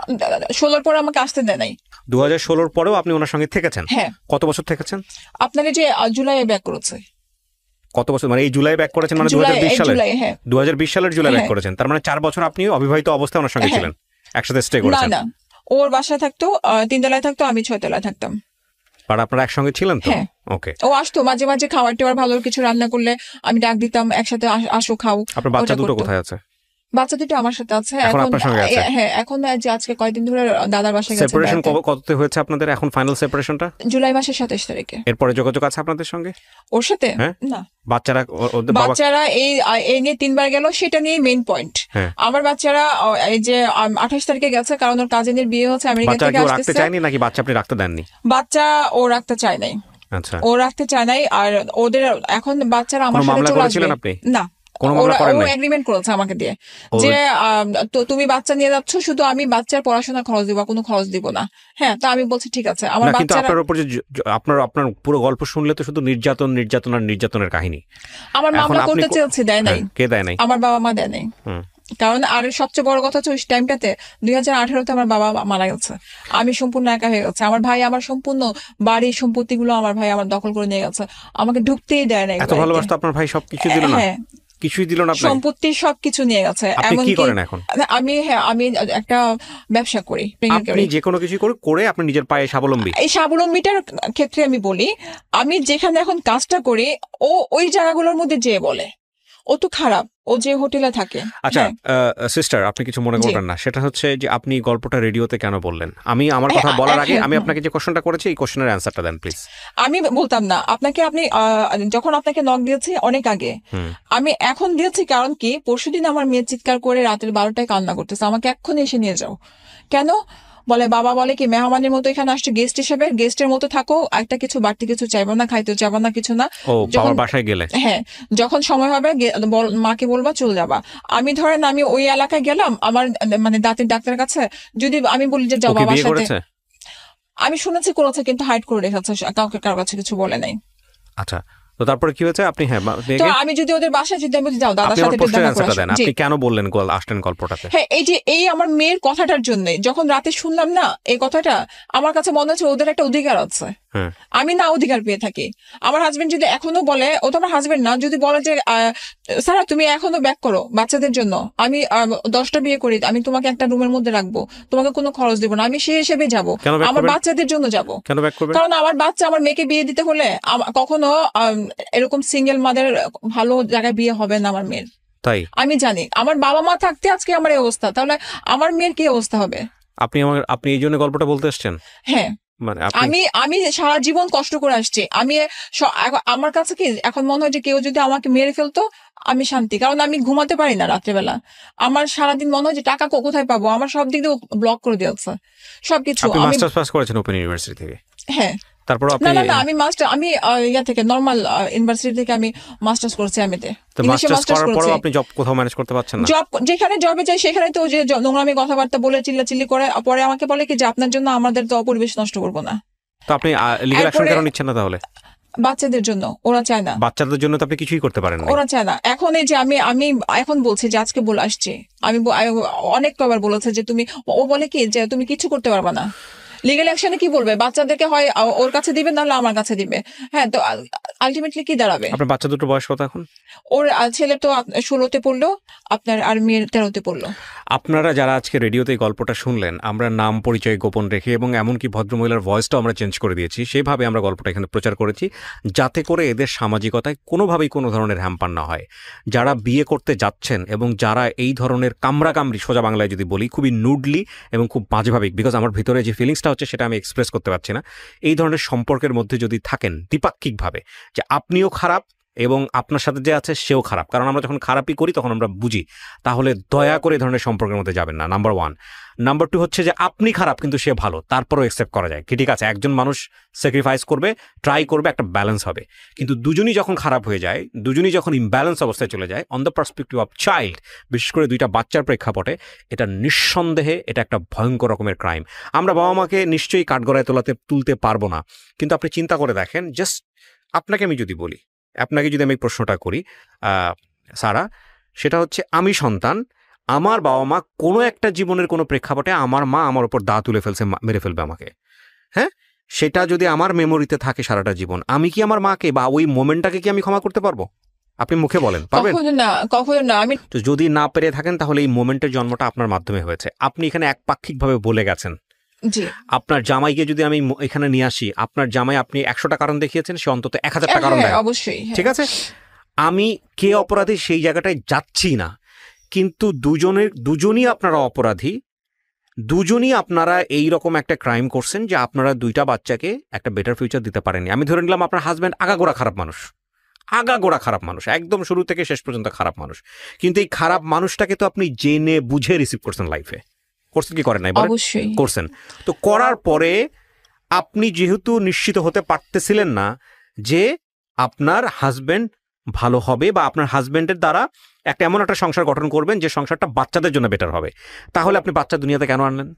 16 পরে আমাকে আসতে দেয় নাই। 2016 পরেও আপনি ওনার সঙ্গে থেকেছেন? হ্যাঁ। কত বছর থেকেছেন? আপনাকে যে জুলাইয়ে ব্যাক করেছে। কত বছর মানে এই জুলাই ব্যাক করেছেন? মানে 2020 সালে? 2020 সালের জুলাই ব্যাক করেছেন, তার মানে 4 বছর আপনি অবিবাহিত অবস্থায় ওনার সঙ্গে ছিলেন, একসাথে স্টে করেছেন? না, ওর বাসায় থাকতো, 3 তলায় থাকতো, আমি 6 তলায় থাকতাম। আর আপনারা একসঙ্গে ছিলেন তো? ওকে। ও আসতো মাঝে মাঝে, খাবার টাবার ভালো কিছু রান্না করলে আমি ডাক দিতাম, একসাথে আসো খাও। আপনার বাচ্চা দুটো কোথায় আছে? বাচ্চা দুটো আমার সাথে আছে এখন। আপনার সঙ্গে আছে? হ্যাঁ, এখন যে আজকে কয়েকদিন ধরে দাদার বাসায় গেছে। সেপারেশন কততে হয়েছে আপনাদের এখন ফাইনাল সেপারেশনটা? জুলাই মাসের 27 তারিখে। এরপরে যোগাযোগ আছে আপনাদের সঙ্গে ওর সাথে? না। বাচ্চারা এই নিয়ে 3 বার গেল, সেটা নিয়ে মেইন পয়েন্ট। আমার বাচ্চারা এই যে 28 তারিখে গেছে, কারণ ওর কাজিনের বিয়ে হচ্ছে আমেরিকা থেকে আসছে। রাখতে চায়নি নাকি বাচ্চা আপনি রাখতে দেননি? বাচ্চা ও রাখতে চায় নাই। আচ্ছা, ও রাখতে চায় নাই। আর ওদের এখন বাচ্চারা আমার সাথে চলে আসবে। আপনি না, এগ্রিমেন্ট করেছে আমাকে দিয়ে যে তুমি বাচ্চা নিয়ে যাচ্ছ, শুধু আমি বাচ্চার পড়াশোনা খরচ দিব, কোনো খরচ দিব না। হ্যাঁ, তো আমি বলছি ঠিক আছে। আমার বাচ্চারা আপনার উপর যে আপনার পুরো গল্প শুনলে তো শুধু নির্যাতন নির্যাতন আর নির্যাতনের কাহিনী। আমার মামলা করতে চেয়েছি, দেয় নাই। কে দেয় নাই? আমার বাবা মা দেয় নাই। কারণ আর সবচেয়ে বড় কথা হচ্ছে ওই টাইমটাতে 2018-তে আমার বাবা মারা গেছে, আমি সম্পূর্ণ একা হয়ে গেছে। আমার ভাই আমার সম্পূর্ণ বাড়ি সম্পত্তি গুলো আমার ভাই আমার দখল করে নিয়ে গেছে, আমাকে ঢুকতেই দেয় নাই। এত ভালোবাসতো আপনার ভাই, সবকিছু দিল না? কিছুই দিল না? সম্পত্তি সবকিছু নিয়ে গেছে। কি করেন এখন? আমি একটা ব্যবসা করি। আপনি যে কোনো কিছু করে আপনি নিজের পায়ে স্বাবলম্বী। এই স্বাবলম্বীটার ক্ষেত্রে আমি বলি, আমি যেখানে এখন কাজটা করি ও ওই জায়গাগুলোর মধ্যে যেয়ে বলে ও তো খারাপ, ও যে হোটেলে থাকে। আচ্ছা সিস্টার, আপনি কিছু মনে করবেন না, সেটা হচ্ছে যে আপনি গল্পটা রেডিওতে কেন বললেন? আমি আমার কথা বলার আগে আমি আপনাকে যে কোশ্চেনটা করেছি এই কোশ্চেনের অ্যানসারটা দেন প্লিজ। আমি বলতাম না আপনাকে, আপনি যখন আপনাকে নক দিয়েছি অনেক আগে, আমি এখন দিয়েছি কারণ কি পরশুদিন আমার মেয়ে চিৎকার করে রাতের 12টায় কান্না করতেছে, আমাকে এক্ষুনি এসে নিয়ে যাও। কেন বলে, বাবা বলে কি মেহমানের মতো এখানে আসছে, গেস্ট হিসেবে, গেস্টের মতো থাকো, একটা কিছু বাড়তি কিছু চাইবো না, খাইতে চাইবো না, কিছু না। যখন বাসায় গেলে, হ্যাঁ, যখন সময় হবে মাকে বলবা চলে যাবা। আমি ধরেন আমি ওই এলাকায় গেলাম আমার মানে দাঁতের ডাক্তারের কাছে, যদি আমি বলি যে যাও বাবার সাথে, আমি শুনেছি করেছে কিন্তু হাইড করে রেখেছে, কাউকে কারো কাছে কিছু বলে নাই। আচ্ছা, তো তারপরে কি হয়েছে? আপনি তো আমি যদি ওদের বাসায় যদি আমি যাও দাদার সাথে আপনি কেন বললেন আসলেন গল্পটাতে? হ্যাঁ, এই আমার মেয়ের কথাটার জন্য যখন রাতে শুনলাম না এই কথাটা, আমার কাছে মনে হচ্ছে ওদের একটা অধিকার আছে, আমি না অধিকার পেয়ে থাকি। আমার হাজবেন্ড যদি এখনো বলে, ও তো আমার হাজবেন্ড না, যদি বলে যে স্যার তুমি এখনো ব্যাক করো বাচ্চাদের জন্য, আমি 10টা বিয়ে করি, আমি তোমাকে একটা রুমের মধ্যে রাখবো, তোমাকে কোনো খরচ দিব না, আমি সেই হিসেবে যাবো, আমার বাচ্চাদের জন্য যাবো। কারণ আমার বাচ্চা, আমার মেয়েকে বিয়ে দিতে হলে কখনো এরকম সিঙ্গেল মাদের ভালো জায়গায় বিয়ে হবে না আমার মেয়ের। তাই আমি জানি আমার বাবা মা থাকতে আজকে আমার এই অবস্থা, তাহলে আমার মেয়ের কি অবস্থা হবে? আপনি এই জন্য গল্পটা বলতে আসছেন? হ্যাঁ, মানে আমি সারা জীবন কষ্ট করে আসছি। আমার কাছে কি এখন মনে হয় যে কেউ যদি আমাকে মেরে ফেলতো আমি শান্তি, কারণ আমি ঘুমাতে পারি না রাত্রেবেলা। আমার সারাদিন মনে হয় যে টাকা কোথায় পাবো, আমার সব দিক দিয়ে ব্লক করে দিয়েছে সবকিছু। আপনি মাস্টার্স পাস করেছেন ওপেন ইউনিভার্সিটি থেকে? হ্যাঁ। তারপর না আমি ইয়া থেকে নরমাল ইউনিভার্সিটি থেকে আমি মাস্টার্স করছি এমএতে। আপনি জব কোথাও ম্যানেজ করতে পারছেন না? জব যেখানে জবে যাই সেখানে তো যে নোংরামি কথাবার্তা বলে চিল্লাচিল্লি করে, পরে আমাকে বলে কি যে আপনার জন্য আমাদের তো পরিবেশ নষ্ট করবো না। তো আপনি লিগ্যাল অ্যাকশন কেন নিচ্ছেন না তাহলে? বাচ্চাদের জন্য, ওরা চায় না। বাচ্চাদের জন্য তো আপনি কিছুই করতে পারেন না, ওরা চায় না। এখন এই যে আমি এখন বলছি যে আজকে বলে আসছি, আমি অনেক কবার বলেছে যে তুমি, ও বলে কি যে তুমি কিছু করতে পারবা না। লিগ্যাল অ্যাকশনে কি বলবে? বাচ্চাদেরকে হয় ওর কাছে দিবে নাহলে আমার কাছে দিবে। হ্যাঁ, তো আলটিমেটলি কি দাঁড়াবে? আপনার বাচ্চা দুটো বয়স কত এখন? ওর ছেলে তো 16তে পড়লো, আপনার আর মেয়ের 13তে পড়লো। আপনারা যারা আজকে রেডিওতে এই গল্পটা শুনলেন, আমরা নাম পরিচয় গোপন রেখে এবং এমনকি ভদ্রমহিলার ভয়েসটাও আমরা চেঞ্জ করে দিয়েছি, সেইভাবে আমরা গল্পটা এখানে প্রচার করেছি যাতে করে এদের সামাজিকতায় কোনোভাবেই কোনো ধরনের হ্যাম্পার না হয়। যারা বিয়ে করতে যাচ্ছেন এবং যারা এই ধরনের কামড়াকামড়ি, সোজা বাংলায় যদি বলি, খুবই নুডলি এবং খুব বাজেভাবে, বিকজ আমার ভিতরে যে ফিলিংসটা হচ্ছে সেটা আমি এক্সপ্রেস করতে পারছি না, এই ধরনের সম্পর্কের মধ্যে যদি থাকেন দ্বিপাক্ষিকভাবে, যে আপনিও খারাপ এবং আপনার সাথে যে আছে সেও খারাপ, কারণ আমরা যখন খারাপই করি তখন আমরা বুঝি, তাহলে দয়া করে এই ধরনের সম্পর্কের মধ্যে যাবেন না, নাম্বার 1। নাম্বার 2 হচ্ছে যে আপনি খারাপ কিন্তু সে ভালো, তারপরও অ্যাকসেপ্ট করা যায় কি, ঠিক আছে, একজন মানুষ স্যাক্রিফাইস করবে, ট্রাই করবে, একটা ব্যালেন্স হবে। কিন্তু দুজনই যখন খারাপ হয়ে যায়, দুজনই যখন ইমব্যালেন্স অবস্থায় চলে যায়, on the perspective of child, বিশেষ করে 2টা বাচ্চার প্রেক্ষাপটে, এটা নিঃসন্দেহে এটা একটা ভয়ঙ্কর রকমের ক্রাইম। আমরা বাবা মাকে নিশ্চয়ই কাঠগড়ায় তুলতে পারবো না, কিন্তু আপনি চিন্তা করে দেখেন, জাস্ট আপনাকে আমি যদি বলি, আপনাকে যদি আমি প্রশ্নটা করি সারা, সেটা হচ্ছে আমি সন্তান, আমার বাবা মা কোনো একটা জীবনের কোনো প্রেক্ষাপটে আমার মা আমার উপর দা তুলে ফেলছে, মেরে ফেলবে আমাকে, হ্যাঁ, সেটা যদি আমার মেমোরিতে থাকে সারাটা জীবন, আমি কি আমার মাকে বা ওই মোমেন্টটাকে কি আমি ক্ষমা করতে পারবো? আপনি মুখে বলেন পারবেন? কখনো না। আমি তো যদি না পেরে থাকেন তাহলে এই মোমেন্টের জন্মটা আপনার মাধ্যমে হয়েছে। আপনি এখানে একপাক্ষিকভাবে বলে গেছেন। আপনার জামাইকে যদি আমি এখানে নিয়ে আসি, আপনার জামাই আপনি 100টা কারণ দেখিয়েছেন, সে অন্তত 1000টা কারণ দেয়, অবশ্যই, ঠিক আছে। আমি কে অপরাধী সেই জায়গাটায় যাচ্ছি না, কিন্তু দুজনই আপনারা অপরাধী, দুজনই আপনারা এইরকম একটা ক্রাইম করছেন যে আপনারা 2টা বাচ্চাকে একটা বেটার ফিউচার দিতে পারেননি। আমি ধরে নিলাম আপনার হাজব্যান্ড আগাগোড়া খারাপ মানুষ, একদম শুরু থেকে শেষ পর্যন্ত খারাপ মানুষ, কিন্তু এই খারাপ মানুষটাকে তো আপনি জেনে বুঝে রিসিভ করছেন লাইফে, করছেন কি করেন নাই? অবশ্যই করছেন। তো করার পরে আপনি যেহেতু নিশ্চিত হতে পারতেছিলেন না যে আপনার হাজব্যান্ড ভালো হবে বা আপনার হাজব্যান্ডের দ্বারা একটা এমন একটা সংসার গঠন করবেন যে সংসারটা বাচ্চাদের জন্য বেটার হবে, তাহলে আপনি বাচ্চা দুনিয়াতে কেন আনলেন?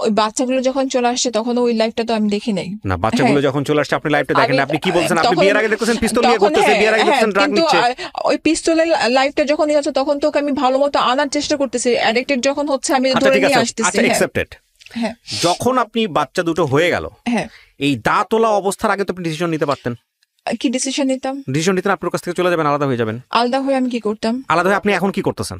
ওই বাচ্চাগুলো যখন চলে আসছে তখন ওই লাইফটা তো আমি দেখি নাই। না, বাচ্চাগুলো যখন চলে আসছে আপনি লাইফটা দেখেন, আপনি কি বলছেন? আপনি বিয়ের আগে দেখতেছেন পিস্তল নিয়ে ঘুরতেছে, বিয়ের আগে দেখতেন ড্রাগ নিচ্ছে। ওই পিস্তলের লাইফটা যখন নিয়েছে তখন তো আমি ভালোমতো আনার চেষ্টা করতেছি, অ্যাডিক্টেড যখন হচ্ছে আমি ধরে নিয়ে আসতেছি। আচ্ছা, অ্যাকসেপ্টেড। যখন আপনি বাচ্চা দুটো হয়ে গেল, এই দা তোলা অবস্থার আগে তো আপনি ডিসিশন নিতে পারতেন। কি ডিসিশন নিতাম? ডিসিশন নিতেন আপনার কাছ থেকে চলে যাবেন, আলাদা হয়ে যাবেন। আলাদা হয়ে আমি কি করতাম? আলাদা হয়ে আপনি এখন কি করতেছেন?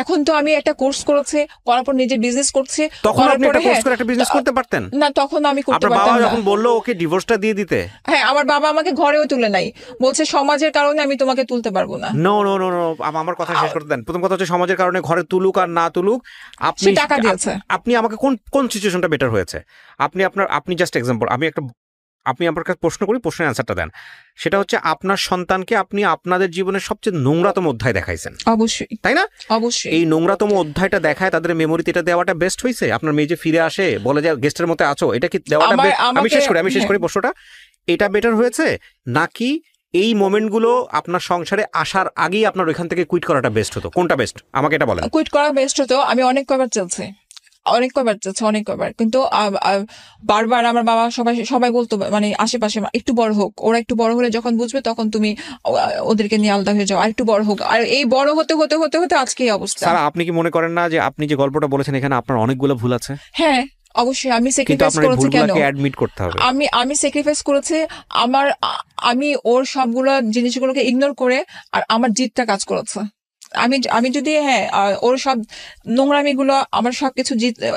এখন তো আমি একটা কোর্স করেছি, করার পর নিজে বিজনেস করছি। তখন আপনি একটা কোর্স করে একটা বিজনেস করতে পারতেন না, তখন আমি করতে পারতাম না। আপনার বাবা যখন বললো ওকে ডিভোর্সটা দিয়ে দিতে, হ্যাঁ, আমার বাবা আমাকে ঘরেও তুলে নাই, বলছে সমাজের কারণে আমি তোমাকে তুলতে পারবো না। নো নো নো নো, আমার কথা শেষ করতে দেন। প্রথম কথা হচ্ছে সমাজের কারণে ঘরে তুলুক আর না তুলুক, আপনি টাকা দিয়েছে। আপনি আমাকে কোন সিচুয়েশনটা বেটার হয়েছে? আপনি জাস্ট এক্সাম্পল, আপনি আমার কাছে প্রশ্ন করি, প্রশ্নের অ্যান্সারটা দেন। সেটা হচ্ছে আপনার সন্তানকে আপনি আপনাদের জীবনের সবচেয়ে নোংরাতম অধ্যায় দেখাইছেন, অবশ্যই, তাই না? অবশ্যই। এই নোংরাতম অধ্যায়টা দেখায় তাদের মেমোরিতে এটা দেওয়াটা বেস্ট হয়েছে? আপনার মেয়ে যে ফিরে আসে বলে যে গেস্টের মতো আছো, এটা কি দেওয়াটা? আমি শেষ করি প্রশ্নটা, এটা বেটার হয়েছে নাকি এই মোমেন্টগুলো আপনার সংসারে আসার আগেই আপনার ওইখান থেকে কুইট করাটা বেস্ট হতো? কোনটা বেস্ট আমাকে এটা বলেন। কুইট করা বেস্ট হতো। আমি অনেক কবার চলছে, কিন্তু বারবার আমার বাবা সবাই বলতো, মানে আশেপাশে একটু বড় হোক, ওরা একটু বড় হলে যখন বুঝবে তখন তুমি ওদেরকে নিয়ে আলাদা হয়ে যাও, আর একটু বড় হোক। আর এই বড় হতে হতে হতে হতে আজকে এই অবস্থা। স্যার, আপনি কি মনে করেন না যে আপনি যে গল্পটা বলেছেন এখানে আপনার অনেকগুলো ভুল আছে? হ্যাঁ, অবশ্যই। আমি স্যাক্রিফাইস করেছি। কেন? অ্যাডমিট করতে হবে। আমি স্যাক্রিফাইস করেছি। আমি ওর সবগুলো জিনিসগুলোকে ইগনোর করে আর আমার জিতটা কাজ করেছে। আমি যদি ওর সব নোংরামি গুলো, আমার সবকিছু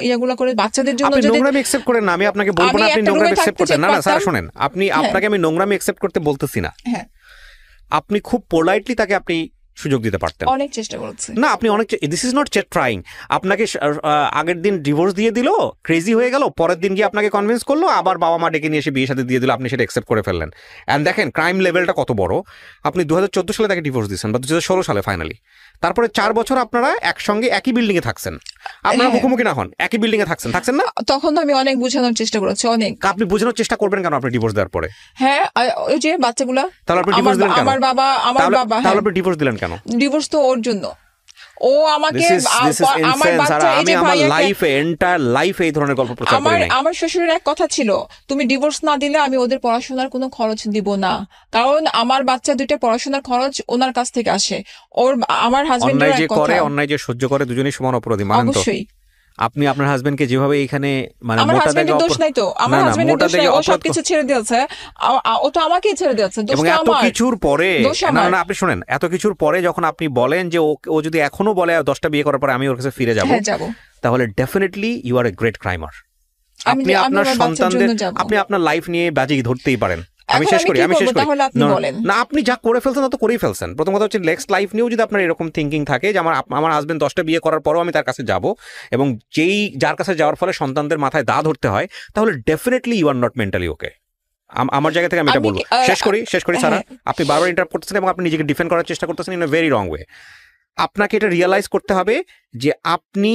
ইয়েগুলো করে বাচ্চাদের জন্য যদি নোংরামি অ্যাকসেপ্ট করেন না, আমি আপনাকে বলবো না আপনি নোংরামি অ্যাকসেপ্ট করতেন। না স্যার শুনেন, আপনাকে আমি নোংরামি অ্যাকসেপ্ট করতে বলতেছি না। হ্যাঁ, আপনি খুব পোলাইটলি তাকে আপনি সুযোগ দিতে পারতেন। অনেক চেষ্টা করেছি না, আপনি অনেক, দিস ইজ নট ট্রাইং। আপনাকে আগের দিন ডিভোর্স দিয়ে দিল, ক্রেজি হয়ে গেল, পরের দিন গিয়ে আপনাকে কনভিন্স করলো, আবার বাবা মা ডেকে নিয়ে এসে বিয়ে সাথে দিয়ে দিল, আপনি সেটা অ্যাকসেপ্ট করে ফেললেন। অ্যান্ড দেখেন ক্রাইম লেভেলটা কত বড়। আপনি 2014 সালে তাকে ডিভোর্স দিয়েছেন বা 2016 সালে ফাইনালি, তারপরে 4 বছর আপনারা একসঙ্গে একই বিল্ডিং এ থাকছেন, আপনারা মুখোমুখি না হন, একই বিল্ডিং এ থাকছেন না? তখন আমি অনেক বোঝানোর চেষ্টা করেছি, অনেক। আপনি বোঝানোর চেষ্টা করবেন কেন আপনি ডিভোর্স দেওয়ার পরে? হ্যাঁ, ওই যে বাচ্চাগুলো, তাহলে আপনি ডিভোর্স দিলেন কেন? আমার বাবা তাহলে আপনি ডিভোর্স দিলেন কেন? ডিভোর্স তো ওর জন্য, ও আমাকে আমার শ্বশুরের এক কথা ছিল, তুমি ডিভোর্স না দিলে আমি ওদের পড়াশোনার কোনো খরচ দিব না, কারণ আমার বাচ্চা দুইটা পড়াশোনার খরচ ওনার কাছ থেকে আসে। আমার হাজবেন্ড অন্যায় যে সহ্য করে দুজনেই সমান অপরাধী, মানেন তো? অবশ্যই। আপনি আপনার হাজবেন্ডকে যেভাবে এখানে মানে আমার হাজবেন্ডের দোষ নাই তো, আমার হাজবেন্ডের দোষ নাই, ও সবকিছু ছেড়ে দিয়েছে, ও তো আমাকেই ছেড়ে দিয়েছে, দোষটা আমার। এত কিছুর পরে না আপনি শুনেন, এত কিছুর পরে যখন আপনি বলেন যে ও যদি এখনো বলে 10টা বিয়ে করার পরে আমি ওর কাছে ফিরে যাব, তাহলে definitely you are a great crimer. আপনি আপনার সন্তানদের, আপনি আপনার লাইফ নিয়ে বাজি ধরতেই পারেন। আমি শেষ করি না, আপনি যা করে ফেলছেন তা তো করেই ফেলছেন। প্রথম কথা হচ্ছে নেক্সট লাইফ নিয়েও যদি আপনার এরকম থিঙ্কিং থাকে যে আমার হাজবেন্ড 10টা বিয়ে করার পরও আমি তার কাছে যাব, এবং যার কাছে যাওয়ার ফলে সন্তানদের মাথায় দা ধরতে হয়, তাহলে definitely you are not mentally okay. আমার জায়গা থেকে আমি এটা বলবো। শেষ করি সারা, আপনি বারবার ইন্টারাপ্ট করতেছেন এবং আপনি নিজেকে ডিফেন্ড করার চেষ্টা করতেছেন in a very wrong way. আপনাকে এটা রিয়েলাইজ করতে হবে যে আপনি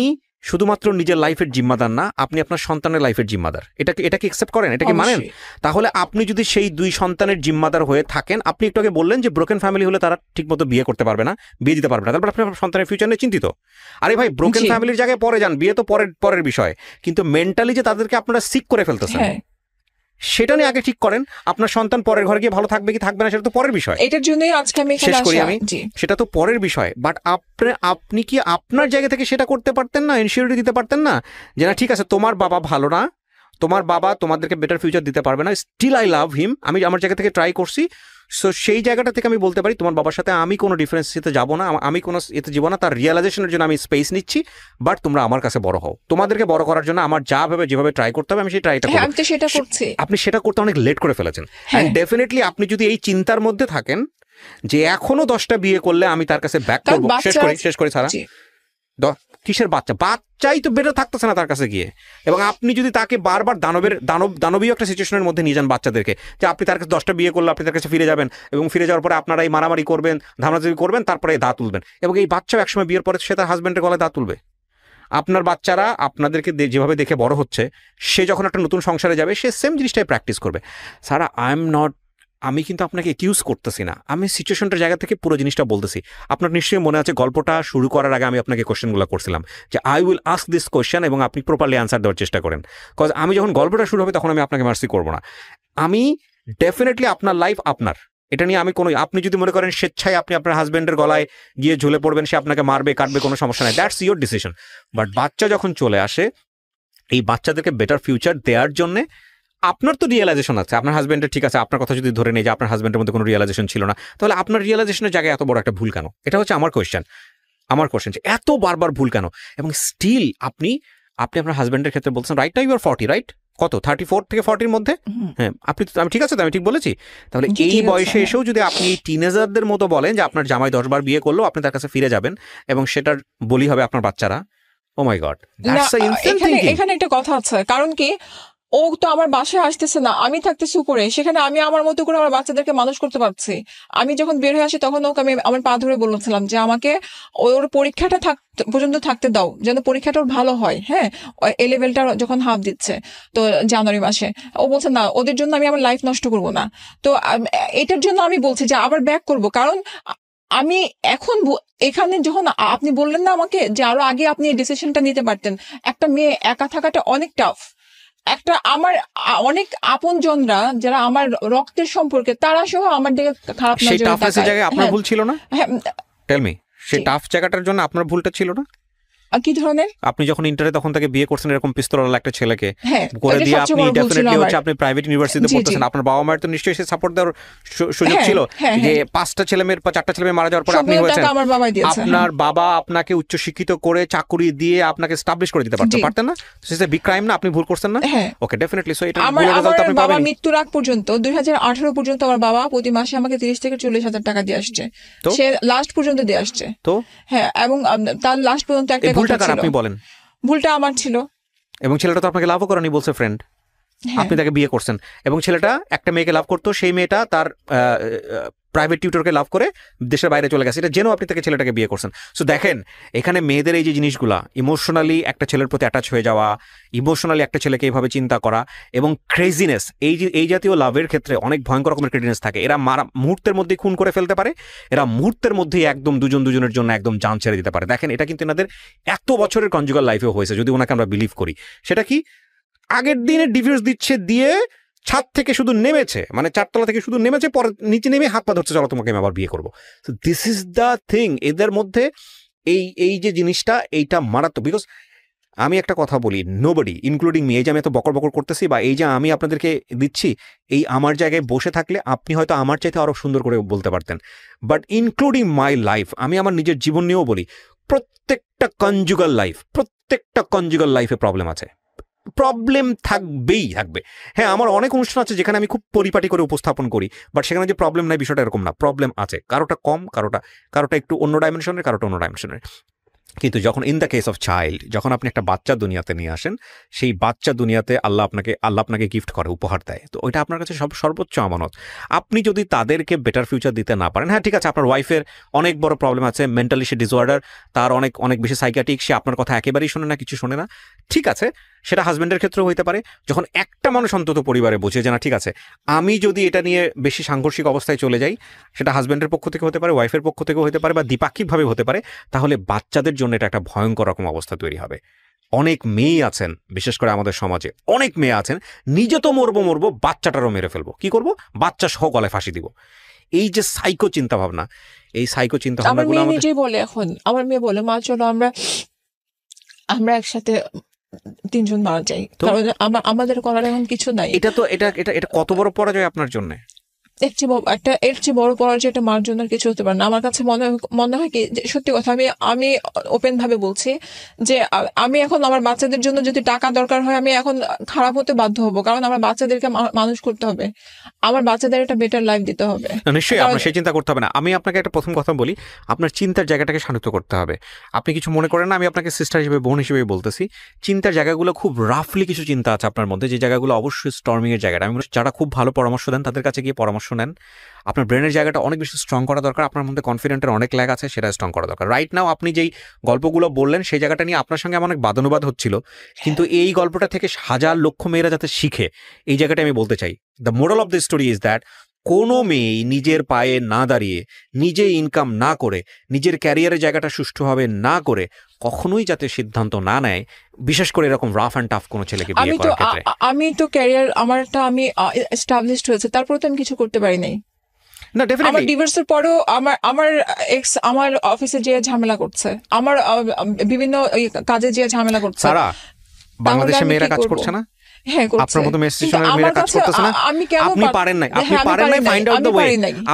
শুধুমাত্র নিজের লাইফের জিম্মাদার না, আপনি আপনার সন্তানের লাইফের জিম্মাদার। এটা কি অ্যাকসেপ্ট করেন? এটা কি মানেন? তাহলে আপনি যদি সেই 2 সন্তানের জিম্মাদার হয়ে থাকেন, আপনি একটু আগে বললেন যে ব্রোকেন ফ্যামিলি হলে তারা ঠিকমতো বিয়ে করতে পারবে না, বিয়ে দিতে পারবে না, তারপর আপনার সন্তানের ফিউচার নিয়ে চিন্তিত। আরে ভাই, ব্রোকেন ফ্যামিলির জায়গায় পরে যান, বিয়ে তো পরের বিষয়, কিন্তু মেন্টালি যে তাদেরকে আপনারা সিক করে ফেলতেছেন সেটা নিয়ে আগে ঠিক করেন। আপনার সন্তান পরের ঘরে গিয়ে ভালো থাকবে কি থাকবে না সেটা তো পরের বিষয়, এটার জন্যই আজকে আমি শেষ করি আমি, সেটা তো পরের বিষয়। বাট আপনি কি আপনার জায়গা থেকে সেটা করতে পারতেন না? ইনসিওরিটি দিতে পারতেন না যে না ঠিক আছে তোমার বাবা ভালো না, তোমার বাবা তোমাদেরকে বেটার ফিউচার দিতে পারবে না, স্টিল আই লাভ হিম, আমি আমার জায়গা থেকে ট্রাই করছি। সো সেই জায়গাটা থেকে আমি বলতে পারি তোমার বাবার সাথে আমি কোনো ডিফারেন্সিতে যাবো না, আমি কোনো এতে যাবো না, তার রিয়েলাইজেশনের জন্য আমি স্পেস নিচ্ছি। বাট তোমরা আমার কাছে বড় হও, তোমাদেরকে বড় করার জন্য আমার যেভাবে ট্রাই করতে হবে আমি সেই ট্রাইটা করব। আপনি সেটা করতে অনেক লেট করে ফেলেছেন। এন্ড ডেফিনেটলি আপনি যদি এই চিন্তার মধ্যে থাকেন যে এখনো 10টা বিয়ে করলে আমি তার কাছে ব্যাক করবো, শেষ করি সারা, কিসের বাচ্চাই তো বেটার থাকতেছে না তার কাছে গিয়ে। এবং আপনি যদি তাকে বারবার দানবীয় একটা সিচুয়েশনের মধ্যে নিয়ে যান বাচ্চাদেরকে, যে আপনি তার কাছে 10টা বিয়ে করলে আপনি তার কাছে ফিরে যাবেন, এবং ফিরে যাওয়ার পরে আপনারা এই মারামারি করবেন, ধামাচাপি করবেন, তারপরে দা তুলবেন, এবং এই বাচ্চাও একসময় বিয়ের পরে সে তার হাজবেন্ডের গলায় দা তুলবে। আপনার বাচ্চারা আপনাদেরকে যেভাবে দেখে বড় হচ্ছে, সে যখন একটা নতুন সংসারে যাবে সে সেম জিনিসটাই প্র্যাকটিস করবে। সারা আমি কিন্তু আপনাকে একিউজ করতেছি না, আমি সিচুয়েশনটার জায়গা থেকে পুরো জিনিসটা বলতেছি। আপনার নিশ্চয়ই মনে আছে গল্পটা শুরু করার আগে আমি আপনাকে কোশ্চেনগুলো করছিলাম যে I will ask this question এবং আপনি প্রপারলি অ্যান্সার দেওয়ার চেষ্টা করেন। কজ আমি যখন গল্পটা শুরু হবে তখন আমি আপনাকে মার্সি করবো না। আমি ডেফিনেটলি আপনার লাইফ আপনার, এটা নিয়ে আমি আপনি যদি মনে করেন স্বেচ্ছায় আপনি আপনার হাজবেন্ডের গলায় গিয়ে ঝুলে পড়বেন, সে আপনাকে মারবে কাটবে, কোনো সমস্যা নাই, দ্যাটস ইয়োর ডিসিশন। বাট বাচ্চা যখন চলে আসে, এই বাচ্চাদেরকে বেটার ফিউচার দেওয়ার জন্যে আপনার তো রিয়েলাইজেশন আছে, আপনার হাজবেন্ডের, ঠিক আছে আপনার কথা যদি ধরে নেই যে আপনার হাজবেন্ডের মধ্যে কোনো রিয়েলাইজেশন ছিল না, তাহলে আপনার রিয়েলাইজেশনের জায়গায় এত বড় একটা ভুল কেন? এটা হচ্ছে আমার কোয়েশ্চেন যে এত বারবার ভুল কেন? এবং স্টিল আপনি আপনার হাজবেন্ডের ক্ষেত্রে বলছেন right now you are 40, right? কত 34 থেকে 40-র মধ্যে? হ্যাঁ, আমি ঠিক আছে তো, আমি ঠিক বলেছি? তাহলে এই বয়সে এসেও যদি আপনি টিনেজারদের মতো বলেন যে আপনার জামাই 10 বার বিয়ে করলেও আপনি তার কাছে ফিরে যাবেন এবং সেটার বলি হবে আপনার বাচ্চারা, oh my God, that's a insane thinking. এখানে একটা কথা আছে, কারণ কি ও তো আমার বাসায় আসতেছে না, আমি থাকতেছি উপরে, সেখানে আমি আমার মতো করে আমার বাচ্চাদেরকে মানুষ করতে পারছি। আমি যখন বের হয়ে আসি তখন ওকে আমি আমার পা ধরে বলেছিলাম যে আমাকে ওর পরীক্ষাটা পর্যন্ত থাকতে দাও, যেন পরীক্ষাটা ওর ভালো হয়। হ্যাঁ, এ লেভেলটা যখন হাফ দিচ্ছে তো জানুয়ারি মাসে, ও বলছে না ওদের জন্য আমি আমার লাইফ নষ্ট করবো না। তো এটার জন্য আমি বলছি যে আবার ব্যাক করব, কারণ আমি এখন এখানে যখন আপনি বললেন না আমাকে যে আরো আগে আপনি এই ডিসিশনটা নিতে পারতেন, একটা মেয়ে একা থাকাটা অনেক টাফ। একটা আমার অনেক আপনজনরা যারা আমার রক্তের সম্পর্কে, তারা সহ আমার দিকে খারাপ নজরে তাকায়। আপনার ভুল ছিল না? টেল মি, সেই টাফ জায়গাটার জন্য আপনার ভুলটা ছিল না? কি ধরনের? আপনি যখন ইন্টারে তখন তাকে বিয়ে করছেন এরকম পিস্তলওয়ালা একটা ছেলেকে করে দিয়ে, আপনি ডেফিনেটলি হচ্ছে আপনি প্রাইভেট ইউনিভার্সিটিতে পড়তেছেন, আপনার বাবা মায়ের তো নিশ্চয়ই সে সাপোর্ট দেওয়ার সুযোগ ছিল যে 5টা ছেলে মেয়ের 4টা ছেলে মেয়ে মারা যাওয়ার পর আপনি হয়েছেন, আপনার বাবা আপনাকে উচ্চ শিক্ষিত করে চাকরি দিয়ে আপনাকে এস্টাবলিশ করে দিতে পারতেন না? সে বিগ ক্রাইম না? আপনি ভুল করছেন না? ওকে, ডেফিনেটলি। সো এটা রেজাল্ট আপনি পাবেন। আমার মৃত্যুর আগ পর্যন্ত 2018 পর্যন্ত আমার বাবা প্রতি মাসে আমাকে 30 থেকে 40,000 টাকা দিয়ে আসছে, সে লাস্ট পর্যন্ত দিয়ে আসছে। তো হ্যাঁ, এবং তার লাস্ট পর্যন্ত একটা কথা ছিল। আপনি বলেন ভুলটা আমার ছিল, এবং ছেলেটা তো আপনাকে লাভও করেনি বলছে ফ্রেন্ড, আপনি তাকে বিয়ে করছেন, এবং ছেলেটা একটা মেয়েকে লাভ করতো, সেই মেয়েটা তার প্রাইভেট টিউটরকে লাভ করে দেশের বাইরে চলে গেছে, এটা জেনেও আপনি তাকে ছেলেটাকে বিয়ে করছেন। সো দেখেন, এখানে মেয়েদের এই যে জিনিসগুলা, ইমোশনালি একটা ছেলের প্রতি অ্যাটাচ হয়ে যাওয়া, ইমোশনালি একটা ছেলেকে এইভাবে চিন্তা করা, এবং ক্রেজিনেস, এই জাতীয় লাভের ক্ষেত্রে অনেক ভয়ঙ্কর রকমের ক্রেজিনেস থাকে। এরা মুহূর্তের মধ্যেই খুন করে ফেলতে পারে, এরা মুহূর্তের মধ্যেই একদম দুজনের জন্য একদম জান ছেড়ে দিতে পারে। দেখেন, এটা কিন্তু এনাদের এত বছরের কনজুগাল লাইফেও হয়েছে, যদি ওনাকে আমরা বিলিভ করি। সেটা কি, আগের দিনে ডিভোর্স দিচ্ছে, দিয়ে ছাদ থেকে শুধু নেমেছে, মানে 4তলা থেকে শুধু নেমেছে, পরে নিচে নেমে হাত পা ধরছে, চলো তোমাকে আমি আবার বিয়ে করবো। So this is the thing, এদের মধ্যে এই যে জিনিসটা, এইটা মারাত্মক। বিকজ আমি একটা কথা বলি, নোবডি ইনক্লুডিং মি, এই যে আমি এত বকর বকর করতেছি বা এই যে আমি আপনাদেরকে দিচ্ছি, এই আমার জায়গায় বসে থাকলে আপনি হয়তো আমার চাইতে আরো সুন্দর করে বলতে পারতেন, বাট ইনক্লুডিং মাই লাইফ, আমি আমার নিজের জীবন নিয়েও বলি, প্রত্যেকটা কনজুগাল লাইফে প্রবলেম আছে, প্রবলেম থাকবে। হ্যাঁ, আমার অনেক অনুষ্ঠান আছে যেখানে আমি খুব পরিপাটি করে উপস্থাপন করি, বাট সেখানে যে প্রবলেম নাই বিষয়টা এরকম না, প্রবলেম আছে, কারোটা কম, কারোটা একটু অন্য ডাইমেনশনের, কারোটা অন্য ডাইমেনশনের। কিন্তু যখন in the case of child, যখন আপনি একটা বাচ্চা দুনিয়াতে নিয়ে আসেন, সেই বাচ্চা দুনিয়াতে আল্লাহ আপনাকে গিফট করে, উপহার দেয়, তো ওইটা আপনার কাছে সর্বোচ্চ আমানত। আপনি যদি তাদেরকে বেটার ফিউচার দিতে না পারেন, হ্যাঁ ঠিক আছে, আপনার ওয়াইফের অনেক বড় প্রবলেম আছে, মেন্টালি সে ডিসঅর্ডার, তার অনেক বেশি সাইকিয়াট্রিক, সে আপনার কথা একেবারেই শোনে না, কিছু শোনে না, ঠিক আছে, সেটা হাজব্যান্ডের ক্ষেত্রেও হইতে পারে। যখন একটা মানুষ অন্তত পরিবারে বোঝে যে না ঠিক আছে, আমি যদি এটা নিয়ে বেশি সাংঘর্ষিক অবস্থায় চলে যাই, সেটা হাজব্যান্ডের পক্ষ থেকে হতে পারে, ওয়াইফের পক্ষ থেকেও হতে পারে, বা দ্বিপাক্ষিকভাবে হতে পারে, তাহলে বাচ্চাদের জন্য এটা একটা ভয়ঙ্কর রকম অবস্থা তৈরি হবে। অনেক মেয়ে আছেন, বিশেষ করে আমাদের সমাজে অনেক মেয়ে আছেন, নিজে তো মরবো, বাচ্চাটারও মেরে ফেলবো, কি করব, বাচ্চা সহ গলায় ফাঁসি দিব। এই যে সাইকো চিন্তা ভাবনা, এই সাইকো চিন্তা ভাবনাগুলো নিজেই বলে, এখন আমার মেয়ে বলে, মা চলো আমরা একসাথে 3 জন মারা যাই, কারণ আমাদের করার এখন কিছু নাই। এটা কত বড় পরাজয় আপনার জন্য। এর চেয়ে বড় পরাজয় এটা মার জন্য কিছু হতে পারে না। আমার কাছে মনে হয় কি, সত্যি কথা, আমি ওপেন ভাবে বলছি যে আমি এখন আমার বাচ্চাদের জন্য যদি টাকা দরকার হয়, আমি এখন খারাপ হতে বাধ্য হবো, কারণ আমার বাচ্চাদেরকে মানুষ করতে হবে, আমার বাচ্চাদের একটা বেটার লাইফ দিতে হবে। নিশ্চয়ই আপনার সেই চিন্তা করতে হবে না। আমি আপনাকে একটা প্রথম কথা বলি, আপনার চিন্তার জায়গাটাকে শান্ত করতে হবে। আপনি কিছু মনে করেন না, আমি আপনাকে সিস্টার হিসেবে, বোন হিসেবে বলতেছি, চিন্তার জায়গাগুলো খুব রাফলি কিছু চিন্তা আছে আপনার মধ্যে, যে জায়গাগুলো অবশ্যই স্টর্মিং এর জায়গাটা। আমি যারা খুব ভালো পরামর্শ দেন তাদের কাছে গিয়ে পরামর্শ নেন। আপনার ব্রেনের জায়গাটা অনেক বেশি স্ট্রং করা দরকার, আপনার মধ্যে কনফিডেন্টের অনেক ল্যাগ আছে, সেটা স্ট্রং করা দরকার। রাইট নাও আপনি যেই গল্পগুলো বললেন সেই জায়গাটা নিয়ে আপনার সঙ্গে অনেক বাদানুবাদ হচ্ছিল, কিন্তু এই গল্পটা থেকে হাজার লক্ষ মেয়েরা যাতে শিখে, এই জায়গাটা আমি বলতে চাই। The moral of the story is that কোনো মেয়ে নিজের পায়ে না দাঁড়িয়ে, নিজে ইনকাম না করে, নিজের ক্যারিয়ারের জায়গাটা সুষ্ঠুভাবে না করে কখনোই যাতে সিদ্ধান্ত না নেয়, বিশেষ করে এরকম রাফ অ্যান্ড টাফ কোনো ছেলেকে বিয়ে করার ক্ষেত্রে। আমি তো ক্যারিয়ার আমারটা আমি এস্টাবলিশড হয়েছে, তারপরে তো আমি কিছু করতে পারি নাই। না, ডেফিনেটলি আমার ডিভোর্সের পরেও আমার এক্স আমার অফিসে যে ঝামেলা করছে, আমার বিভিন্ন কাজে যে ঝামেলা করছে। সারা, বাংলাদেশে মেয়েরা কাজ করছে না? হ্যাঁ, আপনার মতো মেয়েরা কাজ করতেছে না? আপনি পারেন নাই, ফাইন্ড আউট দ্য ওয়ে।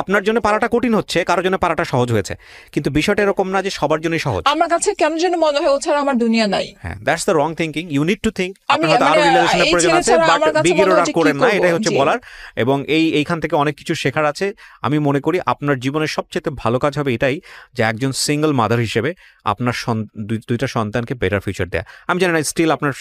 আপনার জন্য পারাটা কঠিন হচ্ছে, কারোর জন্য পারাটা সহজ হয়েছে, কিন্তু বিষয়টা এরকম না যে সবার জন্যই সহজ। আমার কাছে কেন যেন মনে হয় ও ছাড়া আমার দুনিয়া নাই। হ্যাঁ, that's the wrong thinking. You need to think আপনার হয়তো আরো রিলেশনের প্রয়োজন আছে, বাট বিগ ইরোর করেন না, এটাই হচ্ছে বলার। এবং এইখান থেকে অনেক কিছু শেখার আছে। আমি মনে করি আপনার জীবনের সবচেয়ে ভালো কাজ হবে এটাই, যে একজন সিঙ্গেল মাদার হিসেবে আপনার দুইটা সন্তানকে বেটার ফিউচার দেয়া। আমি জানি না স্টিল আপনার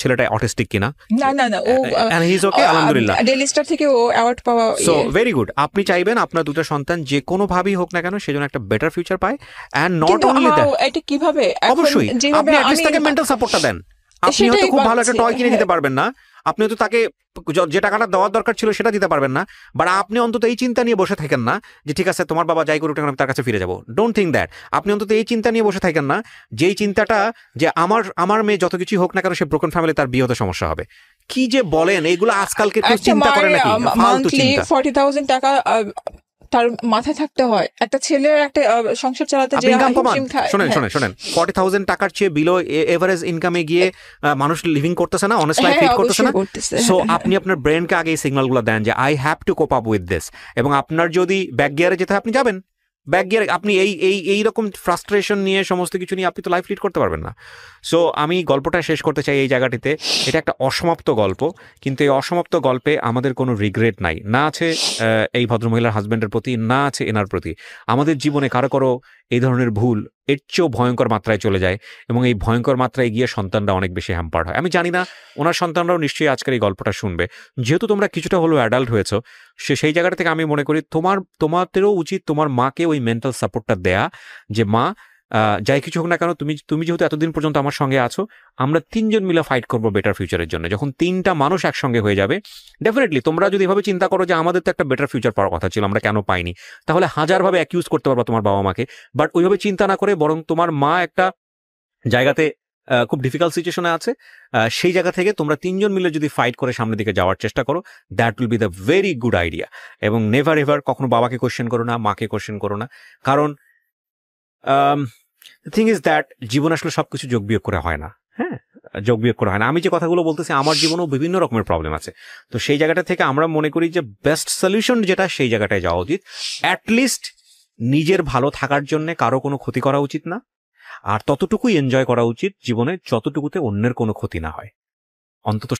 ছেলেটা অটিস্টিক কিনা। না, ও and he's okay, আলহামদুলিল্লাহ। ডেইলি স্টার থেকে ও অ্যাওয়ার্ড পাওয়া, সো ভেরি গুড। আপনি চাইবেন আপনার দুটো সন্তান যে কোনো ভাবেই হোক না কেন সেজন্য একটা বেটার ফিউচার পায়, এন্ড নট অনলি দ্যাট, এটা কিভাবে, অবশ্যই আপনি অ্যাট লিস্ট তাকে মেন্টাল সাপোর্টটা দেন। আপনি হয়তো খুব ভালো একটা টয় কিনে দিতে পারবেন না, আপনি হয়তো তাকে যে টাকাটা দেওয়ার দরকার ছিল সেটা দিতে পারবেন না, বাট আপনি অন্তত এই চিন্তা নিয়ে বসে থাকেন না যে ঠিক আছে তোমার বাবা যাই করুক আমি তার কাছে ফিরে যাবো। Don't think that. আপনি অন্তত এই চিন্তা নিয়ে বসে থাকেন না, যেই চিন্তাটা যে আমার মেয়ে যত কিছু হোক না কেন সে ব্রোকেন ফ্যামিলি, তার বিয়ে হতে সমস্যা হবে। কি যে বলেন এইগুলো আজকালকে কেউ চিন্তা করে নাকি? ফালতু চিন্তা। 40,000 টাকা তার মাথায় থাকতে হয়, একটা ছেলের একটা সংসার চালাতে যে ইনকাম কমান। শোনেন 40,000 টাকার চেয়ে বিলো এভারেজ ইনকামে গিয়ে মানুষ লিভিং করতেছে না, অনেস্ট লাইফ লিড করতেছে না। সো আপনি আপনার ব্রেনকে আগে এই সিগন্যালগুলো দেন যে I have to cope up with this, এবং আপনার যদি ব্যাক গিয়ারে যেতে হয় আপনি যাবেন ব্যাক গিয়ারে। আপনি এই রকম ফ্রাস্ট্রেশন নিয়ে সমস্ত কিছু নিয়ে আপনি তো লাইফ লিড করতে পারবেন না। সো আমি গল্পটা শেষ করতে চাই এই জায়গাটিতে। এটা একটা অসমাপ্ত গল্প, কিন্তু এই অসমাপ্ত গল্পে আমাদের কোনো রিগ্রেট নাই, না আছে এই ভদ্রমহিলার হাজব্যান্ডের প্রতি, না আছে এনার প্রতি। আমাদের জীবনে কারো এই ধরনের ভুল এর চেয়েও ভয়ঙ্কর মাত্রায় চলে যায়, এবং এই ভয়ঙ্কর মাত্রায় গিয়ে সন্তানরা অনেক বেশি হ্যাম্পার্ড হয়। আমি জানি না ওনার সন্তানরাও নিশ্চয়ই আজকের এই গল্পটা শুনবে, যেহেতু তোমরা কিছুটা হলেও অ্যাডাল্ট হয়েছো, সেই জায়গাটা থেকে আমি মনে করি তোমাদেরও উচিত তোমার মাকে ওই মেন্টাল সাপোর্টটা দেয়া, যে মা যাই কিছু হোক না কেন তুমি যেহেতু এতদিন পর্যন্ত আমার সঙ্গে আছো, আমরা 3 জন মিলে ফাইট করবো বেটার ফিউচারের জন্য। যখন 3টা মানুষ একসঙ্গে হয়ে যাবে, ডেফিনেটলি তোমরা যদি এভাবে চিন্তা করো যে আমাদের তো একটা বেটার ফিউচার পাওয়ার কথা ছিল, আমরা কেন পাইনি, তাহলে হাজারভাবে অ্যাকিউজ করতে পারবা তোমার বাবা মাকে। বাট ওইভাবে চিন্তা না করে বরং তোমার মা একটা জায়গাতে খুব ডিফিকাল্ট সিচুয়েশনে আছে, সেই জায়গা থেকে তোমরা 3 জন মিলে যদি ফাইট করে সামনের দিকে যাওয়ার চেষ্টা করো, that will be the very good idea. এবং নেভার এভার কখনো বাবাকে কোয়েশ্চেন করো না, মাকে কোয়েশ্চেন করো না, কারণ থিং ইজ দ্যাট জীবন আসলে সবকিছু যোগ বিয়োগ করে হয় না। হ্যাঁ, যোগ বিয়োগ করা হয় না। আমি যে কথাগুলো বলতেছি আমার জীবনেও বিভিন্ন রকমের প্রবলেম আছে, তো সেই জায়গাটা থেকে আমরা মনে করি যে বেস্ট সলিউশন যেটা সেই জায়গাটায় যাওয়া উচিত। অ্যাটলিস্ট নিজের ভালো থাকার জন্য কারো কোনো ক্ষতি করা উচিত না, আর ততটুকুই এনজয় করা উচিত জীবনে যতটুকুতে অন্যের কোনো ক্ষতি না হয়, অন্তত